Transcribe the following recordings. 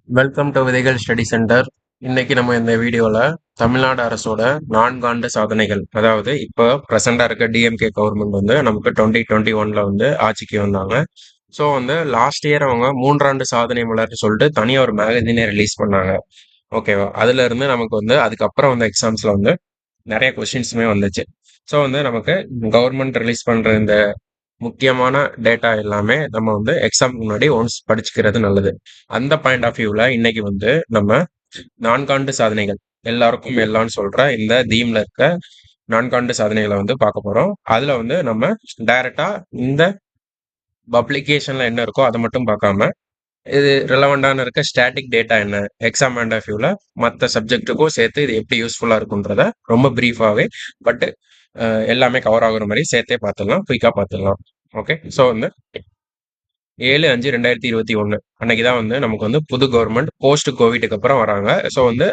Welcome to விதைகள் study centre. இன்னைக்கு நம்ம இந்த வீடியோல தமிழ்நாடு அரசோட 4 ஆண்டு சாதனைகள், அதாவது இப்போ பிரசண்டா இருக்க டிஎம்கே கவர்மெண்ட் வந்து நமக்கு 2021ல வந்து ஆட்சிக்கு வந்தாங்க. ஸோ வந்து லாஸ்ட் இயர் அவங்க 3 ஆண்டு சாதனை மலர்னு சொல்லிட்டு தனியா ஒரு மேகசினே ரிலீஸ் பண்ணாங்க. ஓகேவா? அதுல இருந்து நமக்கு வந்து அதுக்கப்புறம் வந்து எக்ஸாம்ஸ்ல வந்து நிறைய கொஸ்டின்ஸுமே வந்துச்சு. ஸோ வந்து நமக்கு கவர்மெண்ட் ரிலீஸ் பண்ற இந்த முக்கியமான டேட்டா எல்லாமே நம்ம வந்து எக்ஸாம் முன்னாடி ஒன்ஸ் படிச்சுக்கிறது நல்லது. அந்த பாயிண்ட் ஆஃப் வியூல இன்னைக்கு வந்து நம்ம 4 ஆண்டு சாதனைகள், எல்லாருக்கும் எல்லாம்னு சொல்ற இந்த தீம்ல இருக்க 4 ஆண்டு சாதனைகளை வந்து பார்க்க போறோம். அதுல வந்து நம்ம டைரக்டா இந்த பப்ளிகேஷன்ல என்ன இருக்கோ அதை மட்டும் பார்க்காம, இது ரிலவெண்டான இருக்க ஸ்டாட்டிக் டேட்டா என்ன, எக்ஸாம் பாயிண்ட் ஆஃப் வியூல மற்ற சப்ஜெக்ட்டுக்கும் சேர்த்து இது எப்படி யூஸ்ஃபுல்லா இருக்குன்றத ரொம்ப பிரீஃபாவே பட் எல்லாமே கவர் ஆகுற மாதிரி சேர்த்தே பார்த்துடலாம், குயிக்கா பார்த்துடலாம். ஓகே, ஸோ வந்து 7/5/2021 அன்னைக்கு தான் வந்து நமக்கு வந்து புது கவர்மெண்ட் போஸ்ட் கோவிட்டுக்கு அப்புறம் வராங்க. ஸோ வந்து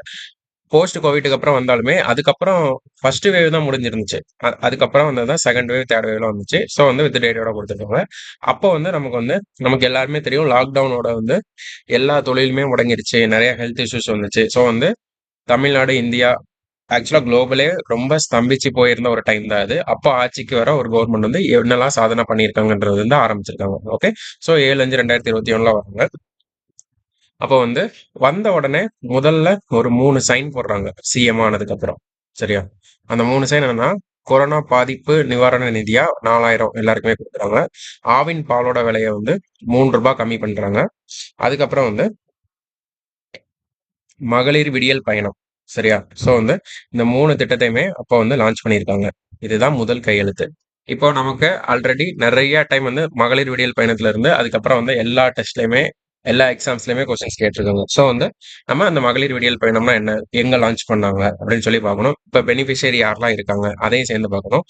போஸ்ட் கோவிட்டுக்கு அப்புறம் வந்தாலுமே அதுக்கப்புறம் ஃபர்ஸ்ட் வேவ் தான் முடிஞ்சிருந்துச்சு. அதுக்கப்புறம் வந்து தான் செகண்ட் வேவ் தேர்ட் வேவ்லாம் வந்துச்சு. ஸோ வந்து வித் டேட்டோட கொடுத்துருக்காங்க. அப்போ வந்து நமக்கு எல்லாருமே தெரியும், லாக்டவுனோட வந்து எல்லா தொழிலுமே முடங்கிருச்சு, நிறைய ஹெல்த் இஷ்யூஸ் வந்துச்சு. ஸோ வந்து தமிழ்நாடு, இந்தியா, ஆக்சுவலா குளோபலே ரொம்ப ஸ்தம்பிச்சு போயிருந்த ஒரு டைம் தான் அது. அப்போ ஆட்சிக்கு வர ஒரு கவர்மெண்ட் வந்து என்னெல்லாம் சாதனை பண்ணியிருக்காங்கன்றது வந்து ஆரம்பிச்சிருக்காங்க. ஓகே, ஸோ 7/5/2021 வராங்க. அப்போ வந்து வந்த உடனே முதல்ல ஒரு 3 சைன் போடுறாங்க சிஎம் ஆனதுக்கு அப்புறம். சரியா? அந்த 3 சைன் என்னன்னா, கொரோனா பாதிப்பு நிவாரண நிதியா 4,000 எல்லாருக்குமே கொடுக்குறாங்க. ஆவின் பாலோட விலையை வந்து ரூ. 3 கம்மி பண்றாங்க. அதுக்கப்புறம் வந்து மகளிர் விடியல் பயணம். சரியா? ஸோ வந்து இந்த 3 திட்டத்தையுமே அப்போ வந்து லான்ச் பண்ணியிருக்காங்க. இதுதான் முதல் கையெழுத்து. இப்போ நமக்கு ஆல்ரெடி நிறைய டைம் வந்து மகளிர் விடியல் பயணத்துல இருந்து அதுக்கப்புறம் வந்து எல்லா டெஸ்ட்லயுமே எல்லா எக்ஸாம்ஸ்லயுமே கொஸ்டின்ஸ் கேட்டிருக்காங்க. ஸோ வந்து நம்ம அந்த மகளிர் விடியல் பயணம்னா என்ன, எங்க லான்ச் பண்ணாங்க அப்படின்னு சொல்லி பார்க்கணும். இப்போ பெனிஃபிஷியரி யாரெல்லாம் இருக்காங்க அதையும் சேர்ந்து பார்க்கணும்.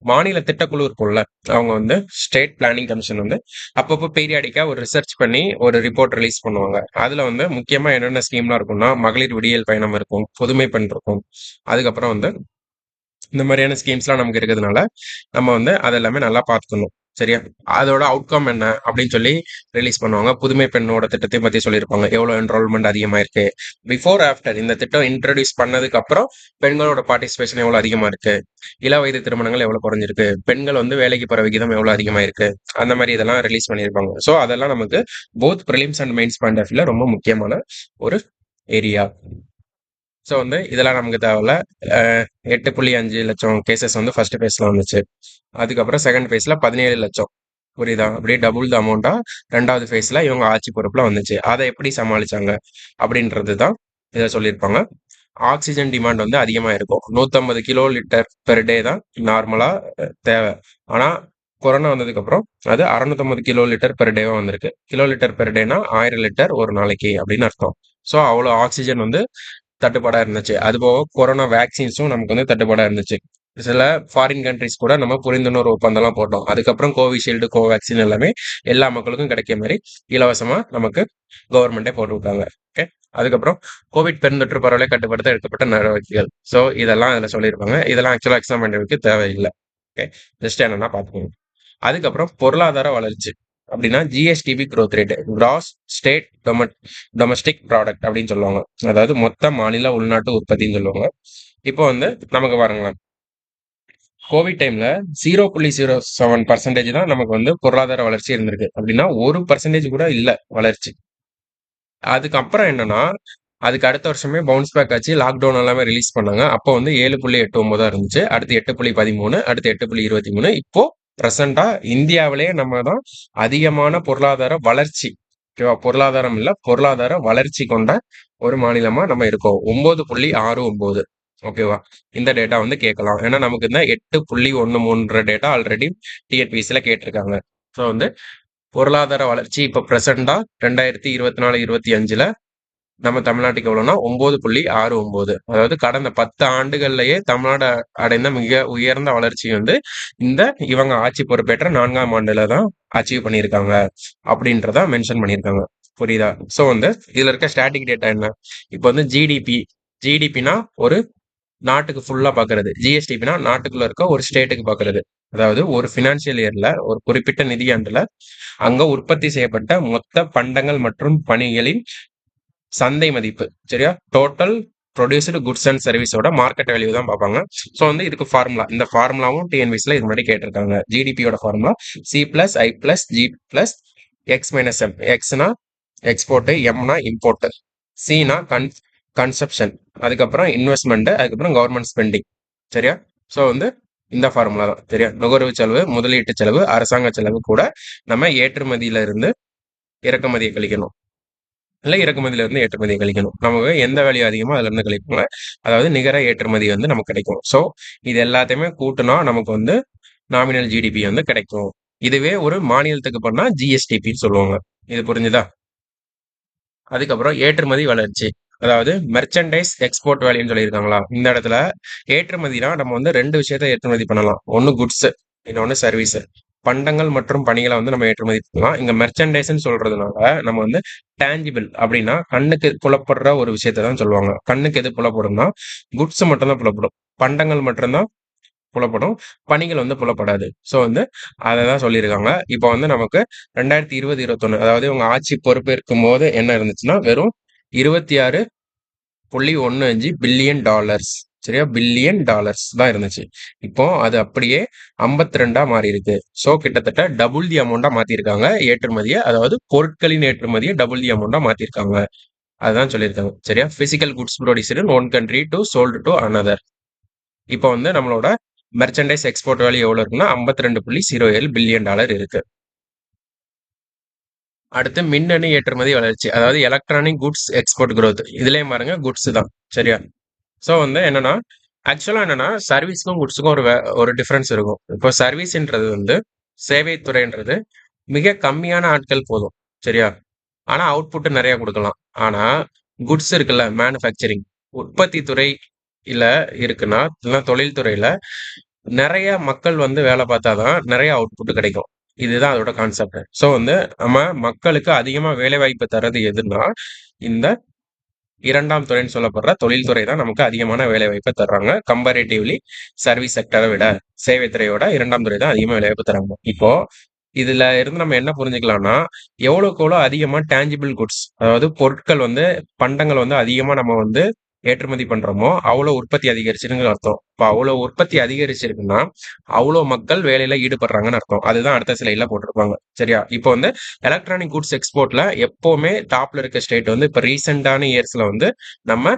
மாநில திட்டக்குழு இருக்கும்ல, அவங்க வந்து ஸ்டேட் பிளானிங் கமிஷன் வந்து அப்பப்போ பீரியாடிக்கா ஒரு ரிசர்ச் பண்ணி ஒரு ரிப்போர்ட் ரிலீஸ் பண்ணுவாங்க. அதுல வந்து முக்கியமா என்னென்ன ஸ்கீம்லாம் இருக்கும்னா, மகளிர் விடியல் பயணம் இருக்கும், புதுமை பெண் இருக்கும். அதுக்கப்புறம் வந்து இந்த மாதிரியான ஸ்கீம்ஸ்லாம் நமக்கு இருக்கிறதுனால நம்ம வந்து அதெல்லாமே நல்லா பார்த்துக்கணும். சரியா? அதோட அவுட்கம் என்ன அப்படின்னு சொல்லி ரிலீஸ் பண்ணுவாங்க. புதுமை பெண்ணோட திட்டத்தை பத்தி சொல்லியிருப்பாங்க, எவ்வளவு என்ரோல்மெண்ட் அதிகமா இருக்கு, பிஃபோர் ஆஃப்டர் இந்த திட்டம் இன்ட்ரடியூஸ் பண்ணதுக்கு அப்புறம் பெண்களோட பார்ட்டிசிபேஷன் எவ்வளவு அதிகமா இருக்கு, இள வயது திருமணங்கள் எவ்வளவு குறைஞ்சிருக்கு, பெண்கள் வந்து வேலைக்கு போற விகிதம் எவ்வளவு அதிகமா இருக்கு, அந்த மாதிரி இதெல்லாம் ரிலீஸ் பண்ணியிருப்பாங்க. ஸோ அதெல்லாம் நமக்கு both prelims and mains point of வியூல ரொம்ப முக்கியமான ஒரு ஏரியா. ஸோ வந்து இதெல்லாம் நமக்கு தேவையில்ல. 8.5 லட்சம் கேசஸ் வந்து ஃபர்ஸ்ட் ஃபேஸ்ல வந்துச்சு. அதுக்கப்புறம் செகண்ட் ஃபேஸ்ல 17 லட்சம். புரியுதா? அப்படியே டபுள் த அமௌண்டா 2வது ஃபேஸ்ல இவங்க ஆட்சி பொறுப்புல வந்துச்சு. அதை எப்படி சமாளிச்சாங்க அப்படின்றது தான் இதை சொல்லியிருப்பாங்க. ஆக்சிஜன் டிமாண்ட் வந்து அதிகமா இருக்கும். 150 கிலோ லிட்டர் பெர் டே தான் நார்மலா தேவை. ஆனா கொரோனா வந்ததுக்கு அப்புறம் அது 650 கிலோ லிட்டர் பெர் டேவா வந்திருக்கு. கிலோ லிட்டர் பெர் டேனா 1000 லிட்டர் ஒரு நாளைக்கு அப்படின்னு அர்த்தம். ஸோ அவ்வளோ ஆக்சிஜன் வந்து தட்டுப்பாடா இருந்துச்சு. அதுபோக கொரோனா வேக்சின்ஸும் நமக்கு வந்து தட்டுப்பாடா இருந்துச்சு. சில ஃபாரின் கண்ட்ரிஸ் கூட நம்ம புரிந்துணர்வு ஒப்பந்தம்லாம் போட்டோம். அதுக்கப்புறம் கோவிஷீல்டு, கோவேக்சின் எல்லாமே எல்லா மக்களுக்கும் கிடைக்கிற மாதிரி இலவசமா நமக்கு கவர்மெண்டே போட்டு விட்டாங்க. ஓகே, அதுக்கப்புறம் கோவிட் பெருந்தொற்று பரவலை கட்டுப்படுத்த எடுக்கப்பட்ட நடவடிக்கைகள். ஸோ இதெல்லாம் அதில் சொல்லியிருப்பாங்க. இதெல்லாம் ஆக்சுவலாக எக்ஸாம் பண்ணுறதுக்கு தேவையில்லை. ஓகே, ஜஸ்ட் என்னன்னா பார்த்துக்கோங்க. அதுக்கப்புறம் பொருளாதார வளர்ச்சி அப்படின்னா GSDP growth rate, cross state domestic product அப்படின்னு சொல்லுவாங்க. அதாவது மொத்த மாநில உள்நாட்டு உற்பத்தின்னு சொல்லுவாங்க. இப்போ வந்து நமக்கு பாருங்களேன், கோவிட் டைம்ல 0.07% தான் நமக்கு வந்து பொருளாதார வளர்ச்சி இருந்திருக்கு. அப்படின்னா 1% கூட இல்ல வளர்ச்சி. அதுக்கப்புறம் என்னன்னா, அதுக்கு அடுத்த வருஷமே பவுன்ஸ் பேக் ஆச்சு. லாக்டவுன் எல்லாமே ரிலீஸ் பண்ணாங்க. அப்போ வந்து 7.89 இருந்துச்சு. அடுத்து 8.13, அடுத்து 8.23. இப்போ பிரசண்டா இந்தியாவிலேயே நம்ம தான் அதிகமான பொருளாதார வளர்ச்சி, ஓகேவா? பொருளாதாரம் இல்ல, பொருளாதார வளர்ச்சி கொண்ட ஒரு மாநிலமா நம்ம இருக்கோம். 9.69. ஓகேவா? இந்த டேட்டா வந்து கேட்கலாம். ஏன்னா நமக்கு இந்த 8.13 டேட்டா ஆல்ரெடி டிஎன்பிஎஸ்சில கேட்டிருக்காங்க. ஸோ வந்து பொருளாதார வளர்ச்சி இப்ப பிரசண்டா 2024-25ல நம்ம தமிழ்நாட்டுக்கு எவ்வளவுனா 9.69. அதாவது கடந்த 10 ஆண்டுகள்லயே தமிழ்நாடு அடைந்த மிக உயர்ந்த வளர்ச்சி வந்து இந்த இவங்க ஆட்சி பொறுப்பேற்ற 4ஆம் ஆண்டுல தான் அச்சீவ் பண்ணியிருக்காங்க அப்படின்றத மென்ஷன் பண்ணியிருக்காங்க. புரியுதா? சோ வந்து இதுல இருக்க ஸ்டாட்டிக் டேட்டா என்ன? இப்போ வந்து ஜிடிபினா ஒரு நாட்டுக்கு ஃபுல்லா பாக்குறது, ஜிஎஸ்டிபினா நாட்டுக்குள்ள இருக்க ஒரு ஸ்டேட்டுக்கு பாக்குறது. அதாவது ஒரு பினான்சியல் இயர்ல ஒரு குறிப்பிட்ட நிதியாண்டுல அங்க உற்பத்தி செய்யப்பட்ட மொத்த பண்டங்கள் மற்றும் பணிகளின் சந்தை மதிப்பு. சரியா? டோட்டல் ப்ரொடியூஸ்டு குட்ஸ் அண்ட் சர்வீஸோட மார்க்கெட் வேல்யூ தான் பார்ப்பாங்க. ஸோ வந்து இதுக்கு ஃபார்முலா, இந்த ஃபார்முலாவும் டிஎன்பிஎஸ்சில இது முன்னாடி கேட்டிருக்காங்க. ஜிடிபியோட formula C plus I plus G plus X minus M. எக்ஸ்னா எக்ஸ்போர்ட், எம்னா இம்போர்ட், சினா கன்சப்ஷன், அதுக்கப்புறம் இன்வெஸ்ட்மெண்ட், அதுக்கப்புறம் கவர்மெண்ட் ஸ்பெண்டிங். சரியா? ஸோ வந்து இந்த ஃபார்முலா தான். சரியா? நுகர்வு செலவு, முதலீட்டு செலவு, அரசாங்க செலவு கூட நம்ம ஏற்றுமதியில இருந்து இறக்குமதியை கழிக்கணும், இல்லை இறக்குமதியில இருந்து ஏற்றுமதியை கழிக்கணும். நமக்கு எந்த வேல்யூ அதிகமோ அதுல இருந்து கழிப்பாங்க. அதாவது நிகர ஏற்றுமதி வந்து நமக்கு கிடைக்கும். ஸோ இது எல்லாத்தையுமே கூட்டினா நமக்கு வந்து நாமினல் ஜிடிபி வந்து கிடைக்கும். இதுவே ஒரு மாநிலத்துக்கு பண்ணா ஜிஎஸ்டிபின்னு சொல்லுவாங்க. இது புரிஞ்சுதா? அதுக்கப்புறம் ஏற்றுமதி வளர்ச்சி, அதாவது மெர்ச்சன்டைஸ் எக்ஸ்போர்ட் வேல்யூன்னு சொல்லியிருக்காங்களா? இந்த இடத்துல ஏற்றுமதினா நம்ம வந்து ரெண்டு விஷயத்த ஏற்றுமதி பண்ணலாம். ஒன்று குட்ஸ், இன்னொன்று சர்வீஸ். பண்டங்கள் மற்றும் பணிகளை வந்து நம்ம ஏற்றுமதி பண்ணலாம். இங்க மெர்ச்சன்டைஸ்ன்னு சொல்றதுனால நம்ம வந்து டேஞ்சிபிள் அப்படின்னா கண்ணுக்கு புலப்படுற ஒரு விஷயத்தை தான் சொல்லுவாங்க. கண்ணுக்கு எது புலப்படும்னா குட்ஸ் மட்டும்தான் புலப்படும், பண்டங்கள் மட்டும்தான் புலப்படும், பணிகள் வந்து புலப்படாது. ஸோ வந்து அதை தான் சொல்லியிருக்காங்க. இப்போ வந்து நமக்கு 2020-21, அதாவது இவங்க ஆட்சி பொறுப்பேற்கும் போது என்ன இருந்துச்சுன்னா வெறும் 26.15 பில்லியன் டாலர்ஸ். சரியா? பில்லியன் டாலர்ஸ் தான் இருந்துச்சு. இப்போ அது அப்படியே 52 மாறி இருக்கு. ஸோ கிட்டத்தட்ட டபுள் தி அமௌண்டா மாத்திருக்காங்க ஏற்றுமதியை, அதாவது பொருட்களின் ஏற்றுமதியை டபுள் தி அமௌண்டா மாத்திருக்காங்க. அதுதான் சொல்லியிருக்காங்க. சரியா? Physical goods produced in one country to sold to another. இப்போ வந்து நம்மளோட மெர்ச்சன்டைஸ் எக்ஸ்போர்ட் வேல்யூ எவ்வளவு இருக்குன்னா 52.07 பில்லியன் டாலர் இருக்கு. அடுத்து மின்னணு ஏற்றுமதி வளர்ச்சி, அதாவது எலக்ட்ரானிக் குட்ஸ் எக்ஸ்போர்ட் growth. இதுலயும் பாருங்க குட்ஸ் தான். சரியா? ஸோ வந்து என்னன்னா ஆக்சுவலா என்னன்னா சர்வீஸ்க்கும் குட்ஸுக்கும் ஒரு டிஃபரன்ஸ் இருக்கும். இப்போ சர்வீஸ்ன்றது வந்து சேவைத்துறைன்றது மிக கம்மியான ஆட்கள் போதும். சரியா? ஆனா அவுட்புட் நிறைய கொடுக்கலாம். ஆனா குட்ஸ் இருக்குல்ல, மேனுஃபேக்சரிங் உற்பத்தி துறை இல்ல இருக்குன்னா, தொழில் துறையில நிறைய மக்கள் வந்து வேலை பார்த்தாதான் நிறைய அவுட்புட் கிடைக்கும். இதுதான் அதோட கான்செப்ட். ஸோ வந்து நம்ம மக்களுக்கு அதிகமா வேலை வாய்ப்பு தர்றது எதுன்னா இந்த இரண்டாம் துறைன்னு சொல்லப்படுற தொழில்துறை தான் நமக்கு அதிகமான வேலை வாய்ப்பை தர்றாங்க. கம்பேரிட்டிவ்லி சர்வீஸ் செக்டரை விட சேவை துறையோட இரண்டாம் துறை தான் அதிகமாக வேலை வாய்ப்பு தராங்க. இப்போ இதுல இருந்து நம்ம என்ன புரிஞ்சுக்கலாம்னா எவ்வளவுக்கு எவ்வளோ அதிகமா டேஞ்சிபிள் குட்ஸ், அதாவது பொருட்கள் வந்து பண்டங்கள் வந்து அதிகமா நம்ம வந்து ஏற்றுமதி பண்றோமோ அவ்வளவு உற்பத்தி அதிகரிச்சிருக்குன்னு அர்த்தம். இப்போ அவ்வளவு உற்பத்தி அதிகரிச்சிருக்குன்னா அவ்வளவு மக்கள் வேலையில ஈடுபடுறாங்கன்னு அர்த்தம். அதுதான் அடுத்த சிலையில போட்டிருப்பாங்க. சரியா? இப்போ வந்து எலக்ட்ரானிக் குட்ஸ் எக்ஸ்போர்ட்ல எப்பவுமே டாப்ல இருக்க ஸ்டேட் வந்து இப்போ ரீசெண்டான இயர்ஸ்ல வந்து நம்ம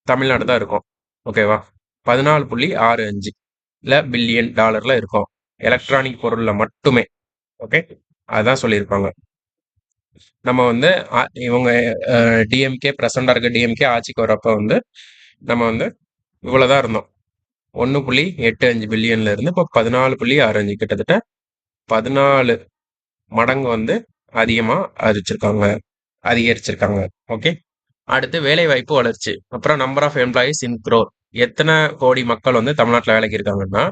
தமிழ்நாடு தான் இருக்கும். ஓகேவா? 14.65 பில்லியன் டாலர்ல இருக்கும் எலக்ட்ரானிக் பொருள்ல மட்டுமே. ஓகே, அதான் சொல்லியிருப்பாங்க. நம்ம வந்து இவங்க டிஎம்கே பிரசண்டா இருக்க டிஎம்கே ஆட்சிக்கு வரப்ப வந்து நம்ம வந்து இவ்வளவுதான் இருந்தோம். 1.85 பில்லியன்ல இருந்து இப்போ 14.65, கிட்டத்தட்ட 14 மடங்கு வந்து அதிகமா அதிகரிச்சிருக்காங்க. ஓகே, அடுத்து வேலை வாய்ப்பு வளர்ச்சி, அப்புறம் நம்பர் ஆஃப் எம்ப்ளாயிஸ் இன் க்ரோர். எத்தனை கோடி மக்கள் வந்து தமிழ்நாட்டில் வேலைக்கு இருக்காங்கன்னா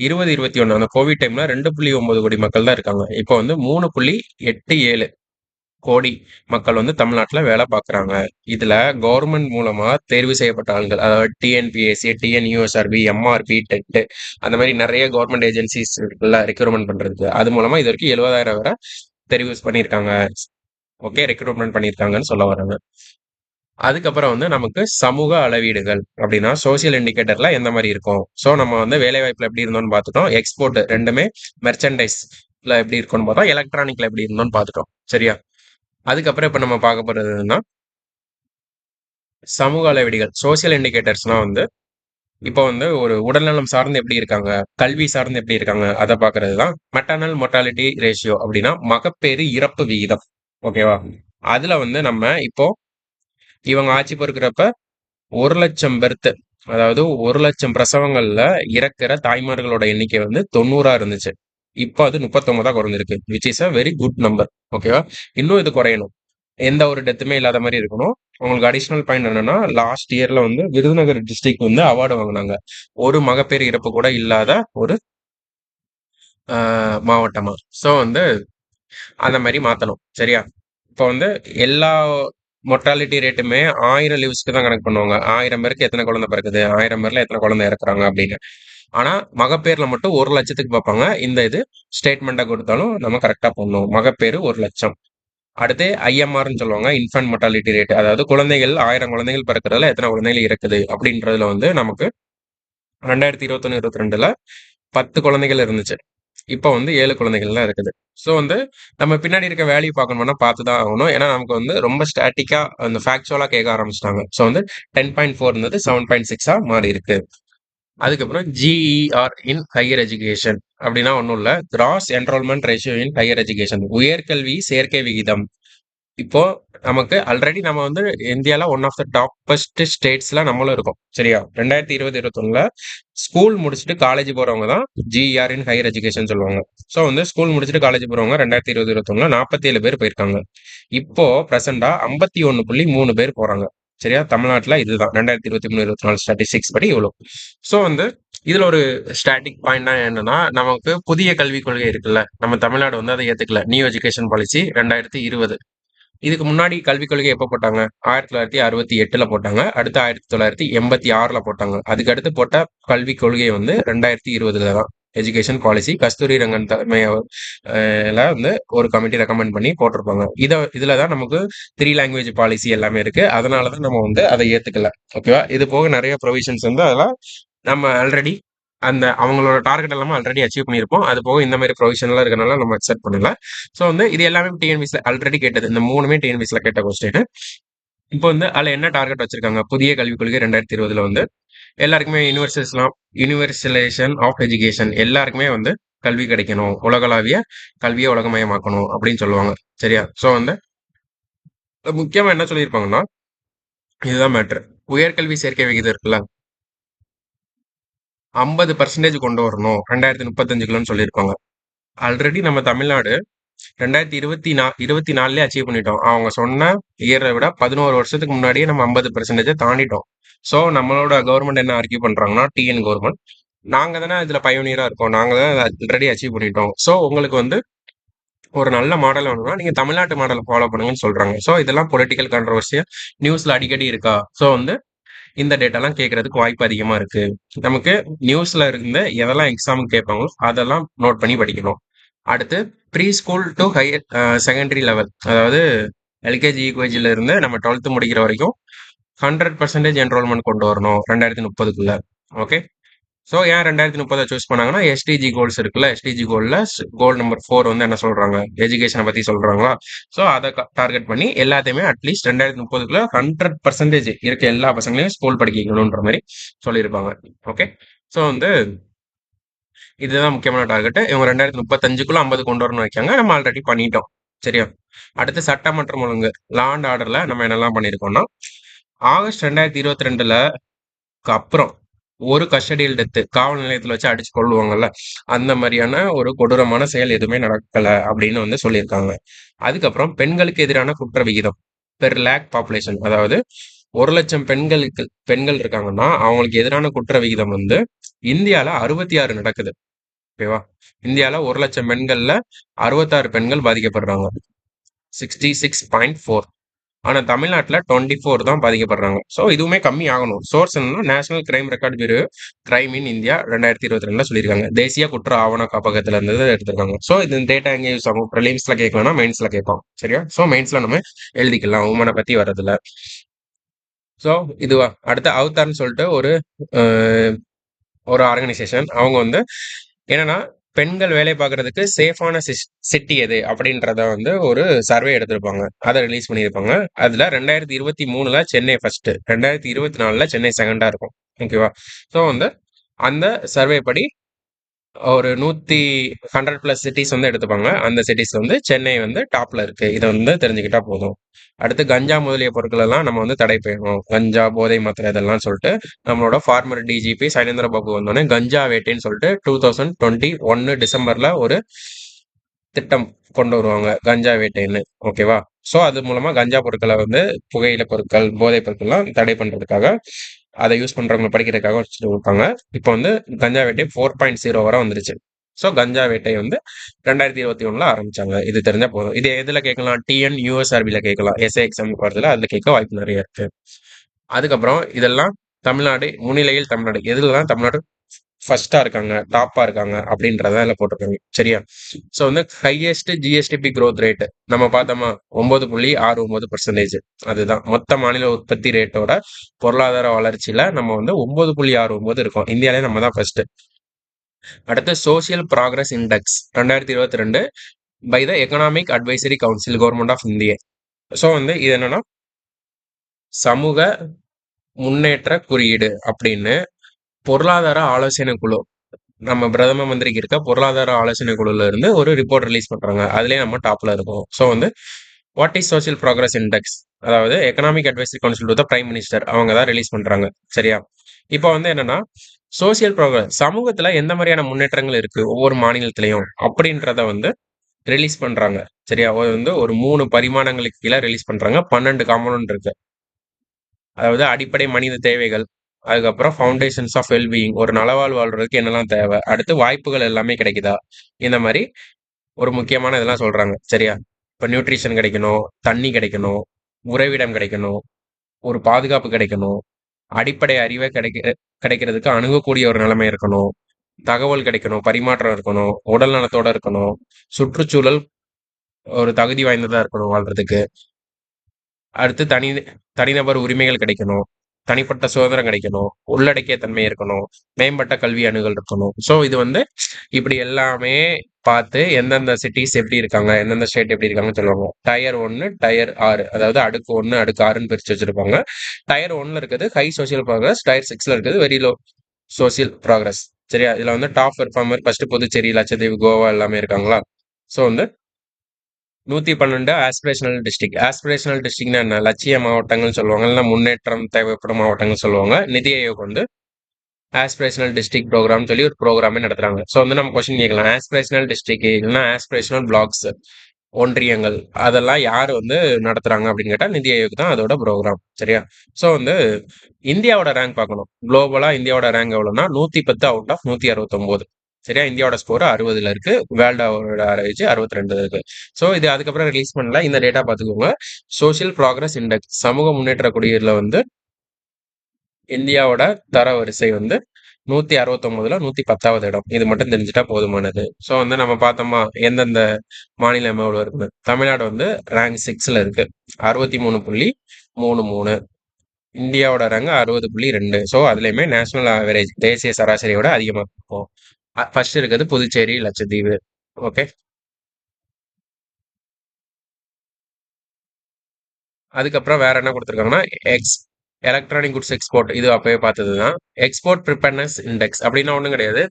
2021 அந்த கோவிட் டைம்ல 2.9 கோடி மக்கள் தான் இருக்காங்க. இப்போ வந்து 3.87 கோடி மக்கள் வந்து தமிழ்நாட்டில் வேலை பார்க்குறாங்க. இதுல கவர்மெண்ட் மூலமா தேர்வு செய்யப்பட்ட ஆண்கள், அதாவது டிஎன்பிஎஸ்சி, டிஎன்யூஎஸ்ஆர்பி, எம்ஆர்பி, டெட், அந்த மாதிரி நிறைய கவர்மெண்ட் ஏஜென்சிஸ் இருக்குல்ல ரெக்ரூட்மெண்ட் பண்றதுக்கு, அது மூலமா இது வரைக்கும் 70,000 வரை தெரிவு பண்ணியிருக்காங்க. ஓகே, ரெக்ரூட்மெண்ட் பண்ணியிருக்காங்கன்னு சொல்ல வராங்க. அதுக்கப்புறம் வந்து நமக்கு சமூக அளவீடுகள் அப்படின்னா சோசியல் இண்டிகேட்டர்ல எந்த மாதிரி இருக்கும். ஸோ நம்ம வந்து வேலை வாய்ப்புல எப்படி இருந்தோம்னு பார்த்துட்டோம், எக்ஸ்போர்ட் ரெண்டுமே, மெர்ச்சன்டைஸ்ல எப்படி இருக்கும்னு பார்த்தோம், எலக்ட்ரானிக்ல எப்படி இருந்தோம்னு பார்த்துட்டோம். சரியா? அதுக்கப்புறம் இப்ப நம்ம பார்க்க போறது என்னன்னா சமூக அளவீடுகள், சோசியல் இண்டிகேட்டர்ஸ்னா வந்து இப்போ வந்து ஒரு உடல்நலம் சார்ந்து எப்படி இருக்காங்க, கல்வி சார்ந்து எப்படி இருக்காங்க, அதை பார்க்கறது தான் மெட்டர்னல் மொர்டாலிட்டி ரேஷியோ, அப்படின்னா மகப்பேறு இறப்பு விகிதம். ஓகேவா? அதுல வந்து நம்ம இப்போ இவங்க ஆட்சி பொறுக்கிறப்ப 1,00,000 பெர்த், அதாவது 1,00,000 பிரசவங்கள்ல இறக்குற தாய்மார்களோட எண்ணிக்கை வந்து 90 இருந்துச்சு. இப்போ அது 39 குறைஞ்சிருக்கு, which is a very good number. ஓகேவா? இன்னும் இது குறையணும், எந்த ஒரு டெத்துமே இல்லாத மாதிரி இருக்கணும். உங்களுக்கு அடிஷனல் பாயிண்ட் என்னன்னா லாஸ்ட் இயர்ல வந்து விருதுநகர் டிஸ்ட்ரிக்ட் வந்து அவார்டு வாங்கினாங்க, ஒரு மகப்பேறு இறப்பு கூட இல்லாத ஒரு மாவட்டமா. ஸோ வந்து அந்த மாதிரி மாத்தணும். சரியா? இப்போ வந்து எல்லா மொர்டாலிட்டி ரேட்டுமே 1000 லிவ்ஸ்க்கு தான் கணக்கு பண்ணுவாங்க. 1000 பேருக்கு எத்தனை குழந்தை பிறக்குது, 1000 பேர்ல எத்தனை குழந்தை இறக்குறாங்க அப்படின்னு. ஆனா மகப்பேர்ல மட்டும் 1,00,000க்கு பார்ப்பாங்க. இந்த இது ஸ்டேட்மெண்ட்டை கொடுத்தாலும் நம்ம கரெக்டா பண்ணணும். மகப்பேறு 1,00,000, அடுத்து ஐஎம்ஆர்ன்னு சொல்லுவாங்க, இன்ஃபன்ட் மொர்டாலிட்டி ரேட். அதாவது குழந்தைகள் 1000 குழந்தைகள் பிறக்கிறதுல எத்தனை குழந்தைகள் இருக்குது அப்படின்றதுல வந்து நமக்கு 2021 22ல 10 குழந்தைகள் இருந்துச்சு. இப்போ வந்து 7 குழந்தைகள் தான் இருக்குது. ஸோ வந்து நம்ம பின்னாடி இருக்க வேல்யூ பார்க்கணும்னா பார்த்து தான் ஆகணும். ஏன்னா நமக்கு வந்து ரொம்ப ஸ்டாட்டிக்கா அந்த ஃபேக்சுவலா கேட்க ஆரம்பிச்சிட்டாங்க. ஸோ வந்து 10.4 இருந்தது 7.6 மாறி இருக்கு. அதுக்கப்புறம் ஜிஇஆர் இன் ஹையர் எஜுகேஷன் அப்படின்னா ஒன்றும் இல்லை, cross enrolment ratio in higher education, உயர்கல்வி சேர்க்கை விகிதம். இப்போ நமக்கு ஆல்ரெடி நம்ம வந்து இந்தியால ஒன் ஆஃப் த டாப்பஸ்ட் ஸ்டேட்ஸ்ல நம்மளும் இருக்கோம். சரியா? 2020-21ல ஸ்கூல் முடிச்சுட்டு காலேஜ் போறவங்க தான் ஜிஆர் இன் ஹையர் எஜுகேஷன் சொல்லுவாங்க. ஸோ வந்து ஸ்கூல் முடிச்சுட்டு காலேஜ் போறவங்க 2020-21ல 47 பேர் போயிருக்காங்க. இப்போ பிரசண்டா 51.3 பேர் போறாங்க. சரியா? தமிழ்நாட்டுல இதுதான் 2023-24 ஸ்டாட்டிஸ்டிக்ஸ் படி இவ்வளவு. ஸோ வந்து இதுல ஒரு ஸ்டாட்டிக் பாயிண்ட் என்னன்னா, நமக்கு புதிய கல்விக் கொள்கை இருக்குல்ல, நம்ம தமிழ்நாடு வந்து அதை ஏத்துக்கல. New education policy 2020. இதுக்கு முன்னாடி கல்விக் கொள்கை எப்போ போட்டாங்க? 1968ல போட்டாங்க. அடுத்து 1986ல போட்டாங்க. அதுக்கு அடுத்து போட்ட கல்விக் கொள்கை வந்து 2020ல தான். எஜுகேஷன் பாலிசி கஸ்தூரி ரங்கன் தலைமையில வந்து ஒரு கமிட்டி ரெக்கமெண்ட் பண்ணி போட்டிருப்பாங்க. இதுல தான் நமக்கு 3 லாங்குவேஜ் பாலிசி எல்லாமே இருக்கு. அதனாலதான் நம்ம வந்து அதை ஏத்துக்கல. ஓகேவா? இது போக நிறைய ப்ரொவிஷன்ஸ் வந்து அதெல்லாம் நம்ம ஆல்ரெடி அந்த அவங்களோட டார்கெட் எல்லாமே ஆல்ரெடி அச்சீவ் பண்ணியிருப்போம். அது போக இந்த மாதிரி ப்ரொவிஷன் எல்லாம் இருக்கனால நம்ம அக்செப்ட் பண்ணல. ஸோ வந்து இது எல்லாமே டிஎன்பிசில ஆல்ரெடி கேட்டது. இந்த மூணுமே டிஎன்பிசில கேட்ட கொஸ்டின். இப்போ வந்து அதில் என்ன டார்கெட் வச்சிருக்காங்க? புதிய கல்விக் கொள்கை 2020ல வந்து எல்லாருக்குமே யூனிவர்சலேஷன் ஆஃப் எஜுகேஷன், எல்லாருக்குமே வந்து கல்வி கிடைக்கணும், உலகளாவிய கல்வியை உலகமயமாக்கணும் அப்படின்னு சொல்லுவாங்க. சரியா? ஸோ வந்து முக்கியமா என்ன சொல்லியிருப்பாங்கன்னா, இதுதான் மேட்ரு. உயர்கல்வி சேர்க்கை விகிதம் இருக்குல்ல, 50% கொண்டு வரணும் 2035க்குள்ளன்னு சொல்லியிருப்பாங்க. ஆல்ரெடி நம்ம தமிழ்நாடு 2024 அச்சீவ் பண்ணிட்டோம். அவங்க சொன்ன இயரை விட 11 வருஷத்துக்கு முன்னாடியே நம்ம 50% தாண்டிட்டோம். ஸோ நம்மளோட கவர்மெண்ட் என்ன ஆர்கியூ பண்றாங்கன்னா, டிஎன் கவர்மெண்ட், நாங்க தானே இதுல பயோனியரா இருக்கோம், நாங்க தான் ஆல்ரெடி அச்சீவ் பண்ணிட்டோம். ஸோ உங்களுக்கு வந்து ஒரு நல்ல மாடல் வேணும்னா நீங்க தமிழ்நாட்டு மாடலை ஃபாலோ பண்ணுங்கன்னு சொல்றாங்க. ஸோ இதெல்லாம் பொலிட்டிக்கல் கான்ட்ரவர்சியா நியூஸ்ல அடிக்கடி இருக்கா? ஸோ வந்து இந்த டேட்டாலாம் கேட்கறதுக்கு வாய்ப்பு அதிகமா இருக்கு. நமக்கு நியூஸ்ல இருந்து எதெல்லாம் எக்ஸாமுக்கு கேட்பாங்களோ அதெல்லாம் நோட் பண்ணி படிக்கணும். அடுத்து pre school to higher secondary level, அதாவது எல்கேஜி யூகேஜில இருந்து நம்ம 12th முடிக்கிற வரைக்கும் 100% என்ரோல்மெண்ட் கொண்டு வரணும் 2030க்குள்ள. ஓகே. ஸோ ஏன் 2030 சூஸ் பண்ணாங்கன்னா, எஸ்டிஜி கோல்ஸ் இருக்குல்ல, எஸ்டிஜி கோல் நம்பர் 4 வந்து என்ன சொல்றாங்க? எஜுகேஷனை பத்தி சொல்றாங்களா? ஸோ அதை டார்கெட் பண்ணி எல்லாத்தையுமே அட்லீஸ்ட் 2030க்குள்ள 100% இருக்க எல்லா பசங்களையும் ஸ்கூல் படிக்க வைக்கணுன்ற மாதிரி சொல்லியிருப்பாங்க. ஓகே. ஸோ வந்து இதுதான் முக்கியமான டார்கெட். இவங்க 2035க்குள்ள 50 கொண்டு வரணும்னு வைக்காங்க. நம்ம ஆல்ரெடி பண்ணிட்டோம். சரியா? அடுத்து சட்டம் மற்றும் ஒழுங்கு, லா அண்ட் ஆர்டர்ல நம்ம என்னெல்லாம் பண்ணியிருக்கோம்னா, ஆகஸ்ட் 2022ல அப்புறம் ஒரு கஸ்டடியல் டெத்து, காவல் நிலையத்துல வச்சு அடிச்சு கொள்ளுவாங்கல்ல, அந்த மாதிரியான ஒரு கொடூரமான செயல் எதுவுமே நடக்கல அப்படின்னு வந்து சொல்லியிருக்காங்க. அதுக்கப்புறம் பெண்களுக்கு எதிரான குற்ற விகிதம் பெர் லேக் பாப்புலேஷன், அதாவது 1,00,000 பெண்கள் இருக்காங்கன்னா அவங்களுக்கு எதிரான குற்ற விகிதம் வந்து இந்தியால 66 நடக்குது. ஓகேவா? இந்தியால 1,00,000 பெண்கள்ல 66 பெண்கள் பாதிக்கப்படுறாங்க, 66.4. ஆனா தமிழ்நாட்டுல 24 தான் பாதிக்கப்படுறாங்க. ஸோ இதுவுமே கம்மி ஆகணும். சோர்ஸ் என்னன்னா, national crime record bureau, crime in India 2022ல சொல்லியிருக்காங்க. தேசிய குற்ற ஆவண காப்பகத்துல இருந்து எடுத்திருக்காங்க. ஸோ இந்த டேட்டா எங்க யூஸ் ஆகும்? ப்ரிலிம்ஸ்ல கேட்கலன்னா மெயின்ஸ்ல கேட்பான். சரியா? ஸோ மெயின்ஸ்ல நம்ம எழுதிக்கலாம், உமனை பத்தி வர்றதுல. ஸோ இதுவா அடுத்த அவுத்தார்னு சொல்லிட்டு ஒரு ஆர்கனைசேஷன், அவங்க வந்து என்னன்னா, பெண்கள் வேலை பார்க்கறதுக்கு சேஃபான சிட்டி எது அப்படின்றத வந்து ஒரு சர்வே எடுத்திருப்பாங்க. அதை ரிலீஸ் பண்ணியிருப்பாங்க. அதுல 2023ல சென்னை ஃபர்ஸ்ட், 2024ல சென்னை செகண்டா இருக்கும். ஓகேவா? ஸோ வந்து அந்த சர்வே படி ஒரு 100+ சிட்டிஸ் வந்து எடுத்துப்பாங்க. அந்த சிட்டிஸ் வந்து சென்னை வந்து டாப்ல இருக்கு. இதை வந்து தெரிஞ்சுக்கிட்டா போதும். அடுத்து கஞ்சா முதலிய பொருட்கள் எல்லாம் நம்ம வந்து தடை செய்யணும். கஞ்சா, போதை மாத்திரை இதெல்லாம் சொல்லிட்டு நம்மளோட ஃபார்மர் டிஜிபி சைலேந்திர பாபு வந்தோடனே கஞ்சா வேட்டைன்னு சொல்லிட்டு 2021 டிசம்பர்ல ஒரு திட்டம் கொண்டு வருவாங்க, கஞ்சா வேட்டைன்னு. ஓகேவா? ஸோ அது மூலமா கஞ்சா பொருட்களை வந்து புகையிலை பொருட்கள், போதை பொருட்கள்லாம் தடை பண்றதுக்காக, அதை யூஸ் பண்றவங்க படிக்கிறதுக்காக வச்சுட்டு இருப்பாங்க. இப்போ வந்து கஞ்சா வேட்டை 4.0 வரை வந்துருச்சு. ஸோ கஞ்சா வேட்டை வந்து 2021ல ஆரம்பிச்சாங்க. இது தெரிஞ்சா போதும். இது எதுல கேட்கலாம்? டிஎன் யூஎஸ்ஆர்பில கேட்கலாம். எஸ்ஏ எக்ஸாம் போறதுல அதுல கேட்க வாய்ப்பு நிறைய இருக்கு. அதுக்கப்புறம் இதெல்லாம் தமிழ்நாடு முன்னிலையில், தமிழ்நாடு எதுலதான் தமிழ்நாடு ஃபர்ஸ்டா இருக்காங்க, டாப்பா இருக்காங்க அப்படின்றத அதில் போட்டிருக்காங்க. சரியா? ஸோ வந்து ஹையஸ்ட் ஜிஎஸ்டிபி growth ரேட் நம்ம பார்த்தோமா 9.69%. அதுதான் மொத்த மாநில உற்பத்தி ரேட்டோட பொருளாதார வளர்ச்சியில நம்ம வந்து 9.69 இருக்கோம். இந்தியாவிலே நம்ம தான் ஃபர்ஸ்ட். அடுத்து social progress index 2022 by the economic advisory council government of India. So வந்து இது என்னன்னா சமூக முன்னேற்ற குறியீடு அப்படின்னு பொருளாதார ஆலோசனை குழு, நம்ம பிரதம மந்திரிக்கு இருக்க பொருளாதார ஆலோசனை குழுல இருந்து ஒரு ரிப்போர்ட் ரிலீஸ் பண்றாங்க. அதுலயே நம்ம டாப்ல இருக்கோம். ஸோ வந்து what is social progress index, அதாவது economic advisory council to the prime minister அவங்க தான் ரிலீஸ் பண்றாங்க. சரியா? இப்போ வந்து என்னன்னா சோசியல் ப்ராக்ரஸ் சமூகத்துல எந்த மாதிரியான முன்னேற்றங்கள் இருக்கு ஒவ்வொரு மாநிலத்திலையும் அப்படின்றத வந்து ரிலீஸ் பண்றாங்க. சரியா? அது வந்து ஒரு 3 பரிமாணங்களுக்கு கீழே ரிலீஸ் பண்றாங்க. 12 காம்பனன்ட் இருக்கு. அதாவது அடிப்படை மனித தேவைகள், அதுக்கப்புறம் ஃபவுண்டேஷன்ஸ் ஆஃப் வெல்பீயிங், ஒரு நலவாழ் வாழ்றதுக்கு என்னெல்லாம் தேவை, அடுத்து வாய்ப்புகள் எல்லாமே கிடைக்குதா, இந்த மாதிரி ஒரு முக்கியமான இதெல்லாம் சொல்றாங்க. சரியா? இப்போ நியூட்ரிஷன் கிடைக்கணும், தண்ணி கிடைக்கணும், உறைவிடம் கிடைக்கணும், ஒரு பாதுகாப்பு கிடைக்கணும், அடிப்படை அறிவை கிடைக்கிறதுக்கு அணுகக்கூடிய ஒரு நிலைமை இருக்கணும், தகவல் கிடைக்கணும், பரிமாற்றம் இருக்கணும், உடல் நலத்தோட இருக்கணும், சுற்றுச்சூழல் ஒரு தகுதி வாய்ந்ததா இருக்கணும் வாழ்றதுக்கு, அடுத்து தனிநபர் உரிமைகள் கிடைக்கணும், தனிப்பட்ட சுதந்திரம் கிடைக்கணும், உள்ளடக்கிய தன்மை இருக்கணும், மேம்பட்ட கல்வி அணுகல் இருக்கணும். ஸோ இது வந்து இப்படி எல்லாமே பார்த்து எந்தெந்த சிட்டிஸ் எப்படி இருக்காங்க, எந்தெந்த ஸ்டேட் எப்படி இருக்காங்கன்னு சொல்லுவாங்க. டயர் 1, டயர் 6, அதாவது அடுக்கு 1, அடுக்கு 6ன்னு பிரிச்சு வச்சிருப்பாங்க. டயர் 1ல இருக்குது ஹை சோசியல் ப்ராக்ரஸ், டயர் 6ல இருக்குது வெரி லோ சோசியல் ப்ராக்ரஸ். சரியா? இதுல வந்து டாப் பெர்ஃபார்மர் ஃபர்ஸ்ட் புதுச்சேரி, லட்சத்தீவு, கோவா எல்லாமே இருக்காங்களா. ஸோ வந்து 112 ஆஸ்பிரேஷனல் டிஸ்ட்ரிக்ட். ஆஸ்பிரேஷனல் டிஸ்ட்ரிக்ட்னா என்ன? லட்சிய மாவட்டங்கள் சொல்லுவாங்க, இல்லைன்னா முன்னேற்றம் தேவைப்படும் மாவட்டங்கள் சொல்லுவாங்க. நிதி ஆயோக் வந்து ஆஸ்பிரேஷனல் டிஸ்ட்ரிக்ட் ப்ரோக்ராம் சொல்லி ஒரு ப்ரோக்ராமே நடத்துறாங்க. ஸோ வந்து நம்ம கொஸ்டின் கேட்கலாம், ஆஸ்பிரேஷனல் டிஸ்ட்ரிக்ட் இல்லைன்னா ஆஸ்பிரேஷனல் பிளாக்ஸ், ஒன்றியங்கள் அதெல்லாம் யார் வந்து நடத்துறாங்க அப்படின்னு கேட்டால் நிதி ஆயோக் தான் அதோட ப்ரோக்ராம். சரியா? ஸோ வந்து இந்தியாவோட ரேங்க் பார்க்கணும். குளோபலா இந்தியாவோட ரேங்க் எவ்வளோன்னா 110 அவுட் ஆஃப் 169. சரியா? இந்தியாவோட ஸ்கோர் 60ல இருக்கு, வேர்ல்டோட ஆவரேஜ் 62 இருக்கு. ஸோ இது அதுக்கப்புறம் ரிலீஸ் பண்ணல, இந்த டேட்டா பார்த்துக்கோங்க. சோசியல் ப்ராக்ரஸ் இண்டெக்ஸ் சமூக முன்னேற்ற குறியீடுல வந்து இந்தியாவோட தர வரிசை வந்து 169ல 110வது இடம். இது மட்டும் தெரிஞ்சுட்டா போதுமானது. ஸோ வந்து நம்ம பார்த்தோமா எந்தெந்த மாநிலம் எவ்வளோ இருக்குன்னு. தமிழ்நாடு வந்து ரேங்க் 6ல இருக்கு, 63.33. இந்தியாவோட ரேங்க் 60.2. ஸோ அதுலயுமே நேஷனல் ஆவரேஜ் தேசிய சராசரியோட அதிகமாக இருக்கும். ஃபர்ஸ்ட் இருக்கிறது புதுச்சேரி, லட்சத்தீவு. ஓகே. அதுக்கப்புறம் வேற என்ன கொடுத்துருக்காங்கன்னா எக்ஸ் எலக்ட்ரானிக் குட்ஸ் எக்ஸ்போர்ட், இது அப்பவே பார்த்ததுதான். எக்ஸ்போர்ட் ப்ரிப்பேர்னஸ் இண்டெக்ஸ் அப்படின்னா ஒன்றும் கிடையாது,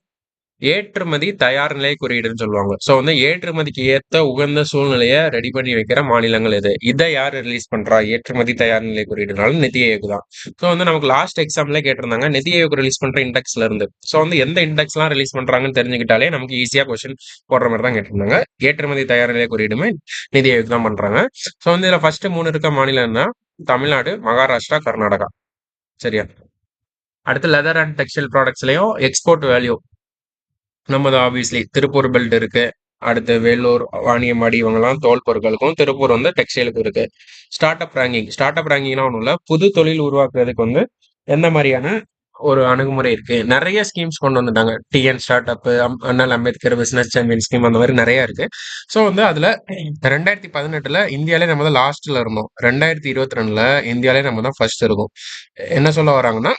ஏற்றுமதி தயார் நிலை குறியீடுன்னு சொல்லுவாங்க. ஸோ வந்து ஏற்றுமதிக்கு ஏற்ற உகந்த சூழ்நிலையை ரெடி பண்ணி வைக்கிற மாநிலங்கள் இது. இதை யார் ரிலீஸ் பண்றா? ஏற்றுமதி தயார் நிலை குறியீடுனால நிதி ஆயோக் தான். ஸோ வந்து நமக்கு லாஸ்ட் எக்ஸாம்ல கேட்டிருந்தாங்க நிதி ஆயோக் ரிலீஸ் பண்ற இண்டெக்ஸ்ல இருந்து. ஸோ வந்து எந்த இண்டெக்ஸ்லாம் ரிலீஸ் பண்றாங்கன்னு தெரிஞ்சுக்கிட்டாலே நமக்கு ஈஸியா கொஸ்டின் போடுற மாதிரி தான் கேட்டிருந்தாங்க. ஏற்றுமதி தயார் நிலை குறியீடுமே நிதி ஆயோக் தான் பண்றாங்க. ஸோ வந்து இதுல ஃபர்ஸ்ட் 3 இருக்க மாநிலம்னா தமிழ்நாடு, மகாராஷ்டிரா, கர்நாடகா. சரியா? அடுத்து லெதர் அண்ட் டெக்ஸ்டைல் ப்ராடக்ட்ஸ்லயும் எக்ஸ்போர்ட் வேல்யூ நம்ம தான் ஆப்வியஸ்லி திருப்பூர் பெல்ட் இருக்கு, அடுத்து வேலூர், வாணியம்பாடி இவங்கெல்லாம் தோல் பொருட்களுக்கும், திருப்பூர் வந்து டெக்ஸ்டைலுக்கு இருக்கு. ஸ்டார்ட் அப் ரேங்கிங்னா ஒன்றும் இல்லை, புது தொழில் உருவாக்குறதுக்கு வந்து எந்த மாதிரியான ஒரு அணுகுமுறை இருக்கு. நிறைய ஸ்கீம்ஸ் கொண்டு வந்துட்டாங்க. டிஎன் ஸ்டார்ட் அப், அண்ணல் அம்பேத்கர் பிசினஸ் சாம்பியன் ஸ்கீம், அந்த மாதிரி நிறைய இருக்கு. ஸோ வந்து அதுல 2018ல இந்தியாலே நம்ம தான் லாஸ்ட்ல இருந்தோம். 2022ல இந்தியாலே நம்ம தான் ஃபர்ஸ்ட் இருக்கும். என்ன சொல்ல வராங்கன்னா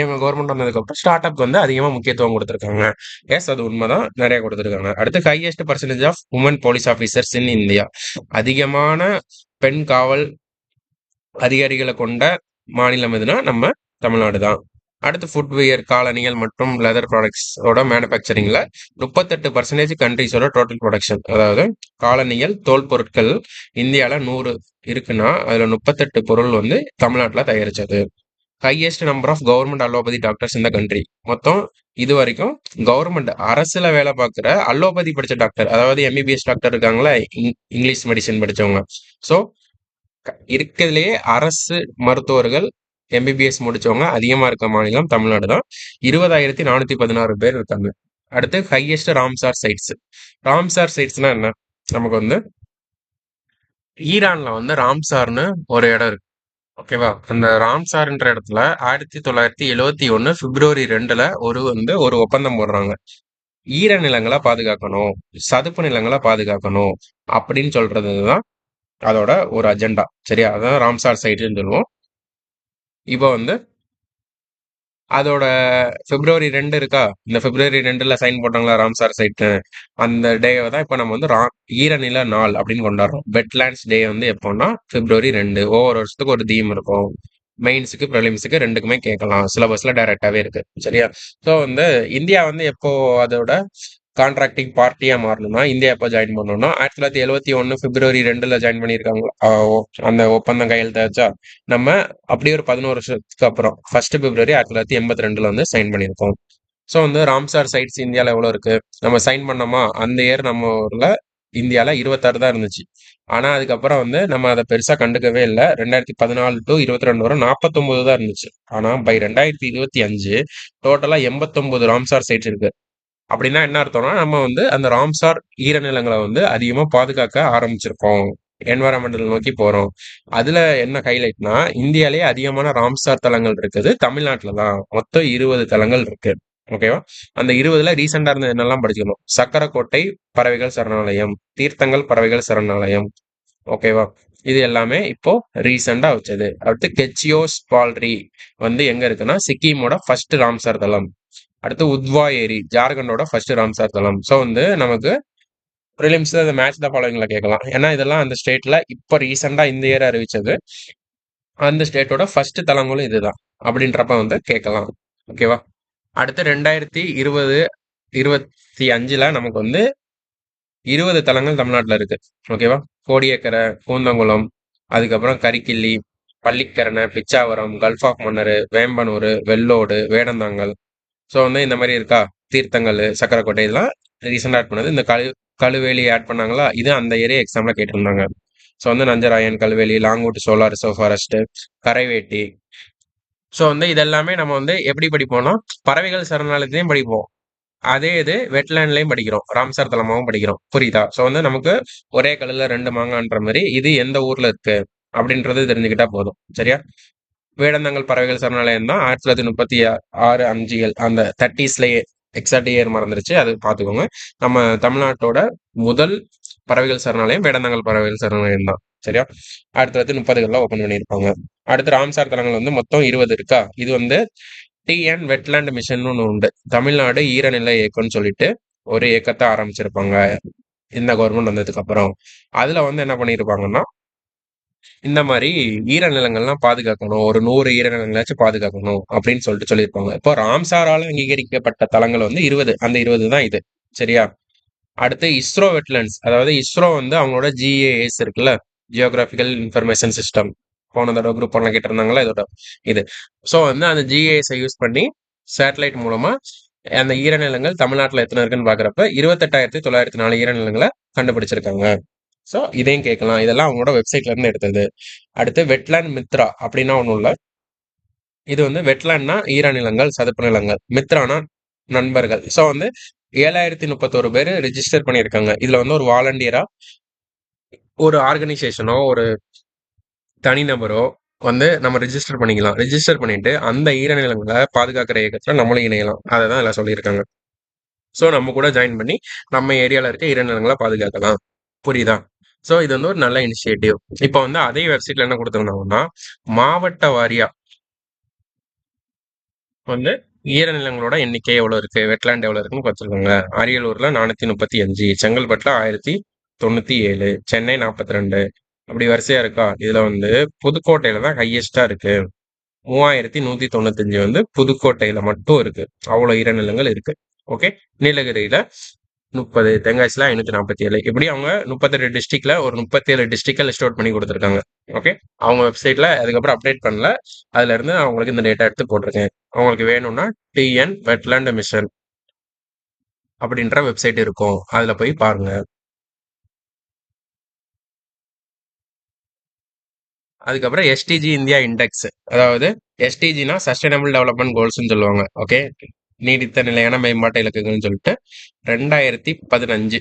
இவங்க கவர்மெண்ட் வந்ததுக்கு அப்புறம் ஸ்டார்ட் அப் வந்து அதிகமா முக்கியத்துவம் கொடுத்துருக்காங்க. எஸ், அது உண்மைதான், நிறைய கொடுத்துருக்காங்க. அடுத்து highest percentage of women police officers in India. அதிகமான பெண் காவல் அதிகாரிகளை கொண்ட மாநிலம் எதுனா நம்ம தமிழ்நாடு தான். அடுத்து ஃபுட்வியர், காலணிகள் மற்றும் லெதர் ப்ராடக்ட்ஸோட மேனுஃபேக்சரிங்ல 38% கண்ட்ரிஸோட டோட்டல் ப்ரொடக்ஷன். அதாவது காலணிகள், தோல் பொருட்கள் இந்தியால 100 இருக்குன்னா அதுல 38 பொருள் வந்து தமிழ்நாட்டுல தயாரிச்சது. Highest number of government allopathy doctors இந்த கண்ட்ரி. மொத்தம் இது வரைக்கும் கவர்மெண்ட் அரசுல வேலை பார்க்குற அலோபதி படிச்ச டாக்டர், அதாவது எம்பிபிஎஸ் டாக்டர் இருக்காங்களா, இங்கிலீஷ் மெடிசன் படிச்சவங்க. ஸோ இருக்கிறதுலேயே அரசு மருத்துவர்கள் எம்பிபிஎஸ் முடிச்சவங்க அதிகமா இருக்க மாநிலம் தமிழ்நாடு தான். 20,416 பேர் இருக்காங்க. அடுத்து ஹையஸ்ட் ராம்சார் சைட்ஸ். ராம்சார் சைட்ஸ்னா என்ன? நமக்கு வந்து ஈரான்ல வந்து ராம்சார்னு ஒரு இடம் இருக்கு. ஓகேவா? அந்த ராம்சார்ன்ற இடத்துல 1971 பிப்ரவரி 2ல ஒரு ஒப்பந்தம் போடுறாங்க. ஈரநிலங்கள பாதுகாக்கணும், சதுப்பு நிலங்கள பாதுகாக்கணும் அப்படின்னு சொல்றதுதான் அதோட ஒரு அஜெண்டா. சரியா? அதான் ராம்சார் சைட்ஸ்ன்னு சொல்லுவோம். இப்போ வந்து அதோட பிப்ரவரி 2 இருக்கா? இந்த பிப்ரவரி 2ல சைன் போட்டாங்களா ராம்சார் சைட். அந்த டேவ தான் இப்ப நம்ம வந்து ஈரநில நாள் அப்படின்னு கொண்டாடுறோம். வெட்லாண்ட்ஸ் டே வந்து எப்போன்னா பிப்ரவரி 2. ஒவ்வொரு வருஷத்துக்கு ஒரு தீம் இருக்கும். மெயின்ஸுக்கு ப்ரிலிம்ஸுக்கு ரெண்டுக்குமே கேட்கலாம். சிலபஸ்ல டைரக்டாவே இருக்கு. சரியா? ஸோ வந்து இந்தியா வந்து எப்போ அதோட கான்ட்ராக்டிங் பார்ட்டியா மாறணும்னா இந்தியா எப்போ ஜாயின் பண்ணணும்னா 1971 பிப்ரவரி 2ல ஜாயின் பண்ணியிருக்காங்க. அந்த ஒப்பந்தம் கையெழுத்தாச்சா நம்ம அப்படியே ஒரு 11 வருஷத்துக்கு அப்புறம் 1 பிப்ரவரி 1982 வந்து சைன் பண்ணியிருக்கோம். ஸோ வந்து ராம்சார் சைட்ஸ் இந்தியாவில் எவ்வளோ இருக்கு? நம்ம சைன் பண்ணோமா அந்த இயர் நம்ம ஊர்ல இந்தியாவில் 26 தான் இருந்துச்சு. ஆனா அதுக்கப்புறம் வந்து நம்ம அதை பெருசா கண்டுக்கவே இல்லை. 2014 டு 22 வரை 49 தான் இருந்துச்சு. ஆனா பை 2025 டோட்டலா 89 ராம்சார் சைட்ஸ் இருக்கு. அப்படின்னா என்ன அர்த்தம்னா நம்ம வந்து அந்த ராம்சார் ஈரநிலங்களை வந்து அதிகமா பாதுகாக்க ஆரம்பிச்சிருக்கோம். என்வரன்மெண்டல் நோக்கி போறோம். அதுல என்ன ஹைலைட்னா இந்தியாலேயே அதிகமான ராம்சார் தலங்கள் இருக்குது தமிழ்நாட்டுல தான். மொத்தம் 20 தலங்கள் இருக்கு. ஓகேவா? அந்த 20ல ரீசெண்டா இருந்த என்னெல்லாம் படிச்சுக்கணும். சக்கரக்கோட்டை பறவைகள் சரணாலயம், தீர்த்தங்கள் பறவைகள் சரணாலயம். ஓகேவா? இது எல்லாமே இப்போ ரீசெண்டா வச்சது. அடுத்து கெச்சியோஸ் பால்ரி வந்து எங்க இருக்குன்னா சிக்கிமோட ஃபர்ஸ்ட் ராம்சார் தலம். அடுத்து உத்வா ஏரி ஜார்க்கண்டோட ஃபர்ஸ்ட் ராம்சார் தலம். ஸோ வந்து நமக்கு ப்ரிலிம்ஸ் மேட்ச் த ஃபாலோவிங்ல கேட்கலாம். ஏன்னா இதெல்லாம் அந்த ஸ்டேட்ல இப்போ ரீசெண்டா இந்த இயர் அறிவிச்சது. அந்த ஸ்டேட்டோட ஃபர்ஸ்ட் தலங்களும் இதுதான் அப்படின்றப்ப வந்து கேட்கலாம். ஓகேவா? அடுத்து 2025ல நமக்கு வந்து 20 தலங்கள் தமிழ்நாட்டில் இருக்கு. ஓகேவா? கோடியக்கரை, பூந்தங்குளம், அதுக்கப்புறம் கரிக்கிள்ளி, பள்ளிக்கரணை, பிச்சாவரம், கல்ஃப் ஆஃப் மன்னர், வேம்பனூர், வெள்ளோடு, வேடந்தாங்கல். ஸோ வந்து இந்த மாதிரி இருக்கா? தீர்த்தங்கல், சக்கரக்கோட்டை இதெல்லாம் ரீசெண்டாக ஆட் பண்ணது. இந்த கழுவேலி ஆட் பண்ணாங்களா? இது அந்த ஏரியா எக்ஸாம்ல கேட்டிருந்தாங்க. ஸோ வந்து Nanjarayan, Kazhuveli, Longwood Shola reserve forest, Karaivetti. So வந்து இதெல்லாமே நம்ம வந்து எப்படி படிப்போம்னா பறவைகள் சரணாலயத்திலையும் படிப்போம். அதே இது வெட்லேண்ட்லயும் படிக்கிறோம். ராம்சார் தலமாவும் படிக்கிறோம். புரியுதா? ஸோ வந்து நமக்கு ஒரே கல்லுல ரெண்டு மாங்கான்ற மாதிரி இது எந்த ஊர்ல இருக்கு அப்படின்றது தெரிஞ்சுக்கிட்டா போதும். சரியா? வேடந்தாங்கல் பறவைகள் சரணாலயம் தான் 1936 5 அந்த 30ஸ்லயே எக்ஸாக்ட் இயர் மறந்துருச்சு. அது பார்த்துக்கோங்க. நம்ம தமிழ்நாட்டோட முதல் பறவைகள் சரணாலயம் வேடந்தாங்கல் பறவைகள் சரணாலயம் தான். சரியா? 1930களில் ஓப்பன் பண்ணியிருப்பாங்க. அடுத்து ராம்சார் தலங்கள் வந்து மொத்தம் 20 இருக்கா? இது வந்து டிஎன் வெட்லேண்ட் மிஷன் ஒன்று உண்டு. தமிழ்நாடு ஈரநில இயக்கம்னு சொல்லிட்டு ஒரு இயக்கத்தை ஆரம்பிச்சிருப்பாங்க இந்த கவர்மெண்ட் வந்ததுக்கு அப்புறம். அதுல வந்து என்ன பண்ணியிருப்பாங்கன்னா இந்த மாதிரி ஈரநிலங்கள்லாம் பாதுகாக்கணும். ஒரு 100 ஈரநிலங்களாச்சும் பாதுகாக்கணும் அப்படின்னு சொல்லிட்டு சொல்லியிருப்பாங்க. இப்போ ராம்சாரால அங்கீகரிக்கப்பட்ட தலங்கள் வந்து 20. அந்த 20 தான் இது. சரியா? அடுத்து இஸ்ரோ வெட்லண்ட்ஸ். அதாவது இஸ்ரோ வந்து அவங்களோட ஜிஏஎஸ் இருக்குல்ல, ஜியோகிராபிக்கல் இன்ஃபர்மேஷன் சிஸ்டம். போன தடவை குரூப் ஒன்ல கேட்டிருந்தாங்களா இதோட இது. ஸோ வந்து அந்த ஜிஏஎஸை யூஸ் பண்ணி சேட்டலைட் மூலமா அந்த ஈரநிலங்கள் தமிழ்நாட்டில் எத்தனை இருக்குன்னு பாக்குறப்ப 28,904 ஈரநிலங்களை கண்டுபிடிச்சிருக்காங்க. ஸோ இதையும் கேட்கலாம். இதெல்லாம் அவங்களோட வெப்சைட்ல இருந்து எடுத்தது. அடுத்து வெட்லேண்ட் மித்ரா அப்படின்னா ஒன்றும் இல்லை. இது வந்து வெட்லேண்ட்னா ஈரநிலங்கள், சதுப்பு நிலங்கள். மித்ரானா நண்பர்கள். ஸோ வந்து 7031 பேர் ரிஜிஸ்டர் பண்ணியிருக்காங்க. இதுல வந்து ஒரு வாலண்டியரா ஒரு ஆர்கனைசேஷனோ ஒரு தனிநபரோ வந்து நம்ம ரிஜிஸ்டர் பண்ணிக்கலாம். ரிஜிஸ்டர் பண்ணிட்டு அந்த ஈரநிலங்களை பாதுகாக்கிற இயக்கத்துல நம்மளும் இணையலாம். அதை தான் எல்லாம் சொல்லியிருக்காங்க. ஸோ நம்ம கூட ஜாயின் பண்ணி நம்ம ஏரியால இருக்க ஈரநிலங்களை பாதுகாக்கலாம். புரியுதா? ஸோ இது வந்து ஒரு நல்ல இனிஷியேட்டிவ். இப்போ வந்து அதே வெப்சைட்ல என்ன கொடுத்துருந்தாங்கன்னா மாவட்ட வாரியா வந்து ஈரநிலங்களோட எண்ணிக்கை எவ்வளவு இருக்கு, வெட்லாண்ட் எவ்வளவு இருக்குன்னு பார்த்துருக்காங்க. அரியலூர்ல 435, செங்கல்பட்டுல 1097, சென்னை 42, அப்படி வரிசையா இருக்கா? இதுல வந்து புதுக்கோட்டையில தான் ஹையஸ்டா இருக்கு. 3195 வந்து புதுக்கோட்டையில மட்டும் இருக்கு. அவ்வளவு ஈரநிலங்கள் இருக்கு. ஓகே. நீலகிரியில 30, தென்காசில 547, இப்படி அவங்க 38 டிஸ்ட்ரிக்ட்ல ஒரு 37 டிஸ்ட்ரிக்ட லிஸ்ட் அவுட் பண்ணி கொடுத்துருக்காங்க. ஓகே. அவங்க வெப்சைட்ல அதுக்கப்புறம் அப்டேட் பண்ணல. அதுல இருந்து அவங்களுக்கு இந்த டேட்டா எடுத்து போட்டிருக்கேன். அவங்களுக்கு வேணும்னா டிஎன் வெட்லேண்ட் மிஷன் அப்படின்ற வெப்சைட் இருக்கும். அதுல போய் பாருங்க. அதுக்கப்புறம் எஸ்டிஜி இந்தியா இண்டெக்ஸ். அதாவது எஸ்டிஜினா சஸ்டைனபிள் டெவலப்மெண்ட் கோல்ஸ்ன்னு சொல்லுவாங்க. ஓகே. நீடித்த நிலையான மேம்பாட்டு இலக்குகள்னு சொல்லிட்டு 2015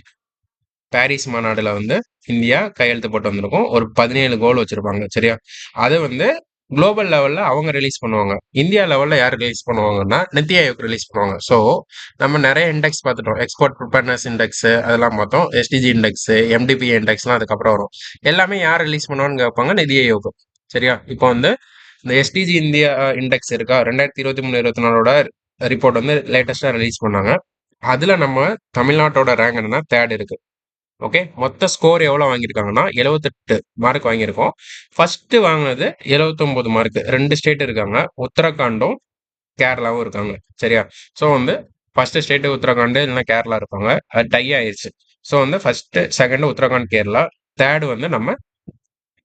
பாரிஸ் மாநாடுல வந்து இந்தியா கையெழுத்து போட்டு வந்திருக்கும். ஒரு 17 கோல் வச்சிருப்பாங்க. சரியா? அது வந்து குளோபல் லெவல்ல அவங்க ரிலீஸ் பண்ணுவாங்க. இந்தியா லெவல்ல யார் ரிலீஸ் பண்ணுவாங்கன்னா நித்தி ஆயோக் ரிலீஸ் பண்ணுவாங்க. ஸோ நம்ம நிறைய இண்டெக்ஸ் பார்த்துட்டோம். எக்ஸ்போர்ட் ப்ரிப்பேர்னஸ் இண்டெக்ஸ் அதெல்லாம் பார்த்தோம். எஸ்டிஜி இண்டெக்ஸ், எம்டிபி இண்டெக்ஸ்லாம் அதுக்கப்புறம் வரும். எல்லாமே யார் ரிலீஸ் பண்ணுவான்னு கேட்பாங்க, நிதி ஆயோக். சரியா? இப்போ வந்து இந்த எஸ்டிஜி இந்தியா இண்டெக்ஸ் இருக்கா, 2023-24 ரிப்போர்ட் வந்து லேட்டஸ்டா ரிலீஸ் பண்ணாங்க. அதுல நம்ம தமிழ்நாட்டோட ரேங்க் என்னன்னா தேர்ட் இருக்கு. ஓகே, மொத்த ஸ்கோர் எவ்வளோ வாங்கியிருக்காங்கன்னா 78 மார்க் வாங்கியிருக்கோம். ஃபர்ஸ்ட் வாங்கினது 79 மார்க். 2 ஸ்டேட் இருக்காங்க, உத்தரகாண்டும் கேரளாவும் இருக்காங்க. சரியா? ஸோ வந்து ஃபர்ஸ்ட் ஸ்டேட் உத்தரகாண்ட் இல்லைன்னா கேரளா இருப்பாங்க. அது டை ஆயிடுச்சு. ஸோ வந்து first second Uttarakhand Kerala, third வந்து நம்ம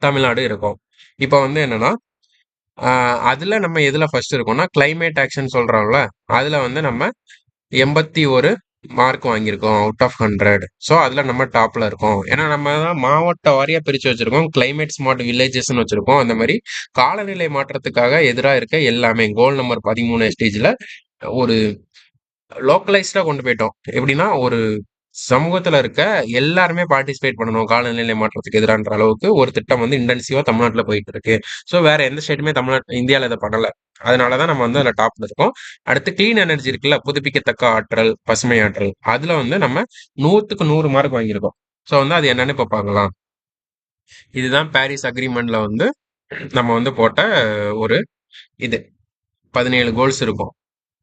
தமிழ்நாடு இருக்கோம். இப்போ வந்து என்னன்னா அதுல நம்ம எதுல ஃபர்ஸ்ட் இருக்கோம்னா கிளைமேட் ஆக்ஷன் சொல்றோம்ல, அதுல வந்து நம்ம 81 மார்க் வாங்கியிருக்கோம் அவுட் ஆஃப் 100. ஸோ அதுல நம்ம டாப்ல இருக்கோம். ஏன்னா நம்ம தான் மாவட்ட வாரியா பிரிச்சு வச்சிருக்கோம். கிளைமேட் ஸ்மார்ட் வில்லேஜஸ்ன்னு வச்சிருக்கோம். அந்த மாதிரி காலநிலை மாற்றத்துக்காக எதிராக இருக்க எல்லாமே கோல் நம்பர் 13 எஸ்டேஜ்ல ஒரு லோக்கலைஸ்டா கொண்டு போயிட்டோம். எப்படின்னா ஒரு சமூகத்துல இருக்க எல்லாருமே பார்ட்டிசிபேட் பண்ணணும் காலநிலை மாற்றத்துக்கு எதிரான்ற அளவுக்கு ஒரு திட்டம் வந்து இன்டென்சிவா தமிழ்நாட்டுல போயிட்டு இருக்கு. ஸோ வேற எந்த ஸ்டேட்டுமே தமிழ்நாட்டு இந்தியாவில் இதை பண்ணல. அதனாலதான் நம்ம வந்து அதுல டாப்ல இருக்கோம். அடுத்து கிளீன் எனர்ஜி இருக்குல்ல, புதுப்பிக்கத்தக்க ஆற்றல், பசுமை ஆற்றல், அதுல வந்து நம்ம 100க்கு 100 மார்க் வாங்கியிருக்கோம். ஸோ வந்து அது என்னன்னு இப்ப பார்க்கலாம். இதுதான் பாரிஸ் அக்ரிமெண்ட்ல வந்து நம்ம வந்து போட்ட ஒரு இது 17 கோல்ஸ் இருக்கும்.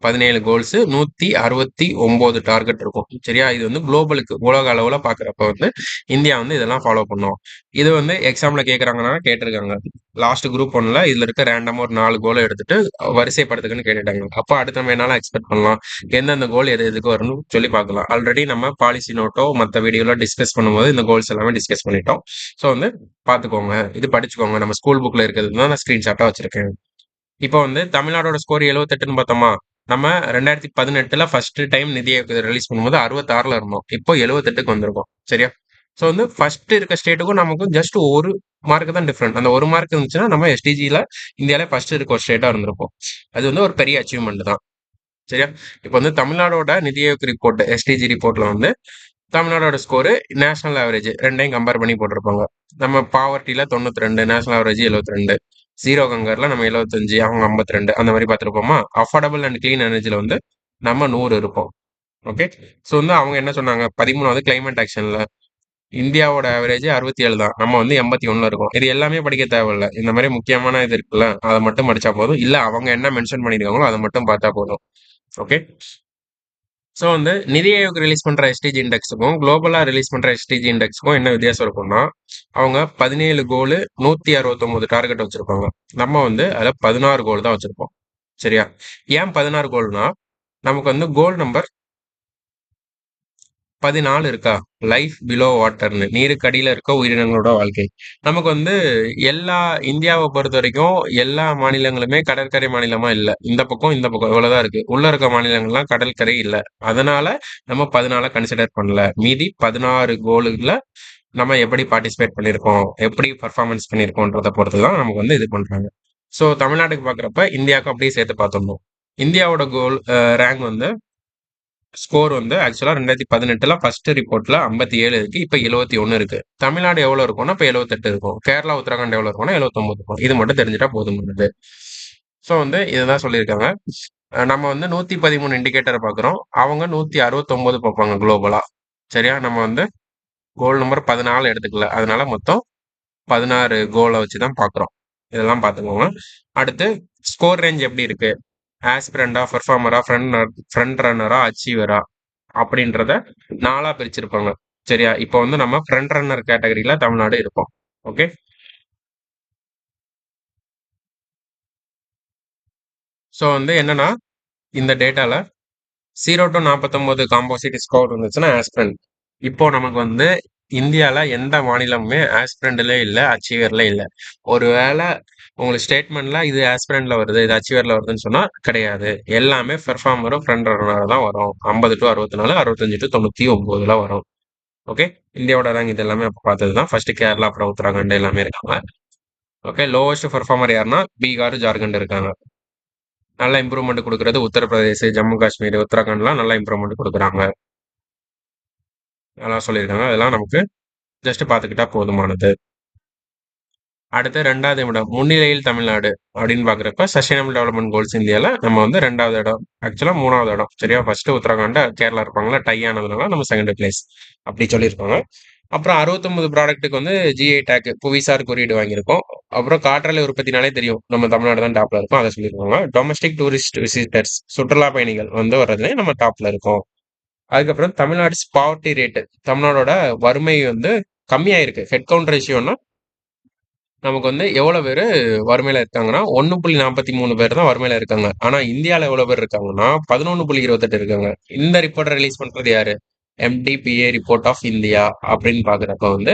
17 கோல்ஸ், 169 டார்கெட் இருக்கும். சரியா? இது வந்து குளோபலுக்கு உலக அளவுல பாக்குறப்ப வந்து இந்தியா வந்து இதெல்லாம் ஃபாலோ பண்ணும். இது வந்து எக்ஸாம்ல கேக்குறாங்கன்னா கேட்டிருக்காங்க. லாஸ்ட் குரூப் ஒன்ல இதுல இருக்க ரேண்டமா ஒரு 4 கோலை எடுத்துட்டு வரிசைப்படுத்துக்குன்னு கேட்டுட்டாங்க. அப்ப அடுத்து நம்ம என்னால எக்ஸ்பெக்ட் பண்ணலாம், எந்தெந்த கோல் எது எதுக்கு வரும்னு சொல்லி பார்க்கலாம். ஆல்ரெடி நம்ம பாலிசி நோட்டோ மற்ற வீடியோல டிஸ்கஸ் பண்ணும்போது இந்த கோல்ஸ் எல்லாமே டிஸ்கஸ் பண்ணிட்டோம். ஸோ வந்து பாத்துக்கோங்க, இது படிச்சுக்கோங்க. நம்ம ஸ்கூல் புக்ல இருக்கிறது தான் நான் ஸ்கிரீன்ஷாட்டா வச்சிருக்கேன். இப்போ வந்து தமிழ்நாடோட ஸ்கோர் 78ன்னு பார்த்தோமா, நம்ம 2018ல ஃபர்ஸ்ட் டைம் நிதி ஆயோக் ரிலீஸ் பண்ணும்போது 66ல இருந்தோம். இப்போ 78க்கு வந்திருக்கோம். சரியா? ஸோ வந்து ஃபர்ஸ்ட் இருக்க ஸ்டேட்டுக்கும் நமக்கும் ஜஸ்ட் ஒரு மார்க் தான் டிஃப்ரெண்ட். அந்த ஒரு மார்க் இருந்துச்சுன்னா நம்ம எஸ்டிஜில இந்தியாவில ஃபர்ஸ்ட் இருக்க ஒரு ஸ்டேட்டா இருந்திருப்போம். அது வந்து ஒரு பெரிய அச்சீவ்மெண்ட் தான். சரியா? இப்போ வந்து தமிழ்நாடோட நிதி ஆயோக் ரிப்போர்ட் எஸ்டிஜி ரிப்போர்ட்ல வந்து தமிழ்நாடோட ஸ்கோரு நேஷனல் ஆவரேஜ் ரெண்டையும் கம்பேர் பண்ணி போட்டிருப்பாங்க. நம்ம பாவர்ட்டியில 92, நேஷனல் ஆவரேஜ் 72, ஜீரோ கங்கர்ல நம்ம 75, அவங்க 52 அந்த மாதிரி பார்த்துருப்போமா. அஃபோர்டபுள் அண்ட் கிளீன் எனர்ஜில வந்து நம்ம 100 இருப்போம். ஓகே, ஸோ வந்து அவங்க என்ன சொன்னாங்க, 13வது கிளைமேட் ஆக்ஷன்ல இந்தியாவோட ஆவரேஜ் 67 தான், நம்ம வந்து 81 இருக்கோம். இது எல்லாமே படிக்க தேவையில்ல. இந்த மாதிரி முக்கியமான இது இருக்குல்ல, அதை மட்டும் படிச்சா போதும். இல்ல அவங்க என்ன மென்ஷன் பண்ணிருக்காங்களோ அதை மட்டும் பார்த்தா போதும். ஓகே, ஸோ வந்து நிதி ஆயோக் ரிலீஸ் பண்ற எஸ்டிஜி இண்டெக்ஸுக்கும் குளோபலா ரிலீஸ் பண்ற எஸ்டிஜி இண்டெக்ஸுக்கும் என்ன வித்தியாசம் இருக்கும்னா, அவங்க 17 கோல் 169 டார்கெட் வச்சிருப்பாங்க. நம்ம வந்து அதுல 16 கோல் தான் வச்சிருப்போம். சரியா? ஏன் 16 கோல்னா, நமக்கு வந்து கோல் நம்பர் 14 இருக்கா, லைஃப் பிலோ வாட்டர்னு, நீருக்கு அடியில இருக்க உயிரினங்களோட வாழ்க்கை. நமக்கு வந்து எல்லா இந்தியாவை பொறுத்த வரைக்கும் எல்லா மாநிலங்களுமே கடற்கரை மாநிலமா இல்ல. இந்த பக்கம் இந்த பக்கம் இவ்வளவுதான் இருக்கு. உள்ள இருக்க மாநிலங்கள்லாம் கடற்கரை இல்ல. அதனால நம்ம 14 கன்சிடர் பண்ணல. மீதி 16 கோலுல நம்ம எப்படி பார்ட்டிசிபேட் பண்ணியிருக்கோம், எப்படி பர்ஃபார்மன்ஸ் பண்ணியிருக்கோன்றத பொறுத்து தான் நமக்கு வந்து இது பண்றாங்க. ஸோ தமிழ்நாட்டுக்கு பார்க்குறப்ப இந்தியாவுக்கு அப்படியே சேர்த்து பார்த்தோம். இந்தியாவோட கோல் ரேங்க் வந்து ஸ்கோர் வந்து ஆக்சுவலா 2018ல ஃபர்ஸ்ட் ரிப்போர்ட்ல 57 இருக்கு. இப்ப 71 இருக்கு. தமிழ்நாடு எவ்வளவு இருக்கும்னா இப்ப 78 இருக்கும். கேரளா உத்தரகாண்ட் எவ்வளவு இருக்கும்னா 79 இருக்கும். இது மட்டும் தெரிஞ்சுட்டா போதுமானது. ஸோ வந்து இதுதான் சொல்லியிருக்காங்க. நம்ம வந்து 113 இண்டிகேட்டரை பார்க்குறோம். அவங்க 169 பார்ப்பாங்க குளோபலா. சரியா? நம்ம வந்து கோல் நம்பர் 14 எடுத்துக்கல. அதனால மொத்தம் 16 கோலை வச்சு தான் பார்க்குறோம். இதெல்லாம் பார்த்துக்கோங்க. அடுத்து ஸ்கோர் ரேஞ்ச் எப்படி இருக்கு, ஆஸ்பிரண்டா, பெர்ஃபார்மரா, ஃப்ரண்ட் ரன்னரா, அச்சீவரா அப்படின்றத 4ஆ பிரிச்சிருப்பாங்க. சரியா? இப்போ வந்து நம்ம ஃப்ரண்ட் ரன்னர் கேட்டகரியில தமிழ்நாடு இருப்போம். ஓகே, ஸோ வந்து என்னன்னா இந்த டேட்டால 0 to 49 காம்போசிட் ஸ்கோர் இருந்துச்சுன்னா ஆஸ்பிரண்ட். இப்போ நமக்கு வந்து இந்தியால எந்த மாநிலமுமே ஆஸ்பிரண்ட்ல இல்ல, அச்சீவர்ல இல்ல. ஒருவேளை உங்களுக்கு ஸ்டேட்மெண்ட்ல இது ஆஸ்பிரண்ட்ல வருது, இது அச்சீவர்ல வருதுன்னு சொன்னா கிடையாது. எல்லாமே பெர்ஃபார்மரும் ஃப்ரண்ட் ரன்னரா தான் வரும். 50 to 64, 65 to 99ல வரும். ஓகே, இந்தியாவோட ரேங்க் இது எல்லாமே அப்ப பார்த்தது தான். ஃபர்ஸ்ட் கேரளா, அப்புறம் உத்தராகண்ட் எல்லாமே இருக்காங்க. ஓகே, லோவஸ்ட் பெர்ஃபார்மர் யாருன்னா பீகார், ஜார்க்கண்ட் இருக்காங்க. நல்ல இம்ப்ரூவ்மெண்ட் கொடுக்கறது உத்தரப்பிரதேஷ், ஜம்மு காஷ்மீர், உத்தராகண்ட்லாம் நல்ல இம்ப்ரூவ்மெண்ட் கொடுக்குறாங்க. அதெல்லாம் சொல்லியிருக்காங்க. அதெல்லாம் நமக்கு ஜஸ்ட் பார்த்துக்கிட்டா போதுமானது. அடுத்து 2வது இடம் முன்னிலையில் தமிழ்நாடு அப்படின்னு பாக்குறப்ப சஸ்டைனபிள் டெவலப்மெண்ட் கோல்ஸ் இந்தியால நம்ம வந்து 2வது இடம். ஆக்சுவலா 3வது இடம். சரியா? ஃபர்ஸ்ட் உத்தரகாண்ட், கேரளா இருப்பாங்களா, டை ஆனதுனால நம்ம செகண்ட் பிளேஸ் அப்படி சொல்லியிருக்காங்க. அப்புறம் 69 ப்ராடக்ட்டுக்கு வந்து ஜிஐ டேக் புவிசார் குறியீடு வாங்கியிருக்கோம். அப்புறம் காற்றாலை உற்பத்தினாலே தெரியும் நம்ம தமிழ்நாடு தான் டாப்ல இருக்கோம், அதை சொல்லியிருக்காங்க. டொமஸ்டிக் டூரிஸ்ட் விசிட்டர்ஸ் சுற்றுலா பயணிகள் வந்து வர்றதுலேயே நம்ம டாப்ல இருக்கோம். அதுக்கப்புறம் தமிழ்நாடு பாவர்ட்டி ரேட்டு, தமிழ்நாடோட வறுமை வந்து கம்மியாயிருக்கு. ஹெட் கவுண்ட் ரேஷியோன்னா நமக்கு வந்து எவ்வளவு பேர் வறுமையில இருக்காங்கன்னா 1.43 பேர் தான் வறுமையில இருக்காங்க. ஆனா இந்தியால எவ்வளவு பேர் இருக்காங்கன்னா 11.28 இருக்காங்க. இந்த ரிப்போர்ட்டை ரிலீஸ் பண்றது யாரு? எம்டிபிஏ ரிப்போர்ட் ஆஃப் இந்தியா அப்படின்னு பாக்குறப்ப வந்து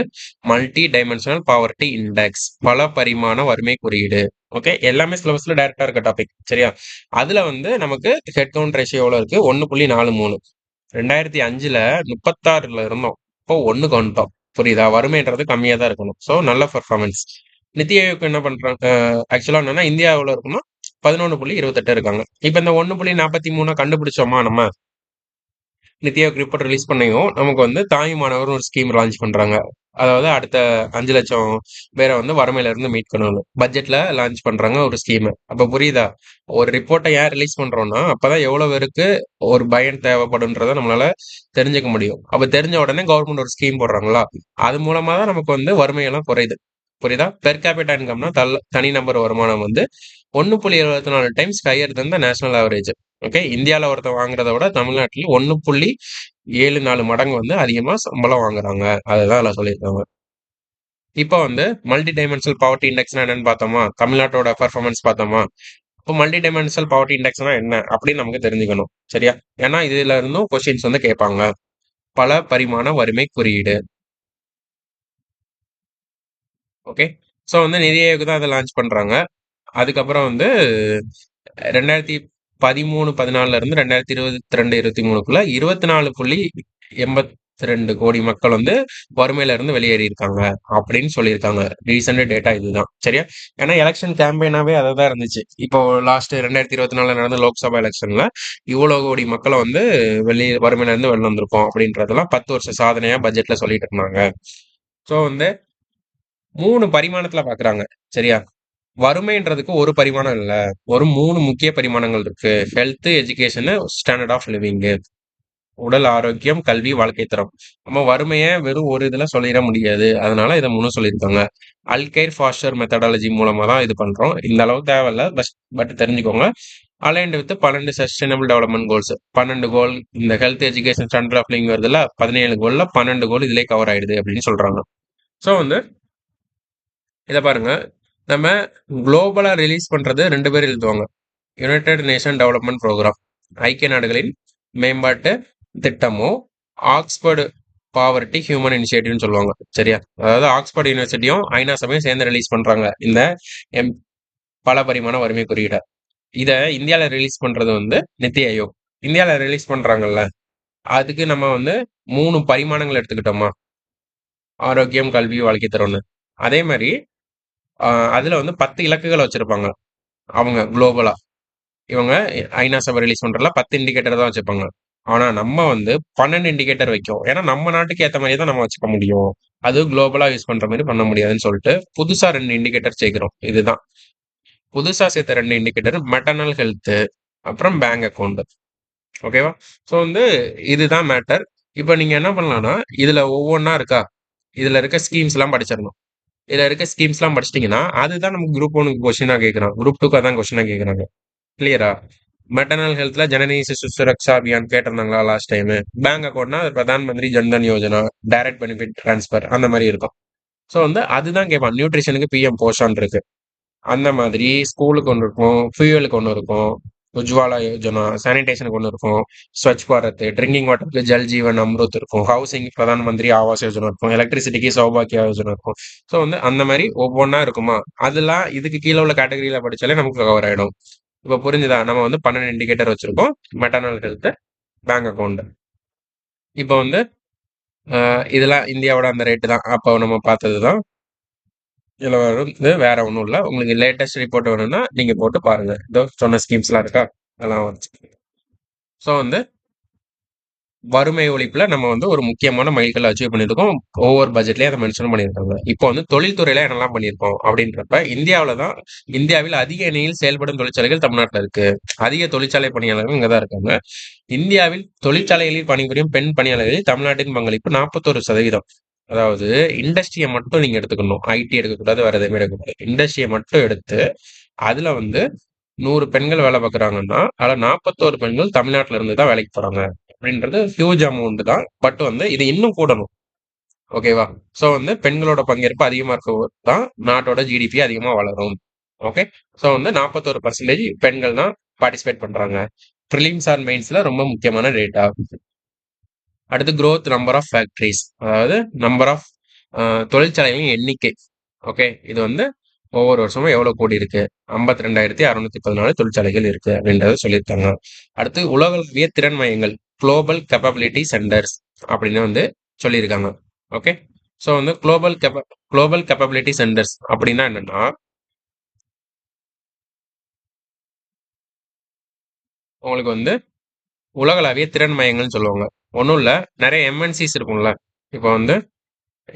மல்டி டைமென்ஷனல் பாவர்ட்டி இண்டெக்ஸ், பல பரிமாண வறுமை குறியீடு. ஓகே, எல்லாமே சிலபஸ்ல டைரக்டா இருக்க டாபிக். சரியா? அதுல வந்து நமக்கு ஹெட் கவுண்ட் ரேஷியோ எவ்வளவு இருக்கு? 1.43. 2005ல 36ல இருந்தோம், இப்போ ஒண்ணுக்கு வந்துட்டோம். புரியுதா? வறுமைன்றது கம்மியா தான் இருக்கணும். ஸோ நல்ல பர்ஃபார்மன்ஸ். நித்தி ஆயோக் என்ன பண்றாங்க? ஆக்சுவலா என்னன்னா இந்தியா எவ்வளவு இருக்குன்னா 11.28 இருக்காங்க. இப்ப இந்த 1.43 கண்டுபிடிச்சோமா நம்ம, நித்தி ஆயோக் ரிப்போர்ட் ரிலீஸ் பண்ணியும் நமக்கு வந்து தாயுமானவர் ஒரு ஸ்கீம் லான்ச் பண்றாங்க. அதாவது அடுத்த 5 லட்சம் பேரை வந்து வறுமையில இருந்து மீட்கணும்னு பட்ஜெட்ல லான்ச் பண்றாங்க ஒரு ஸ்கீம். அப்ப புரியுதா? ஒரு ரிப்போர்ட்டை ஏன் ரிலீஸ் பண்றோம்னா அப்பதான் எவ்வளவு பேருக்கு ஒரு பயன் தேவைப்படுன்றத நம்மளால தெரிஞ்சுக்க முடியும். அப்ப தெரிஞ்ச உடனே கவர்மெண்ட் ஒரு ஸ்கீம் போடுறாங்களா, அது மூலமா தான் நமக்கு வந்து வறுமையெல்லாம் குறையுது. புரியுதா? பெர் கேபிட்டா இன்கம்னா தனி நபர் வருமானம் வந்து 1.74 times higher than the national average. Okay, இந்தியால ஒருத்தன் வாங்குறத விட தமிழ்நாட்டில் 1.74 மடங்கு வந்து அதிகமா சம்பளம் வாங்குறாங்க. அதுதான் அதில் சொல்லியிருக்காங்க. இப்போ வந்து மல்டி டைமென்ஷனல் பாவர்ட்டி இண்டெக்ஸ்னா என்னன்னு பார்த்தோமா, தமிழ்நாட்டோட பர்ஃபார்மன்ஸ் பார்த்தோமா. இப்போ மல்டி டைமென்ஷனல் பாவர்ட்டி இண்டெக்ஸ்னா என்ன அப்படின்னு நமக்கு தெரிஞ்சுக்கணும். சரியா? ஏன்னா இதுல இருந்தும் கொஸ்டின்ஸ் வந்து கேட்பாங்க. பல பரிமாண வறுமை குறியீடு. ஓகே, ஸோ வந்து நிதி ஆயோக் தான் அதை லான்ச் பண்றாங்க. அதுக்கப்புறம் வந்து 2013-14 இருந்து 2022-23க்குள்ள 24.82 கோடி மக்கள் வந்து வறுமையில இருந்து வெளியேறி இருக்காங்க அப்படின்னு சொல்லியிருக்காங்க. ரீசெண்ட் டேட்டா இதுதான். சரியா? ஏன்னா எலெக்ஷன் கேம்பெயினாவே அதை தான் இருந்துச்சு. இப்போ லாஸ்ட் 2024 நடந்த லோக்சபா எலெக்ஷன்ல இவ்வளவு கோடி மக்களை வந்து வெளியே வறுமையில இருந்து வெளில வந்திருக்கோம் அப்படின்றதெல்லாம் 10 வருஷ சாதனையா பட்ஜெட்ல சொல்லிட்டு இருந்தாங்க. ஸோ வந்து 3 பரிமாணத்துல பாக்குறாங்க. சரியா? வறுமைன்றதுக்கு ஒரு பரிமாணம் இல்ல. ஒரு 3 முக்கிய பரிமாணங்கள் இருக்கு. Health, education, standard of living. உடல் ஆரோக்கியம், கல்வி, வாழ்க்கை தரம். நம்ம வறுமைய வெறும் ஒரு இதுல சொல்லிட முடியாது. அதனால இத 3 சொல்லியிருக்காங்க. அல்கைர் ஃபாஸ்டர் மெத்தடாலஜி மூலமா தான் இது பண்றோம். இந்த அளவுக்கு தேவையில்ல. பட் தெரிஞ்சுக்கோங்க. Aligned with 12 sustainable development goals. 12 goal இந்த health, education, standard of living வருதுல, 17 கோல்ல 12 கோல் இதுலயே கவர் ஆயிடுது அப்படின்னு சொல்றாங்க. ஸோ வந்து இத பாருங்க. நம்ம குளோபலா ரிலீஸ் பண்றது 2 பேர் எழுதுவாங்க. யுனைடெட் நேஷன் டெவலப்மெண்ட் ப்ரோக்ராம், ஐக்கிய நாடுகளின் மேம்பாட்டு திட்டமும், ஆக்ஸ்போர்டு பாவர்ட்டி ஹியூமன் இனிஷியேட்டிவ்னு சொல்லுவாங்க. சரியா? அதாவது ஆக்ஸ்போர்ட் யூனிவர்சிட்டியும் ஐநா சபையும் சேர்ந்து ரிலீஸ் பண்றாங்க இந்த எம் பல பரிமாண வறுமை குறியீட. இத இந்தியால ரிலீஸ் பண்றது வந்து நித்தி ஆயோக். இந்தியால ரிலீஸ் பண்றாங்கல்ல, அதுக்கு நம்ம வந்து 3 பரிமாணங்கள் எடுத்துக்கிட்டோமா, ஆரோக்கியம், கல்வி, வாழ்க்கை தரம்னு. அதே மாதிரி அதுல வந்து 10 இலக்குகளை வச்சிருப்பாங்க அவங்க குளோபலா. இவங்க ஐநா சபை ரிலீஸ் பண்றதுல 10 இண்டிகேட்டர் தான் வச்சிருப்பாங்க. ஆனா நம்ம வந்து 12 இண்டிகேட்டர் வைக்கும். ஏன்னா நம்ம நாட்டுக்கு ஏத்த மாதிரி தான் நம்ம வச்சுக்க முடியும். அது குளோபலா யூஸ் பண்ற மாதிரி பண்ண முடியாதுன்னு சொல்லிட்டு புதுசா 2 இண்டிகேட்டர் சேர்க்கிறோம். இதுதான் புதுசா சேர்த்த 2 இண்டிகேட்டர். மெட்டர்னல் ஹெல்த், அப்புறம் பேங்க் அக்கவுண்ட். ஓகேவா? ஸோ வந்து இதுதான் மேட்டர். இப்போ நீங்க என்ன பண்ணலாம்னா இதுல ஒவ்வொன்றா இருக்கா, இதுல இருக்க ஸ்கீம்ஸ் எல்லாம் படிச்சிடணும். இதுல இருக்க ஸ்கீம்ஸ் எல்லாம் படிச்சிட்டீங்கன்னா அதுதான் நமக்கு குரூப் 1க்கு கொஸ்டினா கேட்கறான், குரூப் 2க்கு அதான் கொஸ்டினா கேட்கறாங்க. கிளியரா? மெட்டர்னல் ஹெல்த்ல ஜனனி சிசு சுரக்ஷா அபியான் கேட்டிருந்தாங்களா லாஸ்ட் டைம். பேங்க் அக்கௌண்ட்னா Pradhan Mantri Jan Dhan Yojana, direct benefit transfer, அந்த மாதிரி இருக்கும். ஸோ வந்து அதுதான் கேட்பான். நியூட்ரிஷனுக்கு பிஎம் போஷான் இருக்கு. அந்த மாதிரி ஸ்கூலுக்கு ஒன்று இருக்கும், ஃபியூவலுக்கு ஒன்று இருக்கும், உஜ்வாலா யோஜனா சானிடேஷனுக்கு ஒன்று இருக்கும், ஸ்வச் பாரத் ட்ரிங்கிங் வாட்டருக்கு ஜல் ஜீவன் அம்ருத் இருக்கும், ஹவுசிங் பிரதான் மந்திரி ஆவாஸ் யோஜனா இருக்கும், எலக்ட்ரிசிட்டிக்கு சௌபாக்கியா யோஜனா இருக்கும். ஸோ வந்து அந்த மாதிரி ஒவ்வொன்றா இருக்குமா, அதெல்லாம் இதுக்கு கீழே உள்ள கேட்டகரியில படிச்சாலே நமக்கு கவர் ஆயிடும். இப்போ புரிஞ்சுதா? நம்ம வந்து 12 இண்டிகேட்டர் வச்சிருக்கோம். Maternal health, bank account. இப்போ வந்து இதெல்லாம் இந்தியாவோட அந்த ரேட்டு தான் அப்போ நம்ம பார்த்தது தான். இதுல வந்து வேற ஒன்றும் இல்லை. உங்களுக்கு லேட்டஸ்ட் ரிப்போர்ட் வேணும்னா நீங்க போட்டு பாருங்க. இதோ சொன்ன ஸ்கீம்ஸ்லாம் இருக்கா, அதெல்லாம் வச்சு. ஸோ வந்து வறுமை ஒழிப்புல நம்ம வந்து ஒரு முக்கியமான மைல்கல் அச்சீவ் பண்ணியிருக்கோம். ஒவ்வொரு பட்ஜெட்லயும் அதை மென்ஷன் பண்ணியிருக்காங்க. இப்போ வந்து தொழில்துறையில என்னெல்லாம் பண்ணியிருக்கோம் அப்படின்றப்ப இந்தியாவில் அதிக எண்ணிக்கையில் செயல்படும் தொழிற்சாலைகள் தமிழ்நாட்டுல இருக்கு. அதிக தொழிற்சாலை பணியாளர்கள் இங்கதான் இருக்காங்க. இந்தியாவில் தொழிற்சாலைகளில் பணிபுரியும் பெண் பணியாளர்களில் தமிழ்நாட்டின் பங்களிப்பு 41%. அதாவது இண்டஸ்ட்ரியை மட்டும் நீங்க எடுத்துக்கணும். ஐடி எடுக்கக்கூடாது, வேற எதுவுமே எடுக்கக்கூடாது. இண்டஸ்ட்ரியை மட்டும் எடுத்து அதுல வந்து 100 பெண்கள் வேலை பார்க்குறாங்கன்னா அதுல 41 பெண்கள் தமிழ்நாட்டுல இருந்து தான் வேலைக்கு போறாங்க. அப்படின்றது ஹியூஜ் அமௌண்ட் தான். பட் வந்து இது இன்னும் கூடணும். ஓகேவா? ஸோ வந்து பெண்களோட பங்கேற்பு அதிகமா இருக்க தான் நாட்டோட ஜிடிபி அதிகமா வளரும். ஓகே. ஸோ வந்து 41% பெண்கள் தான் பார்ட்டிசிபேட் பண்றாங்க. ப்ரிலிம்ஸ் ஆர் மெயின்ஸ்ல ரொம்ப முக்கியமான டேட்டா. அடுத்து growth நம்பர் ஆஃப் ஃபேக்டரிஸ், அதாவது நம்பர் ஆஃப் தொழிற்சாலைகளின் எண்ணிக்கை. ஓகே. இது வந்து ஒவ்வொரு வருஷமும் எவ்வளவு கோடி இருக்கு, 52,614 தொழிற்சாலைகள் இருக்கு அப்படின்றத சொல்லியிருக்காங்க. அடுத்து உலகளவிய திறன் மையங்கள், குளோபல் கேப்பபிலிட்டி சென்டர்ஸ் அப்படின்னு வந்து சொல்லியிருக்காங்க. ஓகே. ஸோ வந்து குளோபல் கேப்பபிலிட்டி சென்டர்ஸ் அப்படின்னா என்னன்னா, உங்களுக்கு வந்து உலகளவிய திறன் மையங்கள்னு சொல்லுவாங்க. ஒன்றும் இல்லை, நிறைய எம்என்சிஸ் இருக்கும்ல. இப்போ வந்து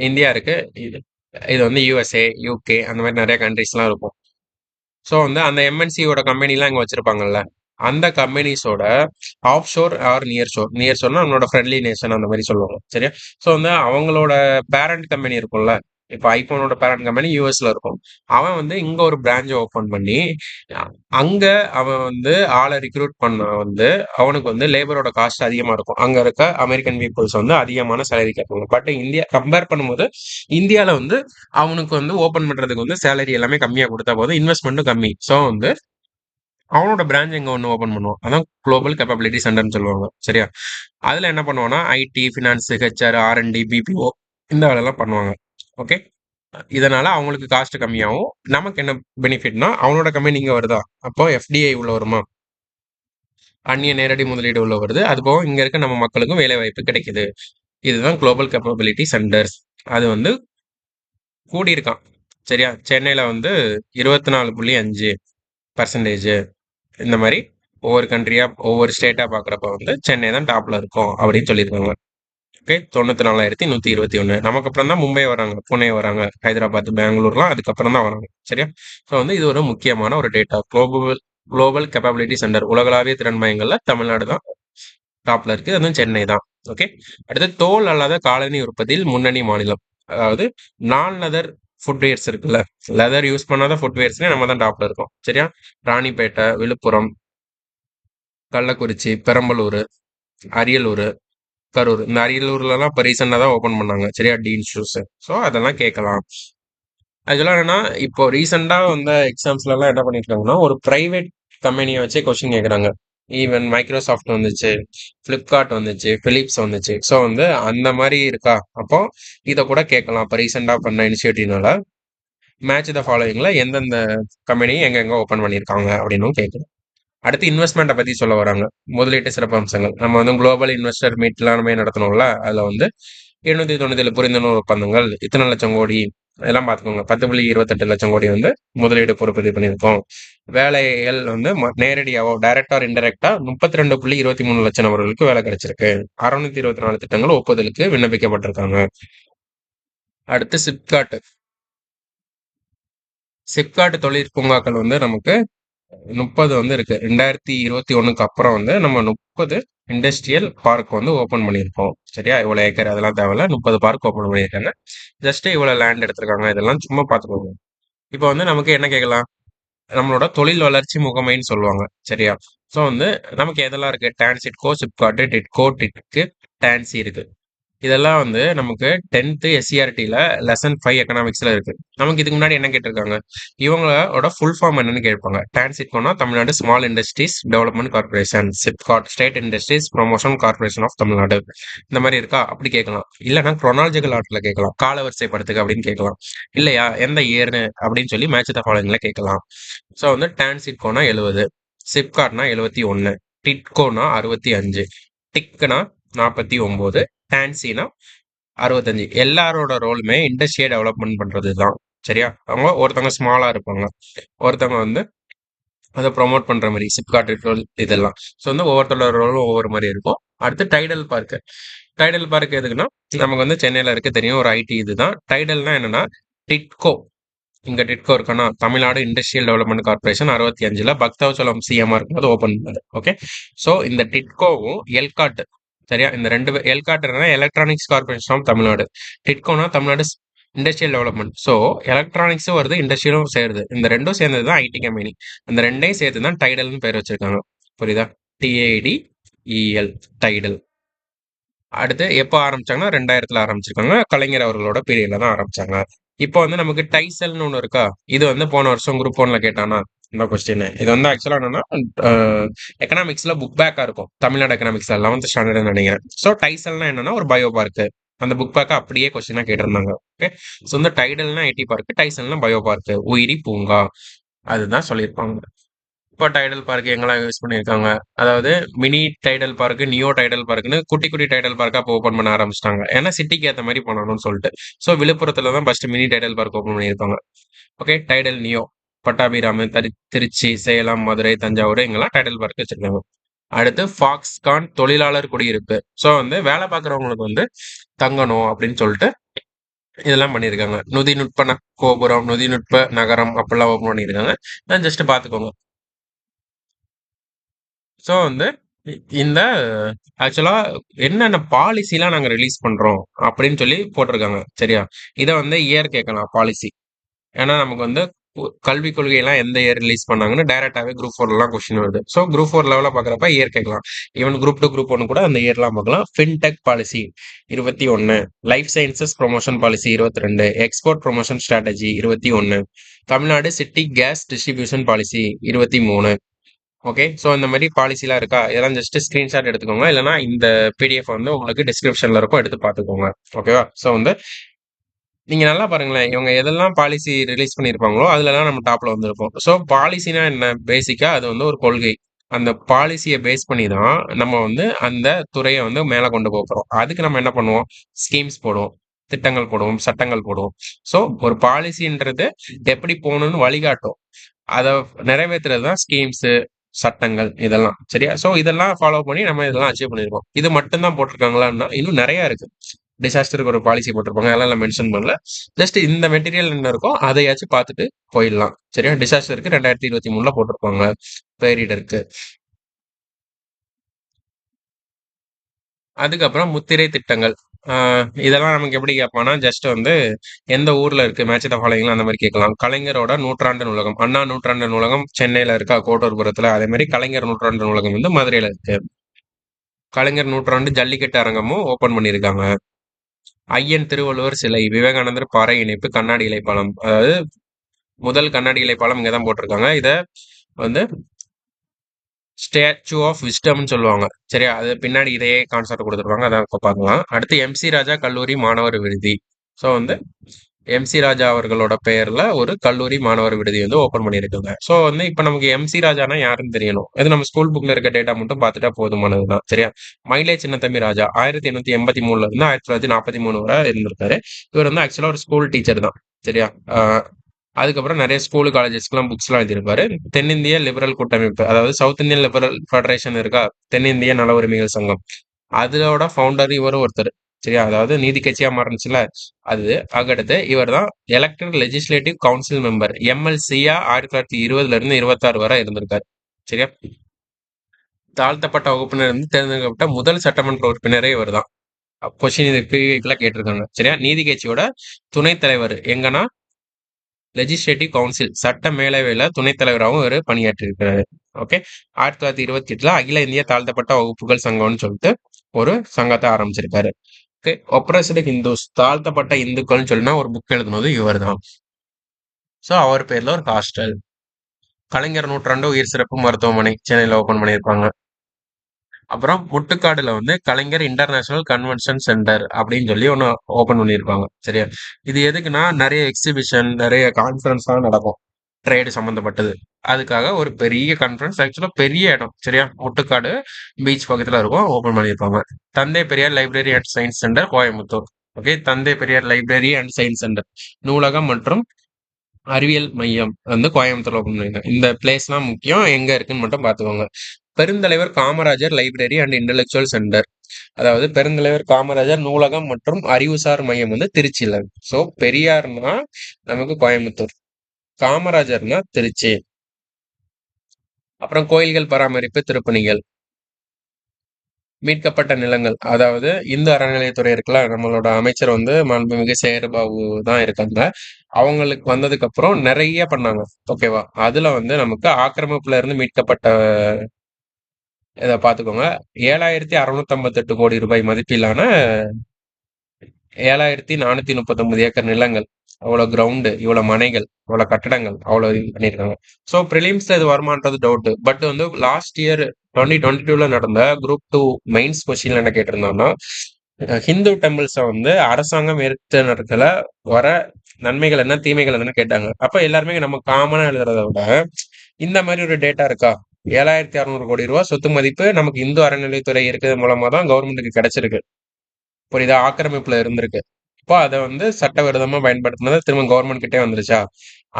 இந்தியா இருக்கு, இது இது வந்து யூஎஸ்ஏ, யூகே, அந்த மாதிரி நிறைய கண்ட்ரிஸ்லாம் இருக்கும். ஸோ வந்து அந்த எம்என்சியோட கம்பெனிலாம் இங்கே வச்சிருப்பாங்கல்ல, அந்த கம்பெனிஸோட ஆஃப் ஷோர் ஆர் நியர் ஷோர்னா நம்மளோட ஃப்ரெண்ட்லி நேஷன் அந்த மாதிரி சொல்லுவாங்க. சரியா? ஸோ வந்து அவங்களோட பேரண்ட் கம்பெனி இருக்கும்ல, இப்போ ஐபோனோட பேரண்ட் கம்பெனி யூஎஸ்ல இருக்கும். அவன் வந்து இங்க ஒரு பிரான்ச் ஓபன் பண்ணி அங்க அவன் வந்து ஆளை ரிக்ரூட் பண்ண வந்து அவனுக்கு வந்து லேபரோட காஸ்ட் அதிகமா இருக்கும். அங்க இருக்க அமெரிக்கன் பீப்புள்ஸ் வந்து அதிகமான சேலரி கேட்பாங்க. பட் இந்தியா கம்பேர் பண்ணும்போது இந்தியால வந்து அவனுக்கு வந்து ஓபன் பண்றதுக்கு வந்து சேலரி எல்லாமே கம்மியா கொடுத்தா போதும், இன்வெஸ்ட்மெண்ட்டும் கம்மி. ஸோ வந்து அவனோட பிரான்ச் எங்க ஒன்று ஓபன் பண்ணுவான். அதான் குளோபல் கேப்பபிலிட்டி சென்டர்னு சொல்லுவாங்க. சரியா? அதுல என்ன பண்ணுவான்னா IT, finance, HR, R and D, BPO இந்த வேலையெல்லாம் பண்ணுவாங்க. ஓகே. இதனால அவங்களுக்கு காஸ்ட் கம்மியாகும். நமக்கு என்ன பெனிஃபிட்னா, அவனோட கம்பெனி இங்க வருதா, அப்போ எஃப்டிஐ உள்ள வருமா, அந்நிய நேரடி முதலீடு உள்ள வருது. அது போக இங்க இருக்க நம்ம மக்களுக்கும் வேலை வாய்ப்பு கிடைக்குது. இதுதான் குளோபல் கேப்பபிலிட்டி சென்டர்ஸ். அது வந்து கூடியிருக்கான். சரியா? சென்னையில வந்து 24.5% இந்த மாதிரி ஒவ்வொரு கண்ட்ரியா ஒவ்வொரு ஸ்டேட்டா பாக்குறப்ப வந்து சென்னை தான் டாப்ல இருக்கும் அப்படின்னு சொல்லியிருக்காங்க. ஓகே. 94,121. நமக்கு அப்புறம் தான் மும்பை வராங்க, புனே வராங்க, ஹைதராபாத், பெங்களூர்லாம் அதுக்கப்புறம் தான் வராங்க. சரியா? ஸோ வந்து இது ஒரு முக்கியமான ஒரு data. Global global capability centre, உலகளாவிய திறன் மையங்கள்ல தமிழ்நாடு தான் டாப்ல இருக்கு. அதுவும் சென்னை தான். ஓகே. அடுத்து தோல் அல்லாத காலணி உற்பத்தியில் முன்னணி மாநிலம். அதாவது நான் லெதர் ஃபுட்வேர்ஸ் இருக்குல்ல, லெதர் யூஸ் பண்ணாத ஃபுட்வேர்ஸ்ல நம்ம தான் டாப்ல இருக்கோம். சரியா? ராணிப்பேட்டை, விழுப்புரம், கள்ளக்குறிச்சி, பெரம்பலூர், அரியலூர், கரூர். இந்த அரியலூர்லலாம் இப்போ ரீசெண்டாக தான் ஓப்பன் பண்ணாங்க. சரியா? Dean shoes. ஸோ அதெல்லாம் கேட்கலாம். ஆக்சுவலாக என்னன்னா, இப்போ ரீசெண்டாக வந்த எக்ஸாம்ஸ்லலாம் என்ன பண்ணியிருக்காங்கன்னா, ஒரு பிரைவேட் கம்பெனியை வச்சே கொஸ்டின் கேட்குறாங்க. ஈவன் மைக்ரோசாஃப்ட் வந்துச்சு, ஃப்ளிப்கார்ட் வந்துச்சு, பிலிப்ஸ் வந்துச்சு. ஸோ வந்து அந்த மாதிரி இருக்கா, அப்போ இதை கூட கேட்கலாம். இப்போ ரீசெண்டாக பண்ண இனிஷியேட்டிவ்னால மேட்ச் த ஃபாலோவிங்ல எந்தெந்த கம்பெனி எங்கெங்க ஓப்பன் பண்ணியிருக்காங்க அப்படின்னும் கேட்குறோம். அடுத்து இன்வெஸ்ட்மெண்ட்டை பத்தி சொல்ல வராங்க. முதலீட்டு சிறப்பு அம்சங்கள். நம்ம வந்து குளோபல் இன்வெஸ்டர் மீட்லாம் நம்ம நடத்தணும்ல, அதுல வந்து 797 புரிந்துணர்வு ஒப்பந்தங்கள், இத்தனை லட்சம் கோடி இதெல்லாம் பார்த்துக்கோங்க. 10.28 லட்சம் கோடி வந்து முதலீடு பொறுப்பது பண்ணியிருக்கோம். வேலைகள் வந்து நேரடியாவோ டைரக்டா இன்டெரக்டா 32.23 லட்சம் நபர்களுக்கு வேலை கிடைச்சிருக்கு. 624 திட்டங்கள் ஒப்புதலுக்கு விண்ணப்பிக்கப்பட்டிருக்காங்க. அடுத்து சிப்காட். சிப்காட் தொழிற் பூங்காக்கள் வந்து நமக்கு 30 வந்து இருக்கு. 2021க்கு அப்புறம் வந்து நம்ம 30 இண்டஸ்ட்ரியல் பார்க் வந்து ஓபன் பண்ணியிருக்கோம். சரியா? இவ்வளவு ஏக்கர் அதெல்லாம் தேவையில்ல, 30 பார்க் ஓபன் பண்ணியிருக்காங்க. ஜஸ்ட் இவ்வளவு லேண்ட் எடுத்திருக்காங்க. இதெல்லாம் சும்மா பார்த்துக்கோங்க. இப்போ வந்து நமக்கு என்ன கேட்கலாம், நம்மளோட தொழில் வளர்ச்சி முகமைன்னு சொல்லுவாங்க. சரியா? ஸோ வந்து நமக்கு எதெல்லாம் இருக்கு, டான்சிட்கோ, சிப்காட், டிட்கோ, டிட்கு, டான்சி இருக்கு. இதெல்லாம் வந்து நமக்கு 10th எஸ்சிஆர்டில லெசன் 5 எக்கனாமிக்ஸ்ல இருக்கு. நமக்கு இதுக்கு முன்னாடி என்ன கேட்டிருக்காங்க, இவங்களோட ஃபுல் ஃபார்ம் என்னன்னு கேட்பாங்க. டான்சிட்கோனா Tamil Nadu small industries development corporation, SIPCOT state industries promotion corporation of Tamil Nadu. இந்த மாதிரி இருக்கா, அப்படி கேட்கலாம். இல்லைன்னா குரோனாலஜிக்கல் ஆர்டர்ல கேட்கலாம், காலவரிசைப்படுத்துக அப்படின்னு கேட்கலாம். இல்லையா எந்த இயர்னு அப்படின்னு சொல்லி மேட்ச் த ஃபாலோயிங்ல கேட்கலாம். ஸோ வந்து டான்சிட்கோனா 70, சிப்காட்னா 71, டிட்கோனா 65, டிக்னா 49, டான்சினா 65. எல்லாரோட ரோலுமே இண்டஸ்ட்ரியை டெவலப்மெண்ட் பண்றது தான். சரியா? அவங்க ஒருத்தவங்க ஸ்மாலா இருப்பாங்க, ஒருத்தவங்க வந்து அதை ப்ரொமோட் பண்ற மாதிரி சிப்காட் ரோல் இதெல்லாம். ஸோ வந்து ஒவ்வொருத்தரோட ரோலும் ஒவ்வொரு மாதிரி இருக்கும். அடுத்து டைடல் பார்க். டைடல் பார்க் எதுக்குன்னா நமக்கு வந்து சென்னையில இருக்க தெரியும் ஒரு ஐடி இதுதான். டைடல்னா என்னன்னா டிட்கோ. இங்க டிட்கோ இருக்குன்னா தமிழ்நாடு இண்டஸ்ட்ரியல் டெவலப்மெண்ட் கார்பரேஷன் 65ல பக்தவச்சலம் சிஎம்ஆர் இருக்கும்போது ஓப்பன் பண்ணாரு. ஓகே. ஸோ இந்த டிட்கோவும் எல்காட், சரியா, இந்த ரெண்டு ELCOT electronics corporation of Tamil Nadu, டிட்கோனா தமிழ்நாடு இண்டஸ்ட்ரியல் டெவலப்மெண்ட். ஸோ எலக்ட்ரானிக்ஸும் வருது, இண்டஸ்ட்ரியலும் சேருது. இந்த ரெண்டும் சேர்ந்தது தான் ஐடி கம்பெனி. அந்த ரெண்டையும் சேர்த்து தான் டைடல்னு பேர் வச்சிருக்காங்க. புரியுதா? TIDEL, டைடல். அடுத்து எப்போ ஆரம்பிச்சாங்கன்னா 2000ல ஆரம்பிச்சிருக்காங்க. கலைஞர் அவர்களோட பீரியட்ல தான் ஆரம்பிச்சாங்க. இப்போ வந்து நமக்கு டைசல்னு ஒன்று இருக்கா. இது வந்து போன வருஷம் குரூப் ஒன்ல கேட்டானா இந்த கொஸ்டின். இது வந்து ஆக்சுவலா என்னன்னா எக்கனாமிக்ஸ்ல புக் பேக்கா இருக்கும். தமிழ்நாடு எக்கனாமிக்ஸ் 11th ஸ்டாண்டர்ட் நினைக்கிறேன். ஸோ டைசல்னா என்னன்னா ஒரு பயோ பார்க். அந்த புக் பேக்கை அப்படியே கொஸ்டினா கேட்டிருந்தாங்க. ஓகே. ஸோ இந்த டைடல்னா ஐடி பார்க், டைசல்னா பயோ பார்க், உயிரி பூங்கா, அதுதான் சொல்லியிருப்பாங்க. இப்போ டைடல் பார்க் எங்கெல்லாம் யூஸ் பண்ணியிருக்காங்க, அதாவது mini Tidel park, neo Tidel பார்க்னு குட்டி குட்டி டைடல் பார்க்கா இப்போ ஓப்பன் பண்ண ஆரம்பிச்சிட்டாங்க. ஏன்னா சிட்டிக்கு ஏற்ற மாதிரி பண்ணணும்னு சொல்லிட்டு. ஸோ விழுப்புரத்துல தான் first mini Tidel park open பண்ணியிருப்பாங்க. ஓகே. டைடல் நியோ பட்டாபிராமன், திருச்சி, சேலம், மதுரை, தஞ்சாவூர் இங்கெல்லாம் டைடல் பார்க் வச்சிருக்காங்க. அடுத்து ஃபாக்ஸ்கான் தொழிலாளர் குடியிருப்பு. ஸோ வந்து வேலை பார்க்குறவங்களுக்கு வந்து தங்கணும் அப்படின்னு சொல்லிட்டு இதெல்லாம் பண்ணியிருக்காங்க. நுதிநுட்ப கோபுரம், நுதிநுட்ப நகரம் அப்படிலாம் ஓப்பன் பண்ணியிருக்காங்க. ஜஸ்ட் பார்த்துக்கோங்க. ஸோ வந்து இந்த ஆக்சுவலா என்னென்ன பாலிசிலாம் நாங்க ரிலீஸ் பண்றோம் அப்படின்னு சொல்லி போட்டிருக்காங்க. சரியா? இதை வந்து இயர் கேட்கலாம் பாலிசி. ஏன்னா நமக்கு வந்து கல்விக் கொள்கையெல்லாம் எந்த இயர் ரிலீஸ் பண்ணாங்கன்னு டைரக்டாவே குரூப் 4 கொஸ்டின் வருது. ஸோ குரூப் 4 லெவலில் பார்க்குறப்ப இயர் கேட்கலாம். ஈவன் குரூப் 2 குரூப் 1 கூட அந்த இயர்லாம் பார்க்கலாம். Fintech policy 21, life sciences promotion policy 22, export promotion strategy 21, Tamil Nadu city gas distribution policy 23. Okay. So இந்த மாதிரி பாலிசிலாம் இருக்கா, இதெல்லாம் ஜஸ்ட் ஸ்கிரீன்ஷாட் எடுத்துக்கோங்க. இல்லைனா இந்த பிடிஎஃப் வந்து உங்களுக்கு டிஸ்கிரிப்ஷன்ல இருக்கும், எடுத்து பார்த்துக்கோங்க. ஓகேவா? ஸோ வந்து நீங்க நல்லா பாருங்களேன், இவங்க எதெல்லாம் பாலிசி ரிலீஸ் பண்ணியிருப்பாங்களோ அதுலலாம் நம்ம டாப்ல வந்திருப்போம். ஸோ பாலிசினா என்ன? பேசிக்கா அது வந்து ஒரு கொள்கை. அந்த பாலிசியை பேஸ் பண்ணி தான் நம்ம வந்து அந்த துறையை வந்து மேலே கொண்டு போகிறோம். அதுக்கு நம்ம என்ன பண்ணுவோம்? ஸ்கீம்ஸ் போடுவோம், திட்டங்கள் போடுவோம், சட்டங்கள் போடுவோம். ஸோ ஒரு பாலிசின்றது எப்படி போகணும்னு வழிகாட்டும். அதை நிறைவேற்றுறது தான் ஸ்கீம்ஸ், சட்டங்கள் இதெல்லாம். சரியா? ஸோ இதெல்லாம் ஃபாலோ பண்ணி நம்ம இதெல்லாம் அச்சீவ் பண்ணியிருக்கோம். இது மட்டும்தான் போட்டிருக்காங்களான்னா இன்னும் நிறைய இருக்கு. டிசாஸ்டருக்கு ஒரு பாலிசி போட்டிருப்பாங்க, அதெல்லாம் மென்ஷன் பண்ணல. ஜஸ்ட் இந்த மெட்டீரியல் என்ன இருக்கோ அதையாச்சும் பார்த்துட்டு போயிடலாம். சரியா? டிசாஸ்டருக்கு 2023ல போட்டிருப்பாங்க, பேரிடருக்கு. அதுக்கப்புறம் முத்திரை திட்டங்கள். இதெல்லாம் நமக்கு எப்படி கேட்பானா, ஜஸ்ட் வந்து எந்த ஊர்ல இருக்கு, மேட்ச் த ஃபாலோயிங்லாம் அந்த மாதிரி கேட்கலாம். கலைஞரோட நூற்றாண்டு நூலகம், அண்ணா நூற்றாண்டு நூலகம் சென்னையில இருக்கா, கோட்டூர்புரத்துல. அதே மாதிரி கலைஞர் நூற்றாண்டு நூலகம் வந்து மதுரையில இருக்கு. கலைஞர் நூற்றாண்டு ஜல்லிக்கட்டு அரங்கமும் ஓபன் பண்ணியிருக்காங்க. ஐயன் திருவள்ளுவர் சிலை, விவேகானந்தர் பாறை இணைப்பு, கண்ணாடி இலைப்பாலம். அதாவது முதல் கண்ணாடி இலைப்பாலம் இங்கதான் போட்டிருக்காங்க. இத வந்து ஸ்டாச்சு ஆஃப் விஸ்டம்னு சொல்லுவாங்க. சரியா? அது பின்னாடி இதையே கான்செப்ட் கொடுத்துருப்பாங்க, அதான் பார்க்கலாம். அடுத்து எம்சி ராஜா கல்லூரி மாணவர் விடுதி. ஸோ வந்து எம்சி ராஜா அவர்களோட பெயர்ல ஒரு கல்லூரி மாணவர் விடுதி வந்து ஓபன் பண்ணியிருக்காங்க. ஸோ வந்து இப்போ நமக்கு எம்சி ராஜானா யாருன்னு தெரியணும். இது நம்ம ஸ்கூல் புக்ல இருக்க டேட்டா மட்டும் பார்த்துட்டா போதுமானதுதான். சரியா? மயிலை சின்னத்தம்பி ராஜா 1883ல இருந்து 1943 வரை இருந்திருக்காரு. இவர் வந்து ஆக்சுவலா ஒரு ஸ்கூல் டீச்சர் தான். சரியா? அதுக்கப்புறம் நிறைய ஸ்கூலு காலேஜஸ்க்குலாம் புக்ஸ்லாம் எழுதியிருப்பாரு. தென்னிந்திய லிபரல் கூட்டமைப்பு, அதாவது சவுத் இந்தியன் லிபரல் ஃபெடரேஷன் இருக்கா, தென்னிந்திய நல உரிமைகள் சங்கம், அதோட ஃபவுண்டர் இவரும் ஒருத்தர். சரியா? அதாவது நீதி கட்சியா மாறுச்சுல அது. அதுக்கடுத்து இவர் தான் எலக்டட் லெஜிஸ்லேட்டிவ் கவுன்சில் மெம்பர், எம்எல்சியா 1920ல இருந்து 26 வரை இருந்திருக்காரு. சரியா? தாழ்த்தப்பட்ட வகுப்பினர் இருந்து தேர்ந்தெடுக்கப்பட்ட முதல் சட்டமன்ற உறுப்பினரே இவர் தான். கொஸ்டின் இது ப்ரீவியஸ்ல கேட்டிருக்காங்க. சரியா? நீதி கட்சியோட துணைத் தலைவர் எங்கன்னா லெஜிஸ்லேட்டிவ் கவுன்சில், சட்ட மேலவையில துணைத் தலைவராகவும் இவர் பணியாற்றியிருக்கிறாரு. ஓகே. 1928ல அகில இந்திய தாழ்த்தப்பட்ட வகுப்புகள் சங்கம்னு சொல்லிட்டு ஒரு சங்கத்தை ஆரம்பிச்சிருக்காரு. ஓகே. ஒப்ரஸ்டு ஹிந்துஸ், தாழ்த்தப்பட்ட இந்துக்கள்னு சொல்லினா ஒரு புக் எழுதுனது இவர் தான். ஸோ அவர் பேர்ல ஒரு ஹாஸ்டல். கலைஞர் நூற்றாண்டு உயிர் சிறப்பு மருத்துவமனை சென்னையில ஓபன் பண்ணியிருப்பாங்க. அப்புறம் முட்டுக்காடுல வந்து கலைஞர் இன்டர்நேஷனல் கன்வென்ஷன் சென்டர் அப்படின்னு சொல்லி ஒன்று ஓபன் பண்ணியிருப்பாங்க. சரியா? இது எதுக்குன்னா நிறைய எக்ஸிபிஷன், நிறைய கான்ஃபரன்ஸ்லாம் நடக்கும், ட்ரேடு சம்மந்தப்பட்டது. அதுக்காக ஒரு பெரிய கான்ஃபரன்ஸ், ஆக்சுவலா பெரிய இடம். சரியா? முட்டுக்காடு பீச் பக்கத்துல இருக்கும், ஓபன் பண்ணியிருப்பாங்க. Thanthai Periyar library and science centre, Coimbatore. Okay. Thanthai Periyar library and science centre, நூலகம் மற்றும் அறிவியல் மையம் வந்து கோயம்புத்தூர்ல ஓப்பன் பண்ணிருக்காங்க. இந்த பிளேஸ்லாம் முக்கியம். எங்க இருக்குன்னு மட்டும் பார்த்துக்கோங்க. பெருந்தலைவர் Kamarajar library and intellectual centre. அதாவது பெருந்தலைவர் காமராஜர் நூலகம் மற்றும் அறிவுசார் மையம் வந்து திருச்சியில இருக்கு. ஸோ பெரியார்னா நமக்கு கோயம்புத்தூர், காமராஜர்னா திருச்சி. அப்புறம் கோயில்கள் பராமரிப்பு திருப்பணிகள், மீட்கப்பட்ட நிலங்கள், அதாவது இந்து அறநிலையத்துறை இருக்குல்ல, நம்மளோட அமைச்சர் வந்து மாண்புமிகு சேகர்பாபு தான் இருக்காங்க. அவங்களுக்கு வந்ததுக்கு அப்புறம் நிறைய பண்ணாங்க. ஓகேவா? அதுல வந்து நமக்கு ஆக்கிரமிப்புல இருந்து மீட்கப்பட்ட இதை பார்த்துக்கோங்க. 7,658 கோடி ரூபாய் மதிப்பிலான 7,439 ஏக்கர் நிலங்கள், அவ்வளவு கிரவுண்டு, இவ்வளவு மனைகள், இவ்வளவு கட்டடங்கள், அவ்வளவு இது பண்ணியிருக்காங்க. ஸோ ப்ரிலிம்ஸ்ல இது வருமானது டவுட். பட் வந்து லாஸ்ட் இயர் 2022ல நடந்த குரூப் 2 மெயின்ஸ் கொஸ்டின்ல என்ன கேட்டிருந்தோம்னா, ஹிந்து டெம்பிள்ஸை வந்து அரசாங்கம் எடுத்த நேரத்துல வர நன்மைகள் என்ன, தீமைகள் என்னன்னு கேட்டாங்க. அப்ப எல்லாருமே நம்ம காமனா எழுதுறத விட இந்த மாதிரி ஒரு டேட்டா இருக்கா, 7,600 கோடி ரூபாய் சொத்து மதிப்பு நமக்கு இந்து அறநிலையத்துறை இருக்கிறது மூலமா தான் கவர்மெண்ட்டுக்கு கிடைச்சிருக்கு. புரியுதா? ஆக்கிரமிப்புல இருந்திருக்கு. இப்போ அதை வந்து சட்டவிரோதமா பயன்படுத்தினது திரும்ப கவர்மெண்ட் கிட்டே வந்துருச்சா,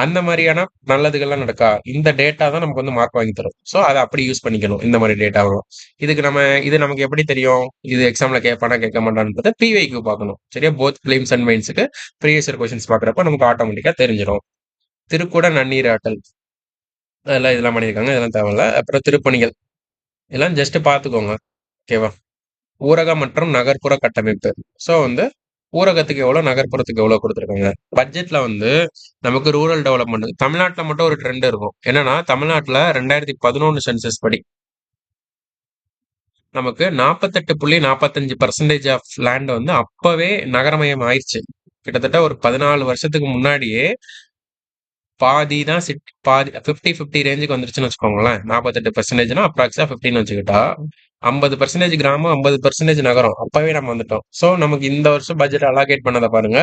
அந்த மாதிரியான நல்லதுகள்லாம் நடக்கா, இந்த டேட்டா தான் நமக்கு வந்து மார்க் வாங்கி தரும். ஸோ அதை அப்படி யூஸ் பண்ணிக்கணும், இந்த மாதிரி டேட்டாவும். இது நமக்கு எப்படி தெரியும், இது எக்ஸாம்ல கேட்பானா கேட்க மாட்டான்றது பிவைக்கு பார்க்கணும். சரியா? போத் பிலிம்ஸ் அண்ட் மெயின்ஸுக்கு ப்ரீவியஸ் இயர் கொஸ்டின்ஸ் பார்க்குறப்ப நமக்கு ஆட்டோமேட்டிக்கா தெரிஞ்சிடும். திருக்குட நன்னீராட்டல், இதெல்லாம் பண்ணியிருக்காங்க, இதெல்லாம் தேவையில்ல. அப்புறம் திருப்பணிகள், இதெல்லாம் ஜஸ்ட் பார்த்துக்கோங்க. ஓகேவா? ஊரக மற்றும் நகர்ப்புற கட்டமைப்பு. ஸோ வந்து ஊரகத்துக்கு எவ்வளோ, நகர்ப்புறத்துக்கு எவ்வளோ கொடுத்துருக்காங்க. பட்ஜெட்ல வந்து நமக்கு ரூரல் டெவலப்மெண்ட் தமிழ்நாட்டில் மட்டும் ஒரு ட்ரெண்ட் இருக்கும். என்னன்னா, தமிழ்நாட்டில் 2011 சென்சஸ் படி நமக்கு 48.45% ஆஃப் லேண்ட் வந்து அப்பவே நகரமயம் ஆயிடுச்சு. கிட்டத்தட்ட ஒரு 14 வருஷத்துக்கு முன்னாடியே பாதி தான் பாதி 50-50 ரேஞ்சுக்கு வந்துருச்சுன்னு வச்சுக்கோங்களேன். 48%னா அப்ராக்ஸா 15 வச்சுக்கிட்டா 50% கிராமம், 50% நகரம். அப்பவே நம்ம வந்துட்டோம். ஸோ நமக்கு இந்த வருஷம் பட்ஜெட் அலாகேட் பண்ணதை பாருங்க.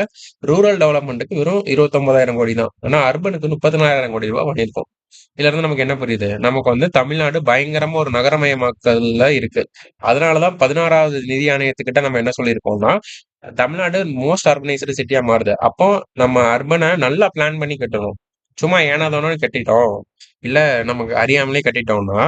ரூரல் டெவலப்மெண்ட்டுக்கு வெறும் 29,000 கோடி தான். ஆனா அர்பனுக்கு 34,000 கோடி ரூபாய் பண்ணியிருக்கோம். இதுல இருந்து நமக்கு என்ன புரியுது, நமக்கு வந்து தமிழ்நாடு பயங்கரமா ஒரு நகரமயமாக்கல்ல இருக்கு. அதனாலதான் 16வது நிதி ஆணையத்துக்கிட்ட நம்ம என்ன சொல்லியிருக்கோம்னா, தமிழ்நாடு மோஸ்ட் அர்பனைஸ்டு சிட்டியா மாறுது. அப்போ நம்ம அர்பனை நல்லா பிளான் பண்ணி கட்டணும். சும்மா ஏனாதானோன்னு கட்டிட்டோம், இல்ல நமக்கு அறியாமலே கட்டிட்டோம்னா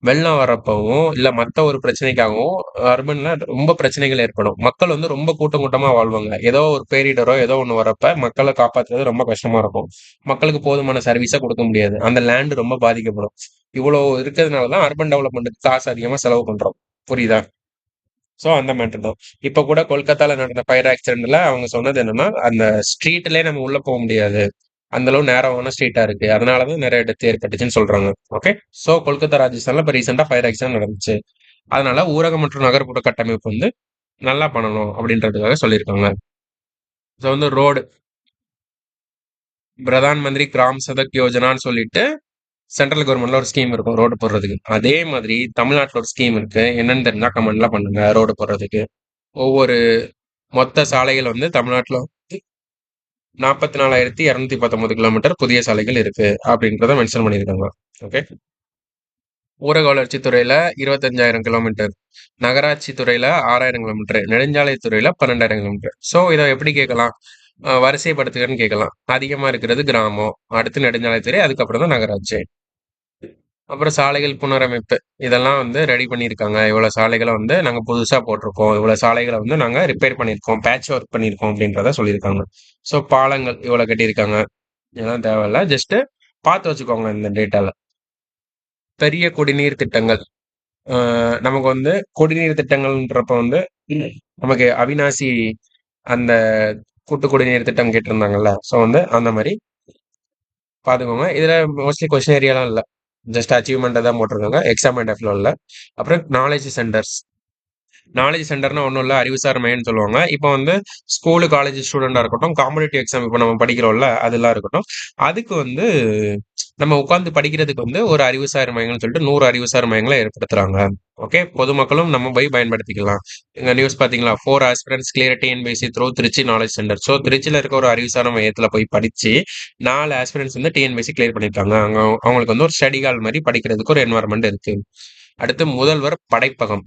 வெள்ளம் வரப்பவும் இல்ல மத்த ஒரு பிரச்சனைக்காகவும் அர்பன்ல ரொம்ப பிரச்சனைகள் ஏற்படும். மக்கள் வந்து ரொம்ப கூட்டம் கூட்டமா வாழ்வாங்க. ஏதோ ஒரு பேரிடரோ ஏதோ ஒண்ணு வரப்ப மக்களை காப்பாத்துறது ரொம்ப கஷ்டமா இருக்கும். மக்களுக்கு போதுமான சர்வீஸா கொடுக்க முடியாது. அந்த லேண்ட் ரொம்ப பாதிக்கப்படும். இவ்வளவு இருக்கிறதுனாலதான் அர்பன் டெவலப்மெண்ட்டுக்கு காசு அதிகமா செலவு பண்றோம். புரியுதா? சோ அந்த மேட்டர் தான். இப்ப கூட கொல்கத்தால நடந்த ஃபயர் ஆக்சிடென்ட்ல அவங்க சொன்னது என்னன்னா, அந்த ஸ்ட்ரீட்லயே நம்ம உள்ள போக முடியாது, அந்த அளவு நேரமான ஸ்ட்ரீட்டா இருக்கு, அதனாலதான் நிறைய டெத் ஏற்பட்டுச்சுன்னு சொல்றாங்க. ஓகே. சோ கொல்கத்தா ராஜஸ்தான்ல இப்ப ரீசெண்டா ஃபயர் ஆக்சிடென்ட் நடந்துச்சு. அதனால ஊரக மற்றும் நகர்ப்புற கட்டமைப்பு வந்து நல்லா பண்ணணும் அப்படின்றதுக்காக சொல்லியிருக்காங்க. ஸோ வந்து ரோடு, பிரதான் மந்திரி கிராம் சதக் யோஜனான்னு சொல்லிட்டு சென்ட்ரல் கவர்மெண்ட்ல ஒரு ஸ்கீம் இருக்கும் ரோடு போடுறதுக்கு. அதே மாதிரி தமிழ்நாட்டில் ஒரு ஸ்கீம் இருக்கு. என்னன்னு தெரிஞ்சா கமெண்ட்ல பண்ணுங்க. ரோடு போடுறதுக்கு ஒவ்வொரு மொத்த சாலைகள் வந்து தமிழ்நாட்டில் 44,219 கிலோமீட்டர் புதிய சாலைகள் இருக்கு அப்படின்றத மென்ஷன் பண்ணியிருக்காங்க. ஓகே. ஊரக வளர்ச்சி துறையில 25,000 கிலோமீட்டர், நகராட்சி துறையில 6,000 கிலோமீட்டர், நெடுஞ்சாலை துறையில 12,000 கிலோமீட்டர். ஸோ இதை எப்படி கேட்கலாம், வரிசைப்படுத்துகன்னு கேட்கலாம். அதிகமா இருக்கிறது கிராமம், அடுத்து நெடுஞ்சாலைத்துறை, அதுக்கப்புறம் தான் நகராட்சி. அப்புறம் சாலைகள் புனரமைப்பு, இதெல்லாம் வந்து ரெடி பண்ணியிருக்காங்க. இவ்வளவு சாலைகளை வந்து நாங்க புதுசா போட்டிருக்கோம், இவ்வளவு சாலைகளை வந்து நாங்க ரிப்பேர் பண்ணியிருக்கோம், பேட்ச் ஒர்க் பண்ணியிருக்கோம் அப்படின்றத சொல்லியிருக்காங்க. ஸோ பாலங்கள் இவ்வளவு கட்டியிருக்காங்க. இதெல்லாம் தேவையில்ல, ஜஸ்ட் பார்த்து வச்சுக்கோங்க இந்த டேட்டால. பெரிய குடிநீர் திட்டங்கள், நமக்கு வந்து குடிநீர் திட்டங்கள்ன்றப்ப வந்து நமக்கு அவினாசி அந்த கூட்டு குடிநீர் திட்டம் கேட்டிருந்தாங்கல்ல, ஸோ வந்து அந்த மாதிரி பார்த்துக்கோங்க. இதுல மோஸ்ட்லி கொஸ்டின் ஏரியாலாம் இல்லை, ஜஸ்ட் அச்சீவ்மெண்ட்டை தான் போட்டிருக்காங்க. எக்ஸாம் அண்ட் ஃப்ளோ இல்லை. அப்புறம் நாலேஜ் சென்டர்ஸ். நாலேஜ் சென்டர்னா ஒன்றும் இல்லை, அறிவுசார் மையம்னு சொல்லுவாங்க. இப்போ வந்து ஸ்கூலு காலேஜ் ஸ்டூடெண்டா இருக்கட்டும், காம்படிட்டிவ் எக்ஸாம் இப்போ நம்ம படிக்கிறோம்ல அதெல்லாம் இருக்கட்டும், அதுக்கு வந்து நம்ம உட்காந்து படிக்கிறதுக்கு வந்து ஒரு அறிவுசார் மையங்கள்னு சொல்லிட்டு 100 அறிவுசார் மையங்களை ஏற்படுத்துறாங்க. ஓகே. பொதுமக்களும் நம்ம போய் பயன்படுத்திக்கலாம். எங்க நியூஸ் பாத்தீங்களா, 4 aspirants clear TNPSC through Trichy knowledge centre. So திருச்சியில இருக்க ஒரு அறிவுசார் மையத்துல போய் படிச்சு 4 ஆஸ்பிரன்ஸ் வந்து டிஎன்பிஎஸ்சி கிளியர் பண்ணிருக்காங்க. அவங்களுக்கு வந்து ஒரு ஸ்டடி ஹால் மாதிரி படிக்கிறதுக்கு ஒரு என்வரன்மெண்ட் இருக்கு. அடுத்து முதல்வர் படைப்பகம்,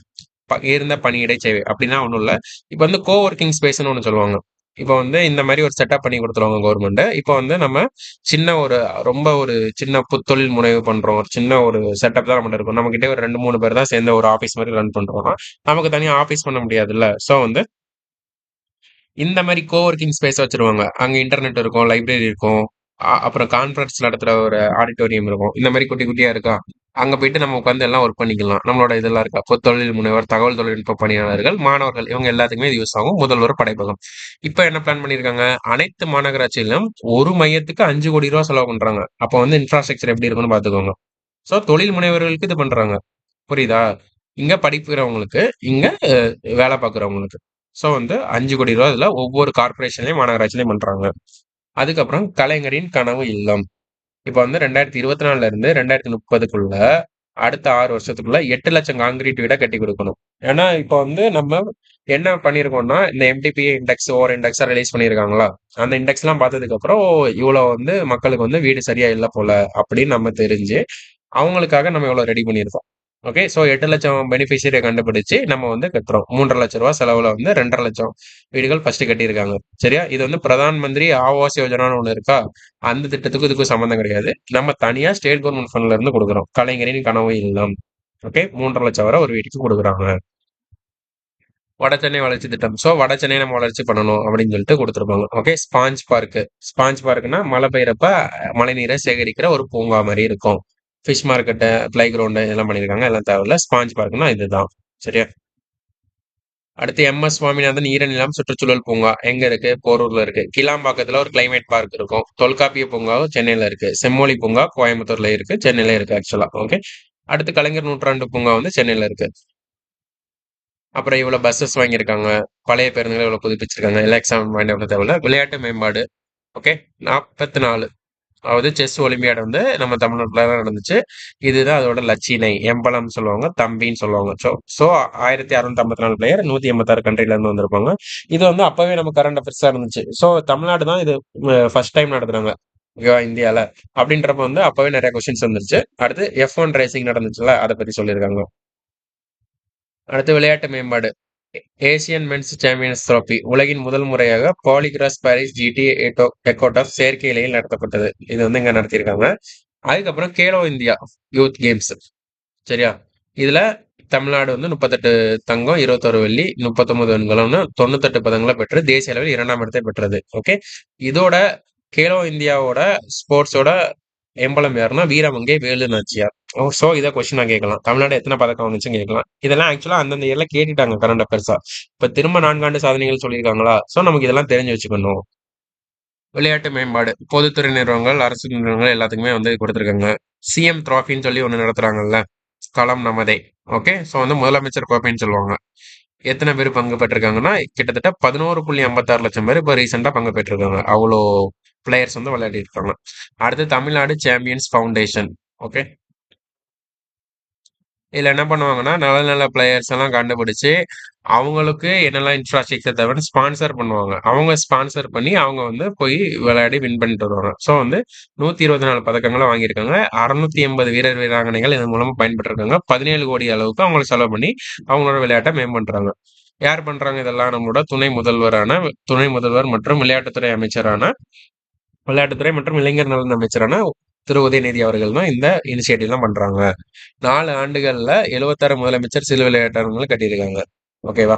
பகிர்ந்த பணியிடை சேவை அப்படின்னா ஒன்றும் இல்லை. இப்போ வந்து கோ ஒர்க்கிங் ஸ்பேஸ்னு ஒன்று சொல்லுவாங்க. இப்போ வந்து இந்த மாதிரி ஒரு செட்டப் பண்ணி கொடுத்துருவாங்க கவர்மெண்ட். இப்போ வந்து நம்ம சின்ன ஒரு ரொம்ப ஒரு சின்ன புத்தொழில் முனைவு பண்றோம், ஒரு சின்ன ஒரு செட்டப் தான் நம்ம இருக்கும். நம்ம கிட்டே ஒரு 2 3 பேர் தான் சேர்ந்து ஒரு ஆஃபீஸ் மாதிரி ரன் பண்றோம்னா நமக்கு தனியா ஆஃபீஸ் பண்ண முடியாதுல்ல. ஸோ வந்து இந்த மாதிரி கோவொர்க்கிங் ஸ்பேஸ் வச்சிருவாங்க. அங்க இன்டர்நெட் இருக்கும், லைப்ரரி இருக்கும், அப்புறம் கான்ஃபரன்ஸ் நடத்துற ஒரு ஆடிட்டோரியம் இருக்கும். இந்த மாதிரி குட்டி குட்டியா இருக்கா, அங்க போயிட்டு நம்ம உட்காந்து எல்லாம் ஒர்க் பண்ணிக்கலாம். நம்மளோட இதெல்லாம் இருக்கா, இப்போ தொழில் முனைவர், தகவல் தொழில்நுட்ப பணியாளர்கள், மாணவர்கள், இவங்க எல்லாத்துக்குமே இது யூஸ் ஆகும். முதல்வர் படைப்பகம். இப்போ என்ன பிளான் பண்ணியிருக்காங்க, அனைத்து மாநகராட்சியிலும் ஒரு மையத்துக்கு 5 கோடி ரூபாய் செலவு பண்றாங்க. அப்போ வந்து இன்ஃப்ராஸ்ட்ரக்சர் எப்படி இருக்குன்னு பாத்துக்கோங்க. ஸோ தொழில் முனைவர்களுக்கு இது பண்றாங்க. புரியுதா? இங்க படிக்கிறவங்களுக்கு, இங்க வேலை பார்க்குறவங்களுக்கு. ஸோ வந்து 5 கோடி ரூபா இதுல ஒவ்வொரு கார்பரேஷன்லயும் மாநகராட்சியிலையும் பண்றாங்க. அதுக்கப்புறம் கலைஞரின் கனவு இல்லம். இப்ப வந்து 2024ல இருந்து 2030க்குள்ள அடுத்த 6 வருஷத்துக்குள்ள 8 லட்சம் காங்கிரீட் வீடை கட்டி கொடுக்கணும். ஏன்னா இப்ப வந்து நம்ம என்ன பண்ணிருக்கோம்னா, இந்த எம்டிபி இண்டெக்ஸ் ஓவர் இண்டெக்ஸா ரிலீஸ் பண்ணிருக்காங்களா, அந்த இண்டெக்ஸ் எல்லாம் பார்த்ததுக்கு அப்புறம் இவ்வளவு வந்து மக்களுக்கு வந்து வீடு சரியா இல்ல போல அப்படின்னு நம்ம தெரிஞ்சு அவங்களுக்காக நம்ம இவ்வளவு ரெடி பண்ணியிருக்கோம். ஓகே, ஸோ 8 லட்சம் பெனிஃபிஷியரியை கண்டுபிடிச்சு நம்ம வந்து கட்டுறோம். 3,50,000 ரூபாய் செலவுல வந்து 2,50,000 வீடுகள் ஃபர்ஸ்ட் கட்டியிருக்காங்க. சரியா? இது வந்து பிரதான் மந்திரி ஆவாஸ் யோஜனான்னு ஒண்ணு இருக்கா, அந்த திட்டத்துக்கும் இதுக்கும் சம்மந்தம் கிடையாது. நம்ம தனியா ஸ்டேட் கவர்மெண்ட் ஃபண்ட்ல இருந்து கொடுக்குறோம். கலைஞரின் கனவு இல்லம். ஓகே, 3,50,000 வரை ஒரு வீட்டுக்கு கொடுக்குறாங்க. வட சென்னை வளர்ச்சி திட்டம். ஸோ வட சென்னை நம்ம வளர்ச்சி பண்ணணும் அப்படின்னு சொல்லிட்டு கொடுத்துருப்பாங்க. Okay, sponge park. ஸ்பாஞ்ச் பார்க்னா மழை பெய்யறப்ப மழை நீரை சேகரிக்கிற ஒரு பூங்கா மாதிரி இருக்கும். ஃபிஷ் மார்க்கெட்டு, பிளே கிரவுண்டு இதெல்லாம் பண்ணியிருக்காங்க. எல்லாம் தேவையில்ல. ஸ்பாஞ்ச் பார்க்னா இதுதான். சரியா? அடுத்து எம்.எஸ். சுவாமிநாதன் ஈரநிலம் சுற்றுச்சூழல் பூங்கா எங்க இருக்கு? போரூர்ல இருக்கு. கிளாம்பாக்கத்துல ஒரு கிளைமேட் பார்க் இருக்கும். தொல்காப்பிய பூங்காவும் சென்னையில இருக்கு. செம்மொழி பூங்கா கோயம்புத்தூர்ல இருக்கு. சென்னையில இருக்கு ஆக்சுவலா. ஓகே. அடுத்து கலைஞர் நூற்றாண்டு பூங்கா வந்து சென்னையில இருக்கு. அப்புறம் இவ்வளவு பஸ்ஸஸ் வாங்கியிருக்காங்க. பழைய பேருந்துகளை இவ்வளவு புதுப்பிச்சிருக்காங்க. எல்லாம் எக்ஸாம் வாங்கிட்டு தேவையில்ல. விளையாட்டு மேம்பாடு. ஓகே. 44, அதாவது செஸ் ஒலிம்பியாட் வந்து நம்ம தமிழ்நாட்டுல தான் நடந்துச்சு. இதுதான் அதோட லட்சினை. எம்பளம் சொல்லுவாங்க, தம்பின்னு சொல்லுவாங்க. ஸோ 1654 பிளேயர் 186 கண்ட்ரில இருந்து வந்திருப்பாங்க. இது வந்து அப்பவே நம்ம கரண்ட் அஃபேர்ஸா இருந்துச்சு. ஸோ தமிழ்நாடு தான் இது ஃபர்ஸ்ட் டைம் நடத்துறாங்க. ஓகேவா, இந்தியால. அப்படின்றப்ப வந்து அப்பவே நிறைய கொஸ்டின்ஸ் வந்துருச்சு. அடுத்து F1 ரேசிங் நடந்துச்சுல, அதை பத்தி சொல்லியிருக்காங்க. அடுத்து விளையாட்டு மேம்பாடு. ஏசியன் மென்ஸ் சாம்பியன்ஸ் ட்ரோபி உலகின் முதல் முறையாக பாலிகிராஸ் பாரிஸ் ஜிடி எக்கோட்டாப் செயற்கை இலையில் நடத்தப்பட்டது. இது வந்து இங்க நடத்தியிருக்காங்க. அதுக்கப்புறம் கேலோ இந்தியா யூத் கேம்ஸ். சரியா? இதுல தமிழ்நாடு வந்து 38 தங்கம், 21 வெள்ளி, 39 வெண்கலம்னு 98 பதங்களை பெற்று தேசிய அளவில் 2ஆம் இடத்தை பெற்றது. ஓகே. இதோட கேலோ இந்தியாவோட ஸ்போர்ட்ஸோட எம்பளம் யாருன்னா வீரமங்கை வேலு நாச்சியார். சோ இதை கொஸ்டினா கேட்கலாம், தமிழ்நாடு எத்தனை பதக்கம் வந்துச்சுன்னு கேட்கலாம். இதெல்லாம் ஆக்சுவலா அந்தந்த இயர்ல கேட்டுட்டாங்க கரண்ட் அஃபேர்ஸா. இப்ப திரும்ப 4 ஆண்டு சாதனைகள் சொல்லியிருக்காங்களா, சோ நமக்கு இதெல்லாம் தெரிஞ்சு வச்சுக்கணும். விளையாட்டு மேம்பாடு. பொதுத்துறை நிறுவனங்கள், அரசு நிறுவனங்கள் எல்லாத்துக்குமே வந்து கொடுத்துருக்காங்க. சிஎம் டிராஃபின்னு சொல்லி ஒண்ணு நடத்துறாங்கல்ல, களம் நமதே. ஓகே, ஸோ வந்து முதலமைச்சர் கோப்பைன்னு சொல்லுவாங்க. எத்தனை பேர் பங்கு பெற்றிருக்காங்கன்னா கிட்டத்தட்ட 11,56 லட்சம் பேர் இப்போ ரீசெண்டா பங்கு பெற்றிருக்காங்க. அவ்வளோ பிளேயர்ஸ் வந்து விளையாடி இருக்காங்க. அடுத்து தமிழ்நாடு சாம்பியன்ஸ் ஃபவுண்டேஷன். ஓகே, இதுல என்ன பண்ணுவாங்கன்னா நல்ல நல்ல பிளேயர்ஸ் எல்லாம் கண்டுபிடிச்சு அவங்களுக்கு என்னெல்லாம் இன்ஃப்ராஸ்ட்ரக்சர் தேவைன்னு ஸ்பான்சர் பண்ணுவாங்க. அவங்க ஸ்பான்சர் பண்ணி அவங்க வந்து போய் விளையாடி வின் பண்ணிட்டு வருவாங்க. ஸோ வந்து 124 பதக்கங்களை வாங்கியிருக்காங்க. 680 வீரர் வீராங்கனைகள் இதன் மூலமா பயன்பெற்றிருக்காங்க. 17 கோடி அளவுக்கு அவங்களுக்கு செலவு பண்ணி அவங்களோட விளையாட்டை மேம்படுறாங்க. யார் பண்றாங்க இதெல்லாம்? நம்மளோட துணை முதல்வர் மற்றும் விளையாட்டுத்துறை மற்றும் இளைஞர் நலன் அமைச்சரான திரு உதயநிதி அவர்கள் தான் இந்த இனிஷியேட்டிவ் எல்லாம் பண்றாங்க. 4 ஆண்டுகள்ல 76 முதலமைச்சர் சிறு விளையாட்டரங்களை கட்டியிருக்காங்க. ஓகேவா?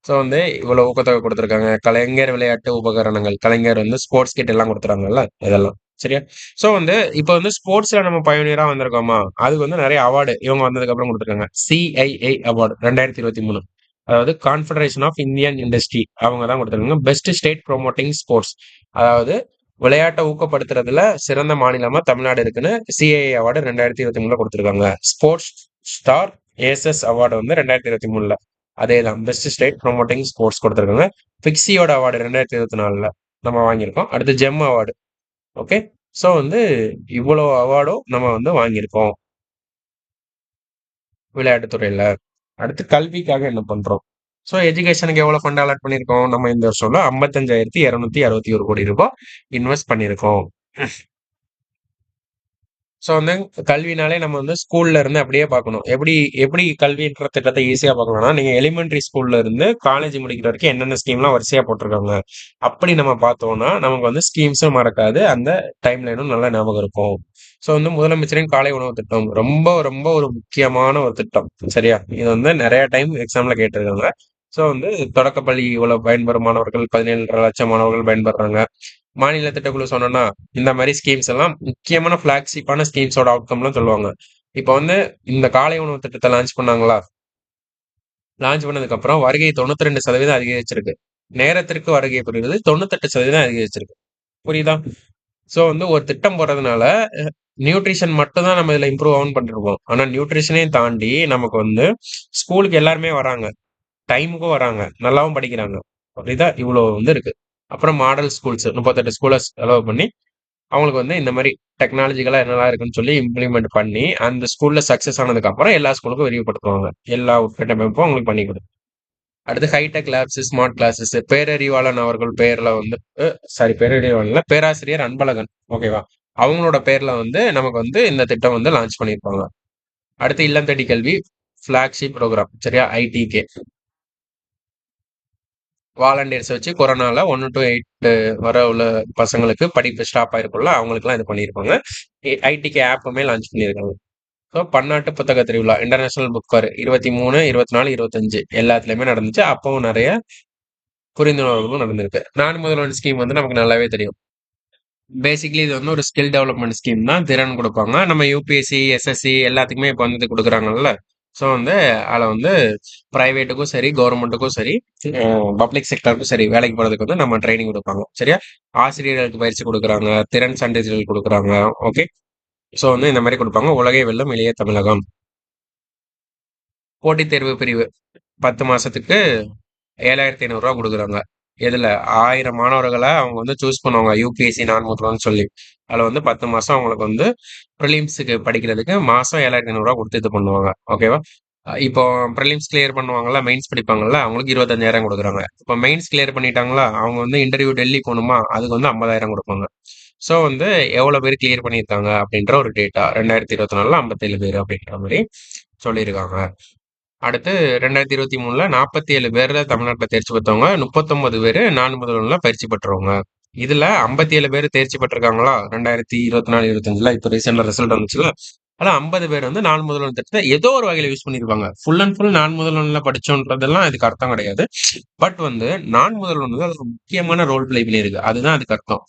ஸோ வந்து இவ்வளவு ஊக்கத்தொகை கொடுத்துருக்காங்க. கலைஞர் விளையாட்டு உபகரணங்கள், கலைஞர் வந்து ஸ்போர்ட்ஸ் கிட் எல்லாம் கொடுத்துறாங்கல்ல, இதெல்லாம். சரியா? ஸோ வந்து இப்போ வந்து ஸ்போர்ட்ஸ்ல நம்ம பயோனியரா வந்திருக்கோமா, அதுக்கு வந்து நிறைய அவார்டு இவங்க வந்ததுக்கு அப்புறம் கொடுத்துருக்காங்க. சிஐஐ அவார்டு 2023, அதாவது கான்ஃபெடரேஷன் ஆஃப் இந்தியன் இண்டஸ்ட்ரி, அவங்க தான் கொடுத்துருக்காங்க. பெஸ்ட் ஸ்டேட் ப்ரோமோட்டிங் ஸ்போர்ட்ஸ், அதாவது விளையாட்டை ஊக்கப்படுத்துறதுல சிறந்த மாநிலமா தமிழ்நாடு இருக்குன்னு சிஐஐ அவார்டு 2023 கொடுத்துருக்காங்க. ஸ்போர்ட்ஸ் ஸ்டார் ஏசஸ் அவார்டு வந்து 2023, அதே தான் பெஸ்ட் ஸ்டேட் ப்ரோமோட்டிங் ஸ்போர்ட்ஸ் கொடுத்துருக்காங்க. பிக்ஸியோட அவார்டு 2024 நம்ம வாங்கியிருக்கோம். அடுத்து ஜெம் அவார்டு. ஓகே, ஸோ வந்து இவ்வளோ அவார்டும் நம்ம வந்து வாங்கியிருக்கோம் விளையாட்டுத்துறையில. அடுத்து கல்விக்காக என்ன பண்றோம்? ஸோ எஜுகேஷனுக்கு எவ்வளவு ஃபண்ட் அலாட் பண்ணியிருக்கோம்? நம்ம இந்த வருஷம்ல 55,261 கோடி ரூபாய் இன்வெஸ்ட் பண்ணியிருக்கோம். ஸோ வந்து கல்வினாலே நம்ம வந்து ஸ்கூல்ல இருந்து அப்படியே பார்க்கணும். எப்படி எப்படி கல்வின்ற திட்டத்தை ஈஸியா பார்க்கலாம்னா, நீங்க எலிமெண்டரி ஸ்கூல்ல இருந்து காலேஜ் முடிக்கிற வரைக்கும் என்னென்ன ஸ்கீம்லாம் வரிசையா போட்டிருக்காங்க. அப்படி நம்ம பார்த்தோம்னா, நமக்கு வந்து ஸ்கீம்ஸும் மறக்காது. அந்த டைம் லைனும் நல்லா ஞாபகம் இருக்கும். ஸோ வந்து முதலமைச்சரின் காலை உணவு திட்டம் ரொம்ப ரொம்ப ஒரு முக்கியமான ஒரு திட்டம். சரியா? இது வந்து நெறைய டைம் எக்ஸாம்ல கேட்டிருக்காங்க. ஸோ வந்து தொடக்கப்பள்ளி இவ்வளவு பயன்பெறும் மாணவர்கள் 17,50,000 மாணவர்கள் பயன்பெறுறாங்க. மாநில திட்டக்குழு சொன்னோம்னா, இந்த மாரி ஸ்கீம்ஸ் எல்லாம் முக்கியமான ஃபிளாக்ஷிப்பான ஸ்கீம்ஸோட அவுட்கம்லாம் சொல்லுவாங்க. இப்ப வந்து இந்த காலை உணவு திட்டத்த லான்ச் பண்ணாங்களா? லான்ச் பண்ணதுக்கப்புறம் வருகை 92% அதிகரிச்சிருக்கு. நேரத்திற்கு வருகை புரிவது 98% அதிகரிச்சிருக்கு. புரியுதா? ஸோ வந்து ஒரு திட்டம் போடுறதுனால, நியூட்ரிஷன் மட்டும் தான் நம்ம இதுல இம்ப்ரூவ் ஆகும்னு பண்ணிருப்போம். ஆனா நியூட்ரிஷனையும் தாண்டி நமக்கு வந்து ஸ்கூலுக்கு எல்லாருமே வராங்க. டைமுக்கும் வராங்க. நல்லாவும் படிக்கிறாங்க. புரியுதா? இவ்வளோ வந்து இருக்கு. அப்புறம் மாடல் ஸ்கூல்ஸ் 38 ஸ்கூல அலோவ் பண்ணி அவங்களுக்கு வந்து இந்த மாரி டெக்னாலஜிக்கலா என்னலாம் இருக்குன்னு சொல்லி இம்ப்ளிமெண்ட் பண்ணி, அந்த ஸ்கூல்ல சக்சஸ் ஆனதுக்கு அப்புறம் எல்லா ஸ்கூலுக்கும் விரிவுபடுத்துவாங்க. எல்லா உட்கட்டமைப்பும் அவங்களுக்கு பண்ணி குடு அடுத்து hi-tech labs, smart classes Perarivalan அவர்கள் பெயர்ல வந்து பேரறிவாளன் இல்ல, பேராசிரியர் அன்பழகன். ஓகேவா? அவங்களோட பேர்ல வந்து நமக்கு வந்து இந்த திட்டம் வந்து லான்ச் பண்ணியிருப்பாங்க. அடுத்து இல்லம் தேடி கல்வி ஃபிளாக்ஷிப் ப்ரோகிராம். சரியா? ஐடிகே. வாலண்டியர்ஸ் வச்சு கொரோனால 1 டூ 8 வர உள்ள பசங்களுக்கு படிப்பு ஸ்டாப் ஆயிருக்கும்ல, அவங்களுக்குலாம் இது பண்ணியிருப்பாங்க. ஐடிகே ஆப்புமே லான்ச் பண்ணியிருக்காங்க. ஸோ பன்னாட்டு புத்தக திருவிழா இன்டர்நேஷனல் புக் ஃபேர் 23, 24, 25 எல்லாத்துலயுமே நடந்துச்சு. அப்பவும் நிறைய புரிந்துணர்வுகளும் நடந்திருக்கு. நான் முதல்வன் ஸ்கீம் வந்து நமக்கு நல்லாவே தெரியும். பேசிக்கலி இது வந்து ஒரு ஸ்கில் டெவலப்மெண்ட் ஸ்கீம் தான். திறன் கொடுப்பாங்க. நம்ம யூபிஎஸ்சி, எஸ்எஸ்சி எல்லாத்துக்குமே இப்போ வந்து இது கொடுக்குறாங்கல்ல. ஸோ வந்து அதில் வந்து பிரைவேட்டுக்கும் சரி, கவர்மெண்ட்டுக்கும் சரி, பப்ளிக் செக்டருக்கும் சரி வேலைக்கு போகிறதுக்கு வந்து நம்ம ட்ரைனிங் கொடுப்பாங்க. சரியா? ஆசிரியர்களுக்கு பயிற்சி கொடுக்குறாங்க, திறன் சான்றிதழ்கள் கொடுக்குறாங்க. ஓகே. ஸோ வந்து இந்த மாதிரி கொடுப்பாங்க. உலகை வெல்லும் இளைய தமிழகம். போட்டித் தேர்வு பிரிவு 10 மாசத்துக்கு 7,500 கொடுக்குறாங்க. எதுல 1000 மாணவர்களை அவங்க வந்து சூஸ் பண்ணுவாங்க. யூபிஎஸ்சி நான் முதல்வன்னு சொல்லி. அதுல வந்து 10 மாசம் அவங்களுக்கு வந்து ப்ரிலிம்ஸுக்கு படிக்கிறதுக்கு மாசம் 7,500 கொடுத்து இது பண்ணுவாங்க. ஓகேவா? இப்போ ப்ரிலிம்ஸ் கிளியர் பண்ணுவாங்கல்ல, மெயின்ஸ் படிப்பாங்கல்ல, அவங்களுக்கு 25,000 கொடுக்குறாங்க. இப்போ மெயின்ஸ் கிளியர் பண்ணிட்டாங்களா, அவங்க வந்து இன்டர்வியூ டெல்லி போகணுமா, அதுக்கு வந்து 50,000 கொடுப்பாங்க. ஸோ வந்து எவ்வளவு பேர் கிளியர் பண்ணியிருக்காங்க அப்படின்ற ஒரு டேட்டா 2024ல 57 பேர் அப்படின்ற மாதிரி சொல்லியிருக்காங்க. அடுத்து 2023ல 47 பேர்ல தமிழ்நாட்டுல தேர்ச்சி பெற்றவங்க, 39 பேரு நான் முதல்வன்ல பயிற்சி பெற்றவங்க. இதுல 57 பேர் தேர்ச்சி பெற்றிருக்காங்களா 2024, 25ல இப்போ ரீசெண்டா ரிசல்ட் வந்துச்சுல. ஆனா 50 பேர் வந்து நான் முதல்வன் திட்டத்தை ஏதோ ஒரு வகையில யூஸ் பண்ணிருப்பாங்க. ஃபுல் அண்ட் ஃபுல் நான் முதல்வன்ல படிச்சோன்றதெல்லாம் இதுக்கு அர்த்தம் கிடையாது. பட் வந்து நான் முதல்வன் வந்து அது ஒரு முக்கியமான ரோல் பிளே பண்ணியிருக்கு. அதுதான் அதுக்கு அர்த்தம்.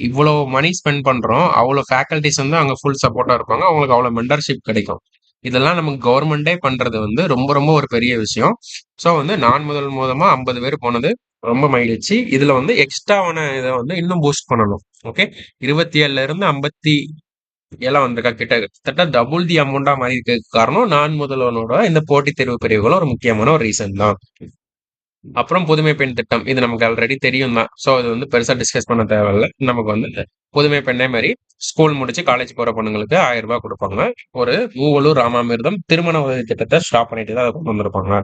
இவ்வளோ மணி ஸ்பெண்ட் பண்றோம். அவ்வளோ ஃபேக்கல்டிஸ் வந்து அங்க ஃபுல் சப்போர்ட்டா இருப்பாங்க. அவங்களுக்கு அவ்வளோ மென்டர்ஷிப் கிடைக்கும். இதெல்லாம் நமக்கு கவர்மெண்டே பண்றது வந்து ரொம்ப ரொம்ப ஒரு பெரிய விஷயம். ஸோ வந்து நான் முதல் மூலமா 50 பேர் போனது ரொம்ப மகிழ்ச்சி. இதுல வந்து எக்ஸ்ட்ராவான இதை வந்து இன்னும் பூஸ்ட் பண்ணணும். ஓகே. 27ல இருந்து 57 வந்திருக்கா, கிட்டத்தட்ட டபுள் தி அமௌண்டா மாறி இருக்க காரணம் நான் முதல்வனோட இந்த போட்டித் தேர்வு பிரிவுகளும் ஒரு முக்கியமான ஒரு ரீசன் தான். அப்புறம் புதுமை பெண் திட்டம். இது நமக்கு ஆல்ரெடி தெரியும் தான். ஸோ இது வந்து பெருசா டிஸ்கஸ் பண்ண தேவையில்ல. நமக்கு வந்து புதுமை பெண்ணே மாதிரி ஸ்கூல் முடிச்சு காலேஜ் போற பொண்ணுங்களுக்கு 1000 ரூபாய் கொடுப்பாங்க. ஒரு மூவலூர் ராமாமிர்தம் திருமண உதவி திட்டத்தை ஸ்டாப் பண்ணிட்டு தான் அதை கொண்டு வந்திருப்பாங்க.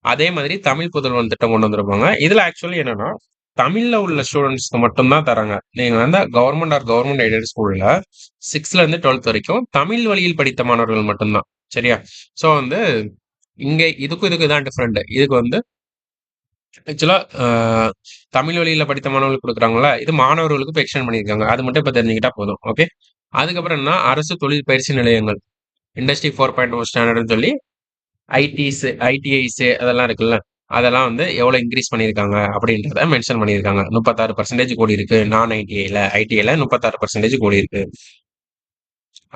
அதே மாதிரி தமிழ் புதல்வன் திட்டம் கொண்டு வந்திருப்பாங்க. இதுல ஆக்சுவலி என்னன்னா, தமிழ்ல உள்ள ஸ்டூடெண்ட்ஸ்க்கு மட்டும் தான் தராங்க. நீங்க வந்து கவர்மெண்ட் ஆர் கவர்மெண்ட் எய்டட் ஸ்கூல்ல 6ல இருந்து 12th வரைக்கும் தமிழ் வழியில் படித்த மாணவர்கள் மட்டும்தான். சரியா? ஸோ வந்து இங்க இதுக்கும் இதான் டிஃப்ரெண்ட். இதுக்கு வந்து ஆக்சுவலா தமிழ் வழியில படித்த மாணவர்களுக்கு கொடுக்குறாங்களா, இது மாணவர்களுக்கு இப்போ எக்ஸ்டெண்ட் பண்ணியிருக்காங்க. அது மட்டும் இப்போ தெரிஞ்சுக்கிட்டா போதும். ஓகே. அதுக்கப்புறம் என்ன, அரசு தொழில் பயிற்சி நிலையங்கள் இண்டஸ்ட்ரி 4.0 ஸ்டாண்டர்ட்னு சொல்லி ஐடிஸ் ஐடிஐஸ் அதெல்லாம் இருக்குல்ல, அதெல்லாம் வந்து எவ்வளவு இன்க்ரீஸ் பண்ணியிருக்காங்க அப்படின்றத மென்ஷன் பண்ணியிருக்காங்க. 36% கூடி இருக்கு. நான் ஐடிஐல 36% கூடி இருக்கு.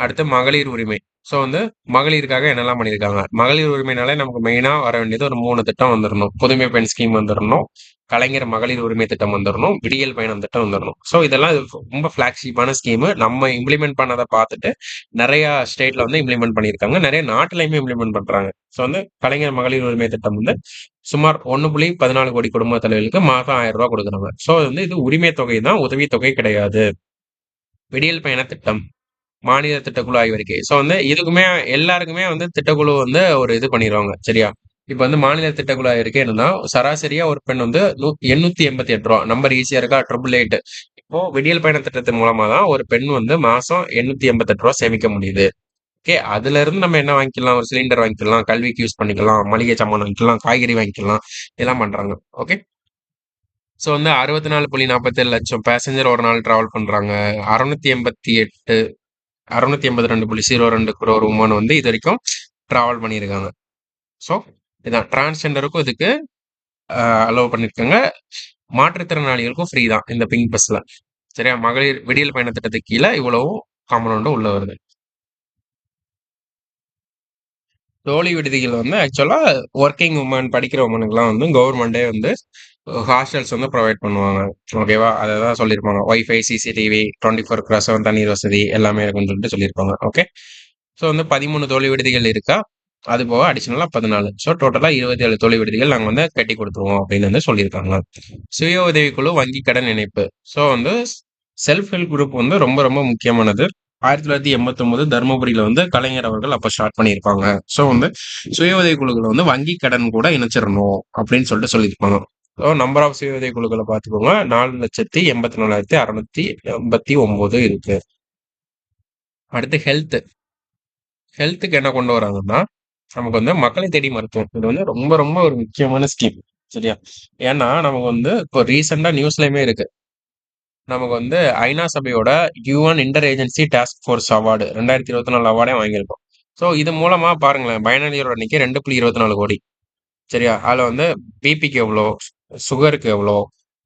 அடுத்து மகளிர் உரிமை. ஸோ வந்து மகளிருக்காக என்னெல்லாம் பண்ணியிருக்காங்க. மகளிர் உரிமைனாலே நமக்கு மெயினா வர வேண்டியது ஒரு 3 திட்டம் வந்துடணும். புதுமை பெண் ஸ்கீம் வந்துடணும், கலைஞர் மகளிர் உரிமை திட்டம் வந்துடணும், விடியல் பயணம் திட்டம் வந்துடணும். ஸோ இதெல்லாம் ரொம்ப ஃபிளாக்ஷிப்பான ஸ்கீமு. நம்ம இம்ப்ளிமெண்ட் பண்ணதை பார்த்துட்டு நிறைய ஸ்டேட்ல வந்து இம்ப்ளிமெண்ட் பண்ணியிருக்காங்க. நிறைய நாட்டிலையுமே இம்ப்ளிமெண்ட் பண்றாங்க. ஸோ வந்து கலைஞர் மகளிர் உரிமை திட்டம் வந்து சுமார் 1.14 கோடி குடும்ப தலைவர்களுக்கு மாதம் 1000 ரூபாய் கொடுக்குறாங்க. ஸோ வந்து இது உரிமை தொகை தான், உதவித்தொகை கிடையாது. விடியல் பயண திட்டம் மாநில திட்டக்குழு ஆய்வறிக்கை. ஸோ வந்து இதுக்குமே எல்லாருக்குமே வந்து திட்டக்குழு வந்து ஒரு இது பண்ணிடுவாங்க. சரியா? இப்போ வந்து மாநில திட்டக்குழு ஆய்வறிக்கை என்னன்னா, சராசரியா ஒரு பெண் வந்து 888 ரூபா. நம்பர் ஈஸியா இருக்கா? 888. இப்போ விடியல் பயண திட்டத்தின் மூலமா தான் ஒரு பெண் வந்து மாசம் ரூ. 888 சேமிக்க முடியுது. ஓகே. அதுல இருந்து நம்ம என்ன வாங்கிக்கலாம்? ஒரு சிலிண்டர் வாங்கிக்கலாம், கல்விக்கு யூஸ் பண்ணிக்கலாம், மளிகை சாமான் வாங்கிக்கலாம், காய்கறி வாங்கிக்கலாம். இதெல்லாம் பண்றாங்க. ஓகே. ஸோ வந்து 64.47 லட்சம் பேசஞ்சர் ஒரு நாள் டிராவல் பண்றாங்க. 688 682.02 crore உமன் வந்து இது வரைக்கும் டிராவல் பண்ணியிருக்காங்க. ஸோ இதான் டிரான்ஸ்ஜெண்டருக்கும் இதுக்கு அலோவ் பண்ணியிருக்காங்க. மாற்றுத்திறனாளிகளுக்கும் ஃப்ரீ தான் இந்த பிங்க் பஸ்ல. சரியா? மகளிர் விடியல் பயண திட்டத்துக்கு கீழ இவ்வளவும் காம்பனண்டும் உள்ள வருது. தோழி விடுதிகள் வந்து ஆக்சுவலா ஒர்க்கிங் உமன் படிக்கிற உமனுக்குலாம் வந்து கவர்மெண்டே வந்து ஹாஸ்டல்ஸ் வந்து ப்ரொவைட் பண்ணுவாங்க. ஓகேவா? அதை தான் சொல்லியிருப்பாங்க. ஒய்ஃபை, சிசிடிவி, 24/7 தண்ணீர் வசதி எல்லாமே இருக்குன்னு சொல்லிட்டு சொல்லியிருப்பாங்க. ஓகே. ஸோ வந்து 13 தோழி விடுதிகள் இருக்கா. அது போக அடிஷனலா 14. ஸோ டோட்டலா 27 தோழி விடுதிகள் நாங்க வந்து கட்டி கொடுத்துருவோம் அப்படின்னு வந்து சொல்லியிருக்காங்க. சுய உதவிக்குழு வங்கி கடன் இணைப்பு. ஸோ வந்து செல்ஃப் ஹெல்ப் குரூப் வந்து ரொம்ப ரொம்ப முக்கியமானது. 1989 தருமபுரியில வந்து கலைஞர் அவர்கள் அப்ப ஸ்டார்ட் பண்ணியிருப்பாங்க. ஸோ வந்து சுய உதவி குழுக்களை வந்து வங்கி கடன் கூட இணைச்சிடணும் அப்படின்னு சொல்லிட்டு சொல்லியிருப்பாங்க. ஸோ நம்பர் ஆஃப் சுய உதவி குழுக்களை பார்த்துக்கோங்க. 4,84,689 இருக்கு. அடுத்து ஹெல்த்துக்கு என்ன கொண்டு வராங்கன்னா நமக்கு வந்து மக்களை தேடி மருத்துவம். இது வந்து ரொம்ப ரொம்ப ஒரு முக்கியமான ஸ்கீம். சரியா? ஏன்னா நமக்கு வந்து இப்போ ரீசெண்டா நியூஸ்லயுமே இருக்கு. நமக்கு வந்து ஐநா சபையோட UN inter agency task force award 2024 அவார்டே வாங்கியிருக்கோம். ஸோ இது மூலமா பாருங்களேன், பயனாளியோட எண்ணிக்கை 2.24 கோடி. சரியா? அதுல வந்து பிபிக்கு எவ்வளோ, சுகருக்கு எவ்வளோ,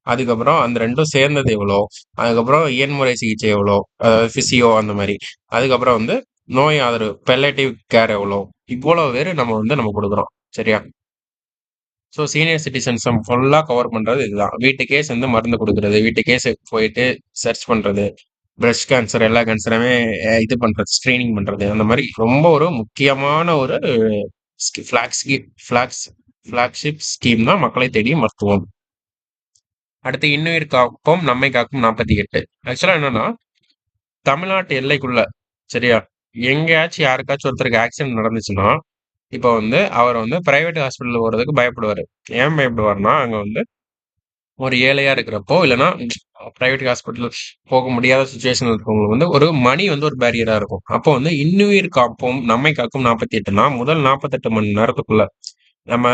அதுக்கப்புறம் அந்த ரெண்டும் சேர்ந்தது எவ்வளோ, அதுக்கப்புறம் இயன்முறை சிகிச்சை எவ்வளோ, அதாவது பிசியோ அந்த மாதிரி, அதுக்கப்புறம் வந்து நோய் ஆதரவு பெல்லேட்டிவ் கேர் எவ்வளோ, இவ்வளோ பேர் நம்ம கொடுக்குறோம். சரியா? ஸோ சீனியர் சிட்டிசன்ஸ் ஃபுல்லாக கவர் பண்ணுறது இதுதான். வீட்டுக்கே சேர்ந்து மருந்து கொடுக்குறது, வீட்டுக்கே போயிட்டு சர்ச் பண்ணுறது, பிரஸ்ட் கேன்சர் எல்லா கேன்சருமே இது பண்ணுறது, ஸ்க்ரீனிங் பண்ணுறது, அந்த மாதிரி ரொம்ப ஒரு முக்கியமான ஒரு ஃபிளாக்ஸ் ஃபிளாக்ஷிப் ஸ்கீம் தான் மக்களை தேடி மருத்துவம். அடுத்து இன்னுயிர் காப்போம் நம்மை காக்கும் 48. ஆக்சுவலாக என்னன்னா தமிழ்நாட்டு எல்லைக்குள்ள, சரியா, எங்கேயாச்சும் யாருக்காச்சும் ஒருத்தருக்கு ஆக்சிடென்ட் நடந்துச்சுன்னா இப்போ வந்து அவர் வந்து பிரைவேட் ஹாஸ்பிட்டல் போறதுக்கு பயப்படுவாரு. ஏன் பயப்படுவாருன்னா அங்க வந்து ஒரு ஏழையா இருக்கிறப்போ இல்லைன்னா பிரைவேட் ஹாஸ்பிட்டல் போக முடியாத சுச்சுவேஷன்ல இருக்கவங்களுக்கு வந்து ஒரு மணி வந்து ஒரு பேரியரா இருக்கும். அப்போ வந்து இன்னுயிர் காப்போம் நம்மை காக்கும் 48னா முதல் 48 மணி நேரத்துக்குள்ள நம்ம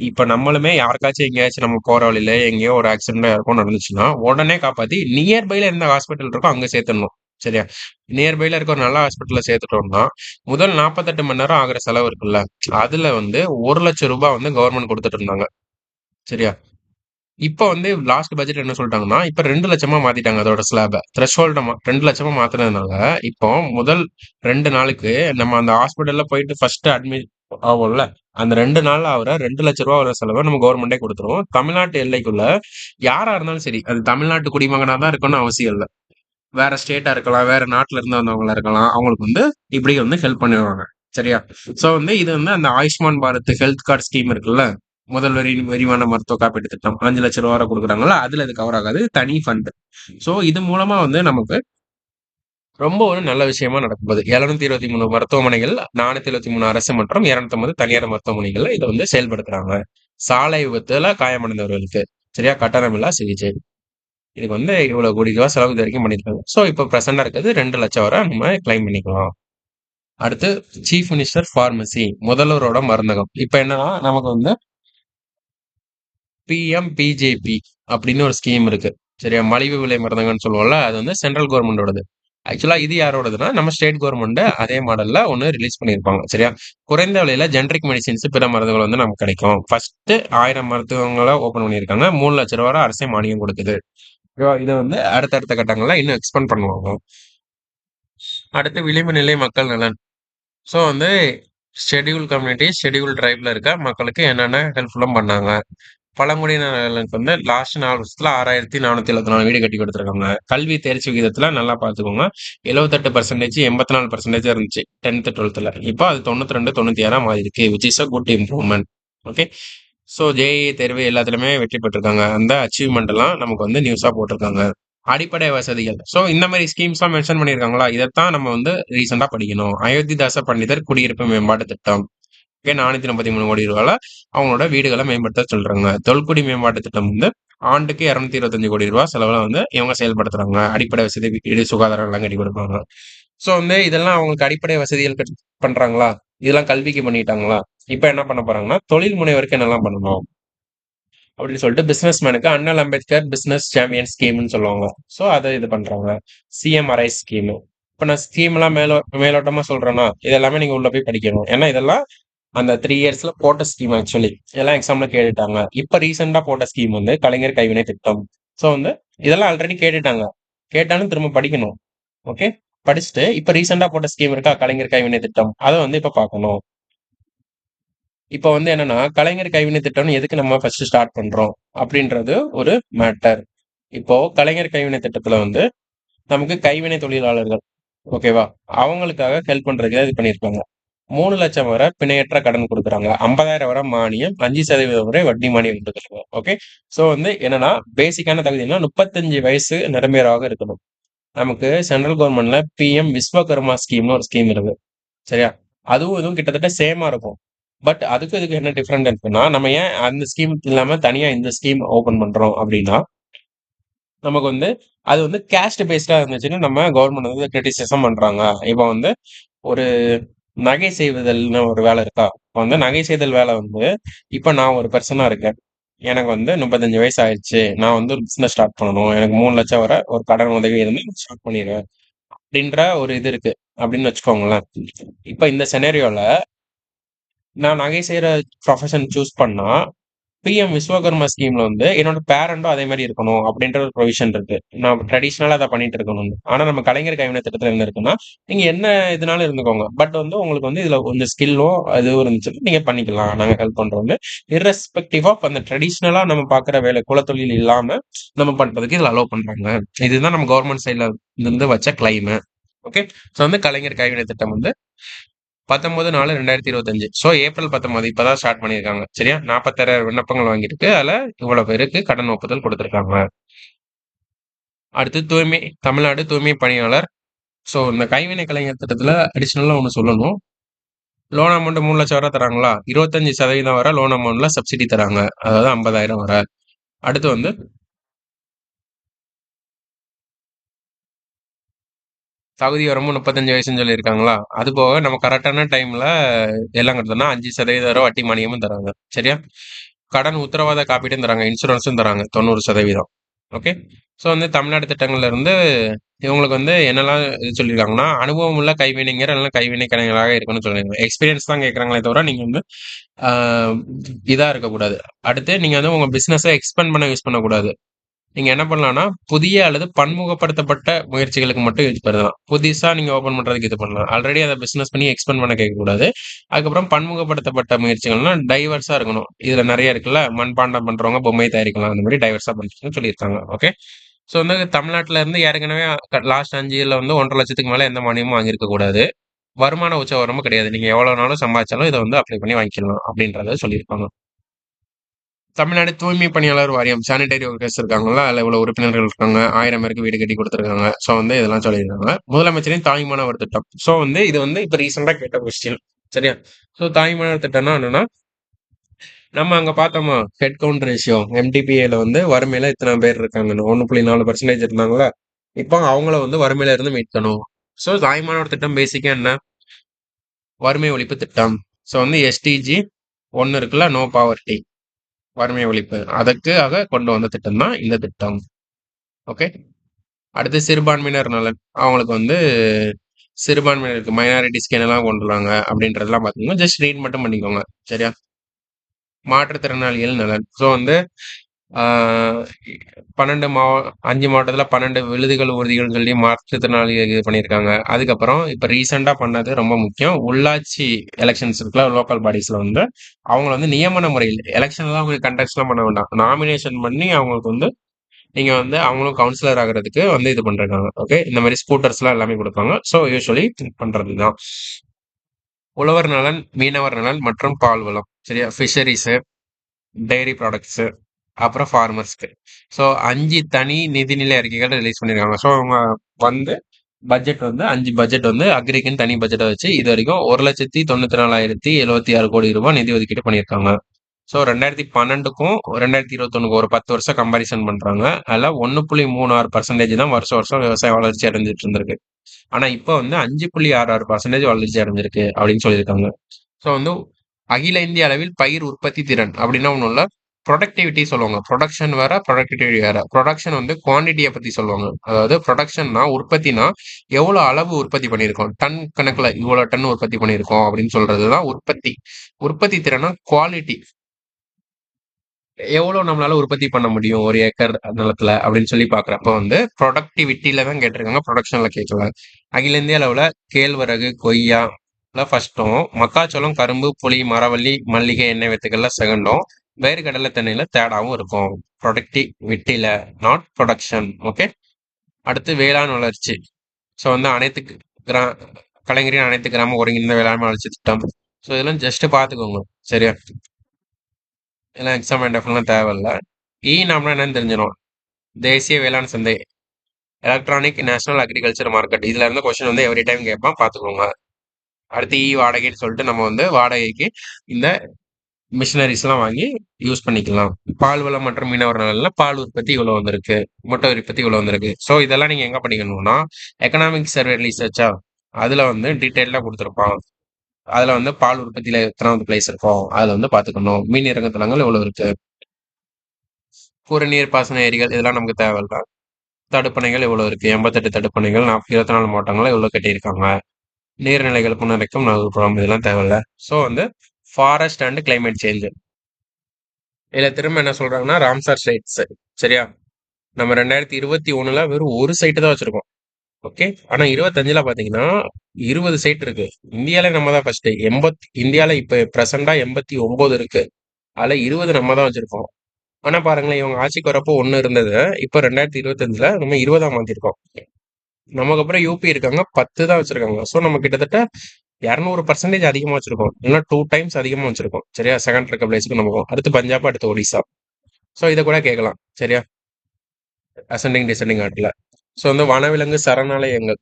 இப்ப நம்மளுமே யாருக்காச்சும் எங்கேயாச்சும் நம்ம போற வழியில எங்கேயோ ஒரு ஆக்சிடென்ட் யாருக்கும் நடந்துச்சுன்னா உடனே காப்பாத்தி நியர்பைல எந்த ஹாஸ்பிட்டல் இருக்கோ அங்க சேர்த்துடணும். சரியா? நியர்பைல இருக்க ஒரு நல்ல ஹாஸ்பிட்டல்ல சேர்த்துட்டோம்னா முதல் 48 மணி நேரம் ஆகுற செலவு இருக்குல்ல, அதுல வந்து 1,00,000 ரூபாய் வந்து கவர்மெண்ட் கொடுத்துட்டு இருந்தாங்க. சரியா? இப்ப வந்து லாஸ்ட் பட்ஜெட் என்ன சொல்லிட்டாங்கன்னா இப்ப 2,00,000 மாத்திட்டாங்க. அதோட ஸ்லாப த்ரெஷ்ஹோல்ட 2,00,000 மாத்தினதுனால இப்போ முதல் 2 நாளுக்கு நம்ம அந்த ஹாஸ்பிட்டல்ல போயிட்டு ஃபர்ஸ்ட் அட்மிட் ஆகும்ல, அந்த 2 நாள்ல ஆகுற 2,00,000 வர செலவை நம்ம கவர்மெண்டே கொடுத்துரும். தமிழ்நாட்டு எல்லைக்குள்ள யாரா இருந்தாலும் சரி, அது தமிழ்நாட்டு குடிமகனா தான் இருக்கணும்னு அவசியம் இல்லை. வேற ஸ்டேட்டா இருக்கலாம், வேற நாட்டுல இருந்து வந்தவங்களா இருக்கலாம். அவங்களுக்கு வந்து இப்படி வந்து ஹெல்ப் பண்ணுவாங்க. சரியா? சோ வந்து இது வந்து அந்த Ayushman Bharat health card scheme இருக்குல்ல, முதல் விரிவான மருத்துவ காப்பீட்டு திட்டம் 5,00,000 ரூபா கொடுக்குறாங்கல்ல, அதுல இது கவர் ஆகாது, தனி ஃபண்ட். சோ இது மூலமா வந்து நமக்கு ரொம்ப ஒரு நல்ல விஷயமா நடக்குது. 723 மருத்துவமனைகள், 473 அரசு மற்றும் 250 தனியார் மருத்துவமனைகள்ல இதை வந்து செயல்படுத்துறாங்க. சாலை விபத்துல காயமடைந்தவர்களுக்கு சரியா கட்டணமில்லா சிகிச்சை. இதுக்கு வந்து இவ்வளவு கோடி ரூபாய் செலவு இது வரைக்கும் பண்ணிருக்காங்க. ஸோ இப்போ ப்ரெசென்டா இருக்கிறது 2,00,000 வரை நம்ம கிளைம் பண்ணிக்கலாம். அடுத்து சீஃப் மினிஸ்டர் ஃபார்மசி, முதல்வரோட மருந்தகம். இப்போ என்னன்னா நமக்கு வந்து பிஎம்பிஜேபி அப்படின்னு ஒரு ஸ்கீம் இருக்கு. சரியா? மலிவு விலை மருந்தகம்னு சொல்லுவோம்ல, அது வந்து சென்ட்ரல் கவர்மெண்டோடது. ஆக்சுவலா இது யாரோடதுன்னா நம்ம ஸ்டேட் கவர்மெண்ட் அதே மாடல்ல ஒன்னு ரிலீஸ் பண்ணியிருப்பாங்க. சரியா? குறைந்த விலையில ஜெனரிக் மெடிசின்ஸ் பிற மருந்துகள் வந்து நமக்கு கிடைக்கும். ஃபர்ஸ்ட் 1000 மருத்துவங்களை ஓபன் பண்ணியிருக்காங்க. 3,00,000 வரை அரசே மானியம் கொடுக்குது. இதை வந்து அடுத்தடுத்த கட்டங்கள்ல இன்னும் எக்ஸ்பெண்ட் பண்ணுவாங்க. அடுத்து விளிம்பு நிலை மக்கள் நலன். ஸோ வந்து ஷெட்யூல் கம்யூனிட்டி, ஷெட்யூல் ட்ரைப்ல இருக்க மக்களுக்கு என்னென்ன ஹெல்ப்ஃபுல்லும் பண்ணாங்க. பழங்குடியினர்களுக்கு வந்து லாஸ்ட் 4 வருஷத்துல 6,474 வீடு கட்டி கொடுத்துருக்காங்க. கல்வி தேர்ச்சி விகிதத்துல நல்லா பார்த்துக்கோங்க. 78%, 84% இருந்துச்சு 10th 12th. இப்போ அது 92, 96 மாறி இருக்கு, which is a good improvement. Okay. So JEE தேர்வு எல்லாத்துலயுமே வெற்றி பெற்றிருக்காங்க. அந்த அச்சீவ்மெண்ட் எல்லாம் நமக்கு வந்து நியூஸா போட்டிருக்காங்க. அடிப்படை வசதிகள். ஸோ இந்த மாதிரி ஸ்கீம்ஸ் எல்லாம் மென்ஷன் பண்ணியிருக்காங்களா, இதைத்தான் நம்ம வந்து ரீசெண்டா படிக்கணும். அயோத்திதாச பண்டிதர் குடியிருப்பு மேம்பாட்டு திட்டம், ₹443 கோடி அவங்களோட வீடுகளை மேம்படுத்த சொல்றாங்க. தொல்குடி மேம்பாட்டு திட்டம் வந்து ஆண்டுக்கு ₹225 கோடி செலவுல வந்து இவங்க செயல்படுத்துறாங்க. அடிப்படை வசதி, வீடு, சுகாதாரம் எல்லாம் கட்டி கொடுப்பாங்க. சோ வந்து இதெல்லாம் அவங்களுக்கு அடிப்படை வசதிகள் பண்றாங்களா? இதெல்லாம் கல்விக்கு பண்ணிட்டாங்களா? இப்ப என்ன பண்ண போறாங்கன்னா, தொழில் முனைவருக்கு என்னெல்லாம் பண்ணணும் அப்படின்னு சொல்லிட்டு பிசினஸ் மேனுக்கு அண்ணல் அம்பேத்கர் பிசினஸ் சாம்பியன் ஸ்கீம்னு சொல்லுவாங்க. சோ அதை இது பண்றாங்க. சிஎம்ஆர்ஐ ஸ்கீம். இப்ப நான் ஸ்கீம் எல்லாம் மேலோட்டமா சொல்றேன்னா இதெல்லாமே நீங்க உள்ள போய் படிக்கணும். ஏன்னா இதெல்லாம் அந்த 3 இயர்ஸ்ல போட்ட ஸ்கீம் ஆக்சுவலி. இதெல்லாம் எக்ஸாம்ல கேட்டுட்டாங்க. இப்ப ரீசெண்டா போட்ட ஸ்கீம் வந்து கலைஞர் கைவினை திட்டம். சோ வந்து இதெல்லாம் ஆல்ரெடி கேட்டுட்டாங்க. கேட்டாலும் திரும்ப படிக்கணும். ஓகே. படிச்சுட்டு இப்ப ரீசெண்டா போட்ட ஸ்கீம் இருக்கா கலைஞர் கைவினை திட்டம். அதை வந்து இப்ப பார்க்கணும். இப்ப வந்து என்னன்னா கலைஞர் கைவினை திட்டம்னு எதுக்கு நம்ம ஃபர்ஸ்ட் ஸ்டார்ட் பண்றோம் அப்படின்றது ஒரு மேட்டர். இப்போ கலைஞர் கைவினை திட்டத்துல வந்து நமக்கு கைவினை தொழிலாளர்கள், ஓகேவா, அவங்களுக்காக ஹெல்ப் பண்றதுக்கு இது பண்ணியிருக்காங்க. 3 லட்சம் வரை பிணையற்ற கடன் கொடுக்குறாங்க. 50,000 வரை மானியம், 5% வரை வட்டி மானியம் கொடுக்குறாங்க. ஓகே. சோ வந்து என்னன்னா பேசிக்கான தகுதினா 35 வயசு நிரம்பியராக இருக்கணும். நமக்கு சென்ட்ரல் கவர்மெண்ட்ல பிஎம் விஸ்வகர்மா ஸ்கீம்னு ஒரு ஸ்கீம் இருக்கு. சரியா? அதுவும் இதுவும் கிட்டத்தட்ட சேமா இருக்கும். பட் அதுக்கும் இதுக்கு என்ன டிஃபரெண்ட் இருக்குன்னா, நம்ம ஏன் அந்த ஸ்கீம் இல்லாம தனியா இந்த ஸ்கீம் ஓபன் பண்றோம் அப்படின்னா, நமக்கு வந்து அது வந்து கேஸ்ட் பேஸ்டா இருந்துச்சுன்னு நம்ம கவர்மெண்ட் வந்து கிரிட்டிசிசம் பண்றாங்க. இப்போ வந்து ஒரு நகை செய்வதல்னு ஒரு வேலை இருக்கா? இப்ப வந்து நகை செய்தல் வேலை வந்து இப்ப நான் ஒரு பெர்சனா இருக்கேன். எனக்கு வந்து 35 வயசு ஆயிடுச்சு. நான் வந்து ஒரு பிசினஸ் ஸ்டார்ட் பண்ணணும். எனக்கு 3 லட்சம் வரை ஒரு கடன் உதவி இருந்து ஸ்டார்ட் பண்ணிடுவேன். அப்படின்ற ஒரு இது இருக்கு. அப்படின்னு வச்சுக்கோங்களேன். இப்ப இந்த சினேரியோல நான் நகை செய்யற ப்ரொஃபஷன் சூஸ் பண்ணா, பிஎம் விஸ்வகர்மா ஸ்கீம்ல வந்து என்னோட பேரண்டும் அதே மாரி இருக்கணும் அப்படின்ற ஒரு ப்ரொவிஷன் இருக்கு. நான் ட்ரெடிஷனலா அத பண்ணிட்டு இருக்கணும்னு. ஆனா நம்ம கலைஞர் கைவினை திட்டத்துல என்ன இருக்குன்னா, நீங்க என்ன இதுனாலும் இருந்துக்கோங்க. பட் வந்து உங்களுக்கு வந்து இதுல கொஞ்சம் ஸ்கில்லோ அதுவும் இருந்துச்சுன்னா நீங்க பண்ணிக்கலாம். நாங்க ஹெல்ப் பண்றோம்னு. இர்ரெஸ்பெக்டிவ் ஆஃப் அந்த ட்ரெடிஷனலா நம்ம பார்க்குற வேலை குலத்தொழில் இல்லாம நம்ம பண்றதுக்கு இதுல அலோவ் பண்றாங்க. இதுதான் நம்ம கவர்ன்மெண்ட் சைட்ல இருந்து வச்ச கிளைம். ஓகே. சோ வந்து கலைஞர் கைவினை திட்டம் வந்து 19/4/2025. சோ ஏப்ரல் 19 இப்பதான் ஸ்டார்ட் பண்ணியிருக்காங்க. சரியா? 46,000 விண்ணப்பங்கள் வாங்கியிருக்கு. அதுல இவ்வளவு பேருக்கு கடன் ஒப்புதல் கொடுத்திருக்காங்க. அடுத்து தமிழ்நாடு தூய்மை பணியாளர். சோ இந்த கைவினை கலைஞர் திட்டத்துல அடிஷனலா ஒண்ணு சொல்லணும். லோன் அமௌண்ட் 3 லட்சம் வரை தராங்களா? 25% வரை லோன் அமௌண்ட்ல சப்சிடி தராங்க. அதாவது 50,000 வரை. அடுத்து வந்து தகுதி வரம்பு 35 வயசுன்னு சொல்லியிருக்காங்களா? அது போக நம்ம கரெக்டான டைம்ல எல்லாம் கட்டணும்னா 5% வரை வட்டி மானியமும் தராங்க. சரியா? கடன் உத்தரவாத காப்பீடும் தராங்க. இன்சூரன்ஸும் தராங்க 90%. ஓகே. ஸோ வந்து தமிழ்நாடு திட்டங்கள்ல இருந்து இவங்களுக்கு வந்து என்னெல்லாம் இது சொல்லியிருக்காங்கன்னா, அனுபவம் உள்ள கைவினைஞர் இல்லைன்னா கைவினை கலைஞராக இருக்கணும்னு சொல்லியிருக்காங்க. எக்ஸ்பீரியன்ஸ் தான் கேட்குறாங்களே தவிர நீங்க வந்து ஆஹ், இதா இருக்கக்கூடாது. அடுத்து நீங்க வந்து உங்க பிசினஸை எக்ஸ்பேண்ட் பண்ண யூஸ் பண்ணக்கூடாது. நீங்க என்ன பண்ணலாம்னா, புதிய அல்லது பன்முகப்படுத்தப்பட்ட முயற்சிகளுக்கு மட்டும் யூஸ் பண்ணலாம். புதுசா நீங்க ஓப்பன் பண்றதுக்கு இது பண்ணலாம். ஆல்ரெடி அதை பிசினஸ் பண்ணி எக்ஸ்பேண்ட் பண்ண கேட்கக்கூடாது. அதுக்கப்புறம் பன்முகப்படுத்தப்பட்ட முயற்சிகள்னா டைவர்ஸா இருக்கணும். இதுல நிறைய இருக்குல்ல, மண்பாண்டம் பண்றவங்க பொம்மை தயாரிக்கலாம். அந்த மாதிரி டைவர்ஸா பண்றதுன்னு சொல்லியிருக்காங்க. ஓகே. ஸோ வந்து தமிழ்நாட்டுல இருந்து ஏற்கனவே லாஸ்ட் 5 இயர்ல வந்து 1,50,000க்கு மேல எந்த மானியமும் வாங்கியிருக்க கூடாது. வருமான உச்ச வரம்பு கிடையாது. நீங்க எவ்வளவு நாளும் சம்பாதிச்சாலும் இதை வந்து அப்ளை பண்ணி வாங்கிக்கலாம் அப்படின்றத சொல்லியிருக்காங்க. தமிழ்நாடு தூய்மை பணியாளர் வாரியம் சானிடரி ஒர்க்கர்ஸ் இருக்காங்களா, அதில் இவ்வளவு உறுப்பினர்கள் இருக்காங்க. 1000 பேருக்கு வீடு கட்டி கொடுத்துருக்காங்க. ஸோ வந்து இதெல்லாம் சொல்லியிருக்காங்க. முதலமைச்சரின் தாய்மானவர் திட்டம். ஸோ வந்து இது வந்து இப்போ ரீசெண்டா கேட்ட கொஸ்டின். சரியா? ஸோ தாய்மானவர் திட்டம்னா என்னன்னா, நம்ம அங்க பார்த்தோமா ஹெட் கவுண்ட் ரேஷியோ எம்டிபிஏல வந்து வறுமையில இத்தனை பேர் இருக்காங்கன்னு 1.4% இருந்தாங்களா, இப்போ அவங்கள வந்து வறுமையில இருந்து மீட்கணும். ஸோ தாய்மானவர் திட்டம் பேசிக்கா என்ன? வறுமை ஒழிப்பு திட்டம். ஸோ வந்து எஸ்டிஜி 1 இருக்குல்ல, நோ பாவர்ட்டி, வறுமை ஒழிப்பு, அதுக்காக கொண்டு வந்த திட்டம் தான் இந்த திட்டம். ஓகே. அடுத்து சிறுபான்மையினர் நலன். அவங்களுக்கு வந்து சிறுபான்மையினருக்கு மைனாரிட்டிஸ்க்கு என்னெல்லாம் கொண்டு வராங்க அப்படின்றதெல்லாம் பார்த்தீங்கன்னா ஜஸ்ட் ரீட் மட்டும் பண்ணிக்கோங்க. சரியா? மாற்றுத்திறனாளிகள் நலன். ஸோ வந்து ஆஹ் 5 மாவட்டத்துல 12 விழுதுகள் உறுதிகள் சொல்லி மாற்றுத்திறனாளிகள் இது பண்ணியிருக்காங்க. அதுக்கப்புறம் இப்ப ரீசெண்டா பண்ணது ரொம்ப முக்கியம். உள்ளாட்சி எலெக்ஷன்ஸ் இருக்குல்ல, லோக்கல் பாடிஸ்ல வந்து அவங்கள வந்து நியமன முறையில் எலெக்ஷன் எல்லாம் அவங்க கண்டக்ட்ஸ்லாம் பண்ண வேண்டாம். நாமினேஷன் பண்ணி அவங்களுக்கு வந்து நீங்க வந்து அவங்களும் கவுன்சிலர் ஆகுறதுக்கு வந்து இது பண்றாங்க. ஓகே. இந்த மாதிரி ஸ்கூட்டர்ஸ் எல்லாம் எல்லாமே கொடுப்பாங்க. ஸோ யூஸ்வலி பண்றதுதான். உழவர் நலன், மீனவர் நலன் மற்றும் பால் வளம். சரியா? ஃபிஷரிஸ், டைரி ப்ராடக்ட்ஸ், அப்புறம் ஃபார்மர்ஸ்க்கு. ஸோ 5 தனி நிதிநிலை அறிக்கைகள் ரிலீஸ் பண்ணியிருக்காங்க. ஸோ அவங்க வந்து பட்ஜெட் வந்து 5 பட்ஜெட் வந்து அக்ரிக்குன்னு தனி பட்ஜெட்டை வச்சு இது வரைக்கும் 1,94,076 கோடி ரூபாய் நிதி ஒதுக்கீடு பண்ணியிருக்காங்க. ஸோ 2012க்கும் 2021க்கும் ஒரு 10 வருஷம் கம்பாரிசன் பண்றாங்க. அதில் 1.36% தான் வருஷம் வருஷம் விவசாய வளர்ச்சி அடைஞ்சிட்டு இருந்திருக்கு. ஆனா இப்போ வந்து 5.66% வளர்ச்சி அடைஞ்சிருக்கு அப்படின்னு சொல்லியிருக்காங்க. ஸோ வந்து அகில இந்திய அளவில் பயிர் உற்பத்தி திறன் அப்படின்னா ஒன்றும் இல்லை, ப்ரொடக்டிவிட்டி சொல்லுவாங்க. ப்ரொடக்ஷன் வேற, ப்ரொடக்டிவிட்டி வேற. ப்ரொடக்ஷன் வந்து குவான்டிட்டியை பத்தி சொல்லுவாங்க. அதாவது ப்ரொடக்ஷன்னா உற்பத்தினா எவ்வளவு அளவு உற்பத்தி பண்ணியிருக்கோம், டன் கணக்குல இவ்வளவு டன் உற்பத்தி பண்ணியிருக்கோம் அப்படின்னு சொல்றதுதான் உற்பத்தி. உற்பத்தி திறனா குவாலிட்டி, எவ்வளவு நம்மளால உற்பத்தி பண்ண முடியும் ஒரு ஏக்கர் நிலத்துல அப்படின்னு சொல்லி பாக்குறப்ப வந்து ப்ரொடக்டிவிட்டியில தான் கேட்டிருக்காங்க, ப்ரொடக்ஷன்ல கேட்கல. அகில இந்திய அளவுல கேழ்வரகு, கொய்யா ஃபர்ஸ்டும், மக்காச்சோளம், கரும்பு, புளி, மரவள்ளி, மல்லிகை, எண்ணெய் வித்துக்கள்ல செகண்டும், வேர்க்கடலை தென்னையில தேர்டாவும் இருக்கும். ப்ரொடக்டிவிட்டியில, நாட் ப்ரொடக்ஷன். ஓகே. அடுத்து வேளாண் வளர்ச்சி. ஸோ வந்து அனைத்து கிரா கலைஞரின் அனைத்து கிராம ஒருங்கிணைந்த வேளாண்மை வளர்ச்சி திட்டம். ஸோ இதெல்லாம் ஜஸ்ட் பார்த்துக்கோங்க, சரியா? இதெல்லாம் எக்ஸாம் டெஃபெல்லாம் தேவையில்ல. நாம்னா என்னன்னு தெரிஞ்சிடும். தேசிய வேளாண் சந்தை, எலக்ட்ரானிக் நேஷனல் அக்ரிகல்ச்சர் மார்க்கெட். இதுல இருந்து கொஸ்டின் வந்து எவ்ரி டைம் கேட்பான், பார்த்துக்கோங்க. அடுத்து வாடகைன்னு சொல்லிட்டு நம்ம வந்து வாடகைக்கு இந்த மிஷினரிஸ் எல்லாம் வாங்கி யூஸ் பண்ணிக்கலாம். பால் வளம் மற்றும் மீனவர் நலன்ல பால் உற்பத்தி இவ்வளவு வந்திருக்கு, முட்டை உற்பத்தி இவ்வளவு வந்திருக்கு. ஸோ இதெல்லாம் நீங்க எங்க படிக்கணும்னா எக்கனாமிக் சர்வே ரிசர்ச்சா, அதுல வந்து டீட்டெயிலா கொடுத்துருப்பான். அதுல வந்து பால் உற்பத்தியில எத்தனாவது பிளேஸ் இருக்கும் அதுல வந்து பாத்துக்கணும். மீன் இறங்கு தளங்கள் எவ்வளவு இருக்கு, குறுநீர் பாசன ஏரிகள் இதெல்லாம் நமக்கு தேவையில்ல. தடுப்பணைகள் எவ்வளவு இருக்கு, 88 தடுப்பணைகள், 24 மாவட்டங்கள் எவ்வளவு கட்டியிருக்காங்க, நீர்நிலைகள் புனரைக்கும் நகர்ப்புறம் இதெல்லாம் தேவையில்ல. ஸோ வந்து ஃபாரஸ்ட் அண்ட் கிளைமேட் சேஞ்ச். இதுல திரும்ப என்ன சொல்றாங்கன்னா ராம்சார் சைட்ஸ், சரியா? நம்ம 2021ல வெறும் ஒரு சைட்டு தான் வச்சிருக்கோம். ஓகே. ஆனா 25ல பாத்தீங்கன்னா 20 சைட் இருக்கு. இந்தியால நம்ம தான் ஃபர்ஸ்ட். இந்தியால இப்ப பிரசண்டா 89 இருக்கு. அதுல 20 நம்ம தான் வச்சிருக்கோம். ஆனா பாருங்களேன், இவங்க ஆட்சிக்கு வரப்போ ஒண்ணு இருந்தது, இப்ப 2025ல நம்ம 20ஆ மாத்திருக்கோம். நமக்கு அப்புறம் யூபி இருக்காங்க, 10 தான் வச்சிருக்காங்க. ஸோ நம்ம கிட்டத்தட்ட 200% அதிகமா வச்சிருக்கோம், இல்லைன்னா 2 டைம்ஸ் அதிகமா வச்சிருக்கோம், சரியா? செகண்ட் இருக்க பிளேஸுக்கு நம்ம அடுத்து பஞ்சாப், அடுத்து ஒடிசா. ஸோ இதை கூட கேட்கலாம், சரியா? அசெண்டிங் டிசெண்டிங் ஆர்டர்ல. ஸோ வந்து வனவிலங்கு சரணாலயங்கள்,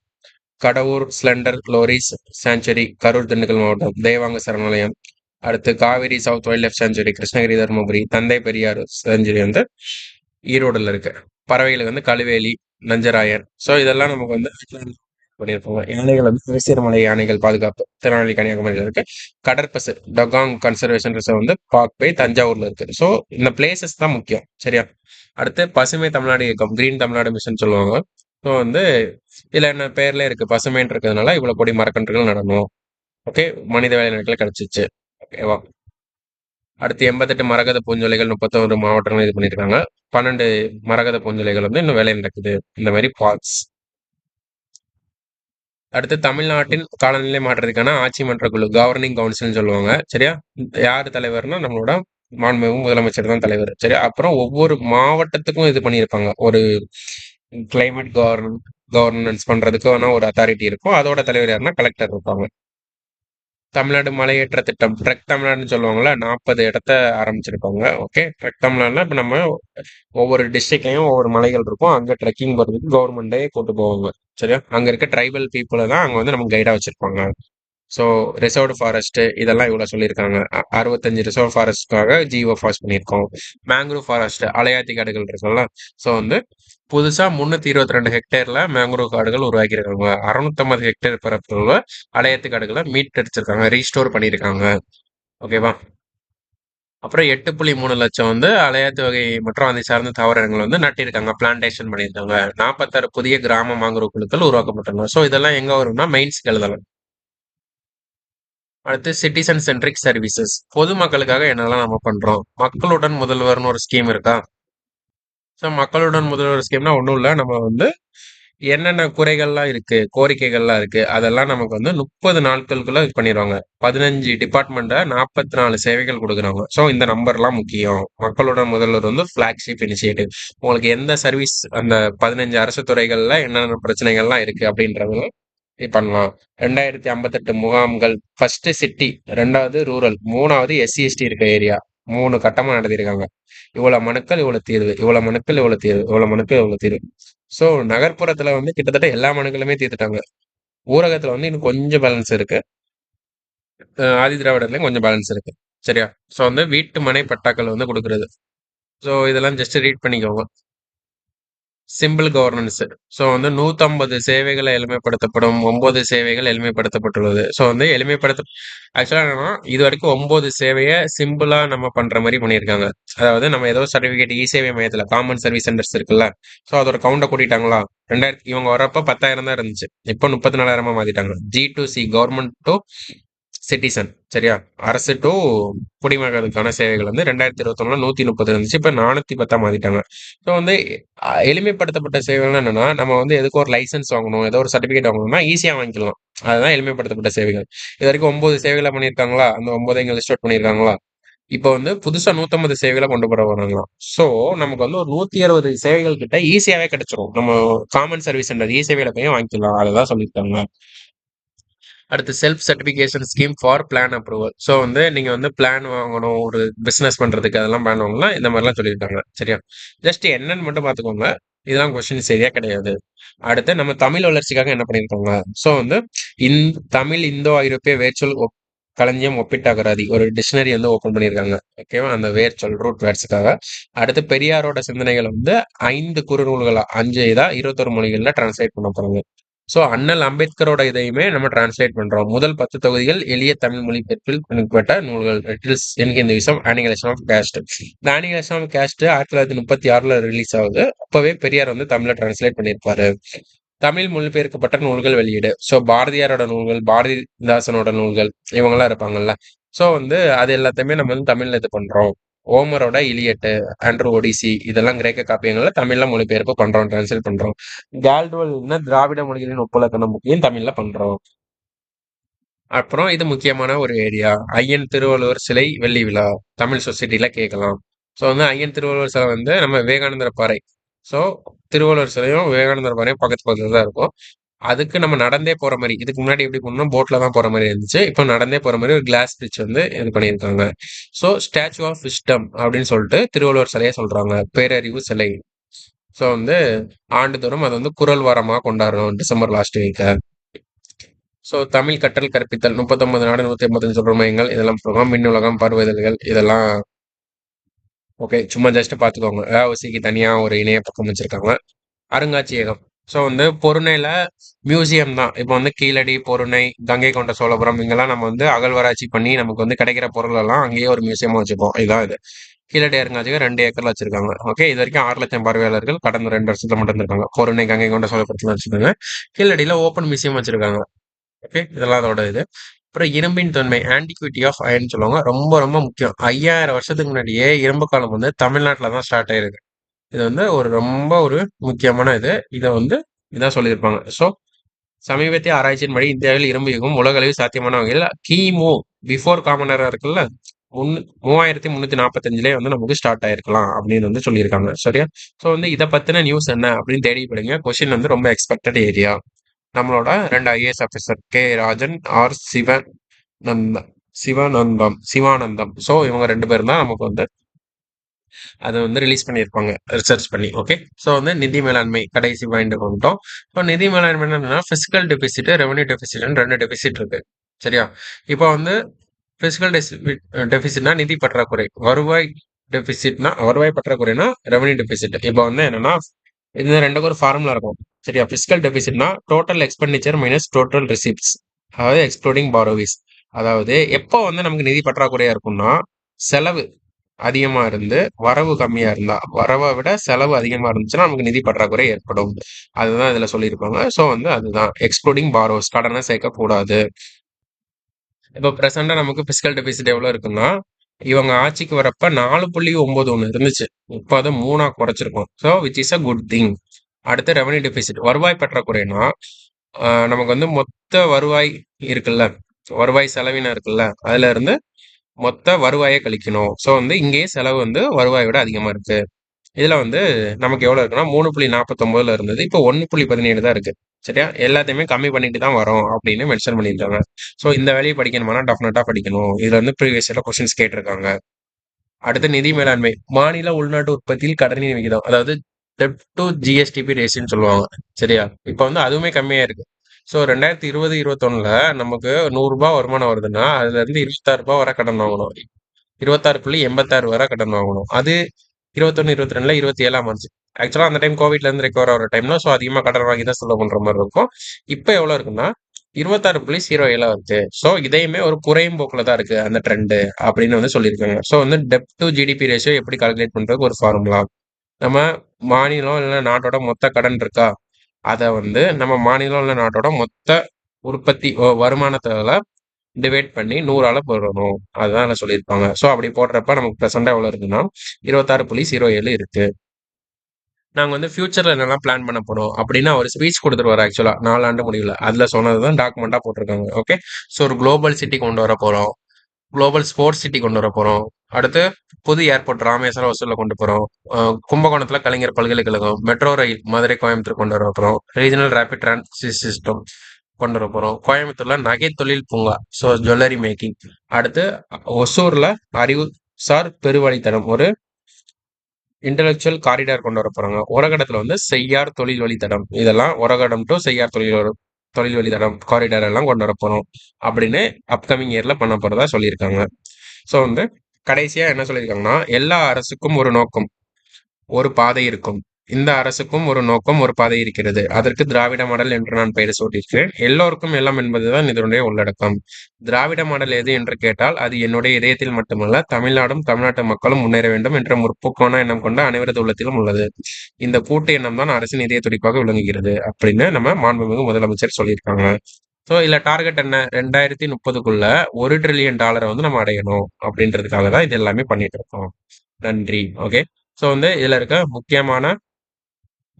கடவுர் ஸ்லெண்டர் லோரிஸ் சாங்சுரி கரூர் திண்டுக்கல் மாவட்டம், தேவாங்க சரணாலயம். அடுத்து Kaveri south wild life sanctuary Krishnagiri Dharmapuri, தந்தை பெரியார் சாங்சுரி வந்து ஈரோடுல இருக்கு. பறவைகளுக்கு வந்து கழுவேலி, நஞ்சராயன். ஸோ இதெல்லாம் நமக்கு வந்து பண்ணியிருப்பாங்க. யானைகள் வந்து சிறுமலை யானைகள் பாதுகாப்பு திருநெல்வேலி கன்னியாகுமரியில இருக்கு. கடற்பசு டகாங் கன்சர்வேஷன் ரிசர்வ் வந்து பாக்பே தஞ்சாவூர்ல இருக்கு. ஸோ இந்த பிளேசஸ் தான் முக்கியம், சரியா? அடுத்து பசுமை தமிழ்நாடு இயக்கம், கிரீன் தமிழ்நாடு மிஷன் சொல்லுவாங்க. ஸோ வந்து இதுல என்ன பேர்ல இருக்கு, பசுமைன்னு இருக்கிறதுனால இவ்வளவு கோடி மரக்கன்றுகள் நடணும். ஓகே. மனித வேலை நாட்கள் கிடைச்சிச்சு. ஓகேவா? அடுத்து 88 மரகத பூஞ்சோலைகள் 31 மாவட்டங்கள் இது பண்ணியிருக்காங்க. 12 மரகத பூஞ்சோலைகள் வந்து இன்னும் வேலை நடக்குது, இந்த மாதிரி பார்க்ஸ். அடுத்து தமிழ்நாட்டின் காலநிலை மாற்றத்துக்கான ஆட்சி மன்ற குழு, கவர்னிங் கவுன்சில்னு சொல்லுவாங்க, சரியா? யார் தலைவர்னா நம்மளோட மாண்புமிகு முதலமைச்சர் தான் தலைவர், சரியா? அப்புறம் ஒவ்வொரு மாவட்டத்துக்கும் இது பண்ணியிருப்பாங்க, ஒரு கிளைமேட் கவர்னன்ஸ் பண்றதுக்கு ஒரு அத்தாரிட்டி இருக்கும். அதோட தலைவர் யாருன்னா கலெக்டர் இருப்பாங்க. தமிழ்நாடு மலையேற்ற திட்டம், ட்ரெக் தமிழ்நாடுன்னு சொல்லுவாங்கல்ல, 40 இடத்த ஆரம்பிச்சிருப்பாங்க. ஓகே. ட்ரெக் தமிழ்நாடுனா இப்ப நம்ம ஒவ்வொரு டிஸ்ட்ரிக்ட்லயும் ஒவ்வொரு மலைகள் இருக்கும், அங்க ட்ரெக்கிங் போறதுக்கு கவர்மெண்டே கூட்டு போவாங்க, சரியா? அங்க இருக்க ட்ரைபல் பீப்புளை தான் அங்க வந்து நமக்கு கைடா வச்சிருப்பாங்க. ஸோ ரிசர்வ்டு ஃபாரஸ்ட் இதெல்லாம் இவ்வளோ சொல்லியிருக்காங்க. 65 ரிசர்வ் ஃபாரஸ்ட்காக ஜிஓ பாஸ் பண்ணியிருக்கோம். மேங்க்ரூவ் ஃபாரஸ்ட் அலையாத்தி காடுகள் இருக்குல்ல, ஸோ வந்து புதுசா 322 ஹெக்டேர்ல மேங்க்ரூவ் காடுகள் உருவாக்கியிருக்காங்க. 650 ஹெக்டேர் பரப்புல அலையாத்தி காடுகளை மீட்டெடுத்திருக்காங்க, ரீஸ்டோர் பண்ணியிருக்காங்க. ஓகேவா? அப்புறம் 8.3 லட்சம் வந்து அலையாத்தி வகை மற்றும் அதை சார்ந்த தாவரங்கள் வந்து நட்டிருக்காங்க, பிளான்டேஷன் பண்ணியிருக்காங்க. 46 புதிய கிராம மாங்குரூவ் குழுக்கள் உருவாக்கப்பட்டுள்ளன. ஸோ இதெல்லாம் எங்க வரும்னா மெயின்ஸ்க்கு எழுதலாம். அடுத்து சிட்டிசன் சென்ட்ரிக் சர்வீசஸ், பொதுமக்களுக்காக என்னெல்லாம் நம்ம பண்றோம். மக்களுடன் முதல்வர்னு ஒரு ஸ்கீம் இருக்கா? ஸோ மக்களுடன் முதல்வர் ஸ்கீம்னா ஒன்றும் இல்லை, நம்ம வந்து என்னென்ன குறைகள்லாம் இருக்கு, கோரிக்கைகள்லாம் இருக்கு, அதெல்லாம் நமக்கு வந்து 30 நாட்களுக்குள்ள இது பண்ணிடுவாங்க. 15 டிபார்ட்மெண்ட்டை 44 சேவைகள் கொடுக்குறாங்க. ஸோ இந்த நம்பர்லாம் முக்கியம். மக்களுடன் முதல்வர் வந்து ஃபிளாக்ஷிப் இனிஷியேட்டிவ். உங்களுக்கு எந்த சர்வீஸ், அந்த 15 அரசு துறைகள்ல என்னென்ன பிரச்சனைகள்லாம் இருக்கு அப்படின்றது பண்ணலாம். 2058 முகாம்கள், ஃபர்ஸ்ட் சிட்டி, ரெண்டாவது ரூரல், மூணாவது எஸ்சி எஸ்டி இருக்க ஏரியா, 3 கட்டமா நடத்தியிருக்காங்க. இவ்வளவு மனுக்கள், இவ்வளவு தீர்வு. இவ்வளவு மனுக்கள், இவ்வளவு தீர்வு. இவ்வளவு மனுக்கள், இவ்வளவு தீர்வு. சோ நகர்ப்புறத்துல வந்து கிட்டத்தட்ட எல்லா மனுக்களுமே தீர்த்துட்டாங்க. ஊரகத்துல வந்து இன்னும் கொஞ்சம் பேலன்ஸ் இருக்கு. ஆதி திராவிடர்லயும் கொஞ்சம் பேலன்ஸ் இருக்கு. சரியா? சோ வந்து வீட்டு மனை பட்டாக்கள் வந்து குடுக்குறது. சோ இதெல்லாம் ஜஸ்ட் ரீட் பண்ணிக்கோங்க. Simple governance. ஸோ வந்து 150 சேவைகள் எளிமைப்படுத்தப்படும். 9 சேவைகள் எளிமைப்படுத்தப்பட்டுள்ளது. ஸோ வந்து ஆக்சுவலா என்னன்னா இது வரைக்கும் 9 சேவையை சிம்பிளா நம்ம பண்ற மாதிரி பண்ணியிருக்காங்க. அதாவது நம்ம ஏதோ சர்டிபிகேட் இ சேவை மையத்துல காமன் சர்வீஸ் சென்டர்ஸ் இருக்குல்ல. ஸோ அதோட கவுண்ட கூட்டிட்டாங்களா. 2000 இவங்க வரப்ப 10,000 தான் இருந்துச்சு. இப்போ 34,000 மாத்திட்டாங்க. G2C government to citizen. சரியா? அரசு டு குடிமகனுக்கான சேவைகள் வந்து 2021 130 இருந்துச்சு. இப்ப 410 மாத்திட்டாங்க. ஸோ வந்து எளிமைப்படுத்தப்பட்ட சேவைகள் என்னன்னா நம்ம வந்து எதுக்கு ஒரு லைசன்ஸ் வாங்கணும், ஏதோ ஒரு சர்டிபிகேட் வாங்கணும்னா ஈஸியா வாங்கிக்கலாம். அதுதான் எளிமைப்படுத்தப்பட்ட சேவைகள். இது வரைக்கும் 9 சேவைகளை பண்ணியிருக்காங்களா, அந்த 9 இங்க லிஸ்ட் அவுட் பண்ணியிருக்காங்களா. இப்போ வந்து புதுசா 150 சேவைகளை கொண்டு போற வராங்களாம். சோ நமக்கு வந்து ஒரு 160 சேவைகள் கிட்ட ஈஸியாவே கிடைச்சிரும். நம்ம காமன் சர்வீஸ் சென்டர் இ சேவையில போய் வாங்கிக்கலாம். அதுதான் சொல்லியிருக்காங்க. அடுத்து self certification scheme for plan approval. So வந்து நீங்க வந்து பிளான் வாங்கணும், ஒரு பிசினஸ் பண்றதுக்கு அதெல்லாம் பிளான் வாங்கலாம், இந்த மாதிரிலாம் சொல்லியிருக்காங்க. சரியா? ஜஸ்ட் என்னன்னு மட்டும் பார்த்துக்கோங்க. இதெல்லாம் கொஸ்டின் சரியா கிடையாது. அடுத்து நம்ம தமிழ் வளர்ச்சிக்காக என்ன பண்ணியிருக்காங்க. ஸோ வந்து தமிழ் இந்தோ ஐரோப்பிய வேர்ச்சொல் களஞ்சியம் ஒப்பிட்ட அகராதி ஒரு டிக்ஷனரி வந்து ஓபன் பண்ணியிருக்காங்க. ஓகேவா? அந்த வேர்ச்சொல் ரூட் வேர்ட்ஸுக்காக. அடுத்து பெரியாரோட சிந்தனைகளை வந்து 5 குறுநூல்களா 5 இதா 21 மொழிகள்ல டிரான்ஸ்லேட் பண்ண போறாங்க. சோ அண்ணல் அம்பேத்கரோட இதையுமே நம்ம டிரான்ஸ்லேட் பண்றோம். முதல் 10 தொகுதிகள் எளிய தமிழ் மொழி பெற்பில் பின்பற்ற நூல்கள். ரெட்டில்ஸ் என்கின்ற விஷயம் ஆனிகலேஷன் ஆஃப் கேஸ்ட். இந்த ஆனிகலேஷன் ஆஃப் கேஸ்ட் 1936ல ரிலீஸ் ஆகுது. அப்பவே பெரியார் வந்து தமிழ்ல டிரான்ஸ்லேட் பண்ணியிருப்பாரு. தமிழ் மொழிபெயர்க்கப்பட்ட நூல்கள் வெளியீடு. ஸோ பாரதியாரோட நூல்கள், பாரதிதாசனோட நூல்கள் இவங்கெல்லாம் இருப்பாங்கல்ல. ஸோ வந்து அது எல்லாத்தையுமே நம்ம வந்து தமிழ்ல இது பண்றோம். ஓமரோட இலியட்டு, ஆண்ட்ரூ ஒடிசி இதெல்லாம் கிரேக்க காப்பியங்கள்ல தமிழ்ல மொழிபெயர்ப்பு பண்றோம், டிரான்ஸ்லேட் பண்றோம். கேல்டுவல் திராவிட மொழிகளின் ஒப்புலக்கண முக்கியம் தமிழ்ல பண்றோம். அப்புறம் இது முக்கியமான ஒரு ஏரியா. ஐயன் திருவள்ளுவர் சிலை வெள்ளி விழா தமிழ் சொசைட்டில கேட்கலாம். ஸோ வந்து ஐயன் திருவள்ளுவர் சிலை வந்து நம்ம விவேகானந்தர் பாறை. ஸோ திருவள்ளுவர் சிலையும் விவேகானந்தர் பாறையும் பக்கத்து பக்கத்துல தான் இருக்கும். அதுக்கு நம்ம நடந்தே போற மாதிரி. இதுக்கு முன்னாடி எப்படி போனோம், போட்ல தான் போற மாதிரி இருந்துச்சு. இப்போ நடந்தே போற மாதிரி ஒரு கிளாஸ் பிரிட்ஜ் வந்து இது பண்ணியிருக்காங்க. ஸோ ஸ்டாச்சு ஆஃப் விஸ்டம் அப்படின்னு சொல்லிட்டு திருவள்ளுவர் சிலையை சொல்றாங்க. பேரறிவு சிலை. ஸோ வந்து ஆண்டுதோறும் அது வந்து குறள் வாரமாக கொண்டாடுறோம் December last week. So Tamil கற்றல் கற்பித்தல் 39 நாடு 185 சொல்ற மையங்கள் இதெல்லாம் போகும். மின்னுலகம் பார்வை இதழ்கள் இதெல்லாம் ஓகே. சும்மா ஜஸ்ட் பார்த்துக்கோங்க. வஉசிக்கு தனியா ஒரு இணைய பக்கம் வச்சிருக்காங்க. அருங்காட்சியகம். ஸோ வந்து பொருணையில மியூசியம் தான். இப்போ வந்து கீழடி, பொருணை, கங்கை கொண்ட சோழபுரம் இங்கெல்லாம் நம்ம வந்து அகழ்வாராய்ச்சி பண்ணி நமக்கு வந்து கிடைக்கிற பொருள் எல்லாம் அங்கேயே ஒரு மியூசியமா வச்சுப்போம். இதுதான் இது. கீழடி அருங்காட்சியகம் 2 ஏக்கர்ல வச்சிருக்காங்க. ஓகே. இது வரைக்கும் 6 லட்சம் பார்வையாளர்கள் கடந்த 2 வருஷத்துல மட்டும் இருந்திருக்காங்க. பொருணை, கங்கை கொண்ட சோழபுரத்துல வச்சிருக்காங்க. கீழடியில ஓப்பன் மியூசியம் வச்சிருக்காங்க. ஓகே. இதெல்லாம் அதோட இது. அப்புறம் இரும்பின் தன்மை ஆன்டிக்விட்டி ஆஃப் அயர்ன் சொல்லுவாங்க. ரொம்ப ரொம்ப முக்கியம். 5000 வருஷத்துக்கு முன்னாடியே இரும்பு காலம் வந்து தமிழ்நாட்டில் தான் ஸ்டார்ட் ஆயிருக்கு. இது வந்து ஒரு ரொம்ப ஒரு முக்கியமான இது. இதை வந்து இதான் சொல்லியிருப்பாங்க. ஸோ சமீபத்திய ஆராய்ச்சியின்படி இந்தியாவில் இரும்பு யுகம் உலகளவில் சாத்தியமான வகையில் கிமு பிஃபோர் காமன் எரா இருக்குல்ல 3345 வந்து நமக்கு ஸ்டார்ட் ஆயிருக்கலாம் அப்படின்னு வந்து சொல்லியிருக்காங்க. சரியா? ஸோ வந்து இதை பத்தின நியூஸ் என்ன அப்படின்னு தேடி படிங்க. கொஸ்டின் வந்து ரொம்ப எக்ஸ்பெக்டட் ஏரியா. நம்மளோட 2 IAS officer Rajan, Sivanandham Sivanandam. So இவங்க 2 பேரும் தான் நமக்கு வந்து அதை வந்து ரிலீஸ் பண்ணியிருப்பாங்க ரிசர்ச் பண்ணி. ஓகே. ஸோ வந்து நிதி மேலாண்மை கடைசி பாயிண்ட் வந்துட்டோம். இப்போ நிதி மேலாண்மை என்னன்னா பிசிக்கல் டெபிசிட், ரெவன்யூ டெபிசிட்னு 2 டெபிசிட் இருக்கு. சரியா? இப்போ வந்து பிசிக்கல் டெபிசிட்னா நிதி பற்றாக்குறை, வருவாய் பற்றாக்குறைனா ரெவன்யூ டெபிசிட். இப்போ வந்து என்னன்னா இது 2க்கும் ஒரு ஃபார்முலா இருக்கும். சரியா? பிசிக்கல் டெபிசிட்னா total expenditure minus total receipts, அதாவது எக்ஸ்க்ளூடிங் பாரோவிஸ். அதாவது எப்போ வந்து நமக்கு நிதி பற்றாக்குறையா இருக்கும்னா செலவு அதிகமா இருந்து வரவு கம்மியா இருந்தா, வரவை விட செலவு அதிகமா இருந்துச்சுன்னா நமக்கு நிதி பற்றாக்குறை ஏற்படும். அதுதான் இதுல சொல்லியிருப்பாங்க. ஸோ வந்து அதுதான் எக்ஸ்க்ளூடிங் பாரோஸ், கடனை சேர்க்க கூடாது. இப்போ பிரசண்டா நமக்கு பிசிக்கல் டெபிசிட் எவ்வளவு இருக்குன்னா இவங்க ஆட்சிக்கு வரப்ப 4.91 இருந்துச்சு. இப்போ அதை 3ஆ குறைச்சிருக்கோம். So which is a good thing. அடுத்து ரெவன்யூ டெபிசிட் வருவாய் பற்றாக்குறைனா நமக்கு வந்து மொத்த வருவாய் இருக்குல்ல, வருவாய் செலவினம் இருக்குல்ல, அதுல இருந்து மொத்த வருவாயை கழிக்கணும். ஸோ வந்து இங்கேயே செலவு வந்து வருவாயை விட அதிகமா இருக்கு. இதுல வந்து நமக்கு எவ்வளவு இருக்குன்னா 3.49 இருந்தது, இப்போ 1.17 தான் இருக்கு. சரியா? எல்லாத்தையுமே கம்மி பண்ணிட்டு தான் வரோம் அப்படின்னு மென்ஷன் பண்ணியிருக்காங்க. ஸோ இந்த வேலையை படிக்கணுமானா டெஃபினட்டா படிக்கணும். இதுல வந்து ப்ரீவியஸ் இயர்ல கொஸ்டின்ஸ் கேட்டிருக்காங்க. அடுத்து நிதி மேலாண்மை. மாநில உள்நாட்டு உற்பத்தியில் கடனின் விகிதம். அதாவது டெப்ட் டு ஜிஎஸ்டிபி ரேஷியோன்னு சொல்லுவாங்க. சரியா? இப்ப வந்து அதுவுமே கம்மியா இருக்கு. ஸோ 2020, 21ல நமக்கு ரூ. 100 வருமானம் வருதுன்னா, அதுல இருந்து ரூ. 26 வரை கடன் வாங்கணும். 26.86 வரை கடன் வாங்கணும். அது 21, 22ல 27ஆம் ஆச்சு. ஆக்சுவலா அந்த டைம் கோவிட்ல இருந்து ரெக்கவர் ஆகிற டைம்ல ஸோ அதிகமா கடன் வாங்கி தான் செலவு பண்ற மாதிரி இருக்கும். இப்போ எவ்வளவு இருக்குன்னா 26.07 இருக்கு. ஸோ இதையுமே ஒரு குறையும் போக்குல தான் இருக்கு அந்த ட்ரெண்ட் அப்படின்னு வந்து சொல்லியிருக்காங்க. ஸோ வந்து டெப்ட் டு ஜிடிபி ரேஷியோ எப்படி கால்குலேட் பண்றதுக்கு ஒரு ஃபார்முலா. நம்ம மாநிலம் இல்ல நாட்டோட மொத்த கடன் இருக்கா, அதை வந்து நம்ம மாநிலம் இல்ல நாட்டோட மொத்த உற்பத்தி வருமானத்தால டிவைட் பண்ணி 100ஆல போடணும். அதுதான் நான் சொல்லியிருப்பாங்க. ஸோ அப்படி போடுறப்ப நமக்கு ப்ரெசென்டா எவ்வளவு இருக்குன்னா 26.07 இருக்கு. நாங்க வந்து ஃபியூச்சர்ல என்னெல்லாம் பிளான் பண்ண போறோம் அப்படின்னு அவர் ஸ்பீச் கொடுத்துருவாரு ஆக்சுவலா 4 ஆண்டு முடிவுல. அதுல சொன்னதுதான் டாக்குமெண்டா போட்டிருக்காங்க. ஓகே. ஸோ ஒரு குளோபல் சிட்டி கொண்டு வர போறோம். குளோபல் ஸ்போர்ட்ஸ் சிட்டி கொண்டு வர போறோம். அடுத்து புது ஏர்போர்ட் ராமேஸ்வரம் ஒசூர்ல கொண்டு போறோம். கும்பகோணத்துல கலைஞர் பல்கலைக்கழகம், மெட்ரோ ரயில் மதுரை கோயம்புத்தூர் கொண்டு வர போறோம். ரீஜனல் ரேபிட் டிரான்சிட் சிஸ்டம் கொண்டு வர போறோம். கோயம்புத்தூர்ல நகை தொழில் பூங்கா, ஸோ ஜுவல்லரி மேக்கிங். அடுத்து ஒசூர்ல அறிவுசார் பெருவழித்தடம், ஒரு இன்டெலெக்சுவல் காரிடார் கொண்டு வர போறாங்க. உரகடத்துல வந்து செய்யார் தொழில் வழித்தடம், இதெல்லாம் உரகடம் டு செய்யார் தொழில் வழித்தடம் காரிடார் எல்லாம் கொண்டு வர போறோம் அப்படின்னு அப்கமிங் இயர்ல பண்ண போறதா சொல்லியிருக்காங்க. ஸோ வந்து கடைசியா என்ன சொல்லியிருக்காங்கன்னா, எல்லா அரசுக்கும் ஒரு நோக்கம், ஒரு பாதை இருக்கும். இந்த அரசுக்கும் ஒரு நோக்கம், ஒரு பாதை இருக்கிறது. அதற்கு திராவிட மாடல் என்று நான் பெயர் சூட்டியிருக்கிறேன். எல்லோருக்கும் எல்லாம் என்பதுதான் இதனுடைய உள்ளடக்கம். திராவிட மாடல் எது என்று கேட்டால், அது என்னுடைய இதயத்தில் மட்டுமல்ல, தமிழ்நாடும் தமிழ்நாட்டு மக்களும் முன்னேற வேண்டும் என்ற முற்போக்கான எண்ணம் கொண்ட அனைவரது உள்ளத்திலும் உள்ளது. இந்த கூட்டு எண்ணம் தான் அரசின் இதய துடிப்பாக விளங்குகிறது அப்படின்னு நம்ம மாண்புமிகு முதலமைச்சர் சொல்லியிருக்காங்க. ஸோ இதுல டார்கெட் என்ன, 2030க்குள்ள $1 டிரில்லியன் வந்து நம்ம அடையணும் அப்படின்றதுக்காக தான் இது எல்லாமே பண்ணிட்டு இருக்கோம். நன்றி. ஓகே. ஸோ வந்து இதுல இருக்க முக்கியமான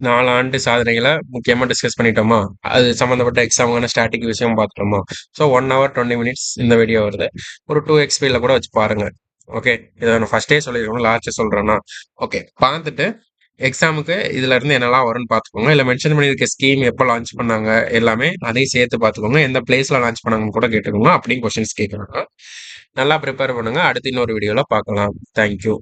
4 ஆண்டு சாதனைகளை முக்கியமா டிஸ்கஸ் பண்ணிட்டோமா, அது சம்பந்தப்பட்ட எக்ஸாமுக்கான ஸ்டாட்டிக் விஷயம் பார்த்துட்டோமா. ஸோ 1 hour 20 minutes இந்த வீடியோ வருது. ஒரு 2x ஸ்பீட்ல கூட வச்சு பாருங்க. ஓகே. இதை நான் ஃபர்ஸ்டே சொல்லியிருக்கணும், லாஸ்ட்டே சொல்றேன்னா. ஓகே, பார்த்துட்டு எக்ஸாமுக்கு இதுல இருந்து என்னெல்லாம் வரும்னு பார்த்துக்கோங்க. இல்லை மென்ஷன் பண்ணியிருக்க ஸ்கீம் எப்போ லான்ச் பண்ணாங்க எல்லாமே அதையும் சேர்த்து பார்த்துக்கோங்க. எந்த பிளேஸ்ல லான்ச் பண்ணாங்கன்னு கூட கேட்டுக்கோங்க. அப்படியும் கொஸ்டின்ஸ் கேட்குறாங்க. நல்லா ப்ரிப்பேர் பண்ணுங்க. அடுத்து இன்னொரு வீடியோல பார்க்கலாம். தேங்க்யூ.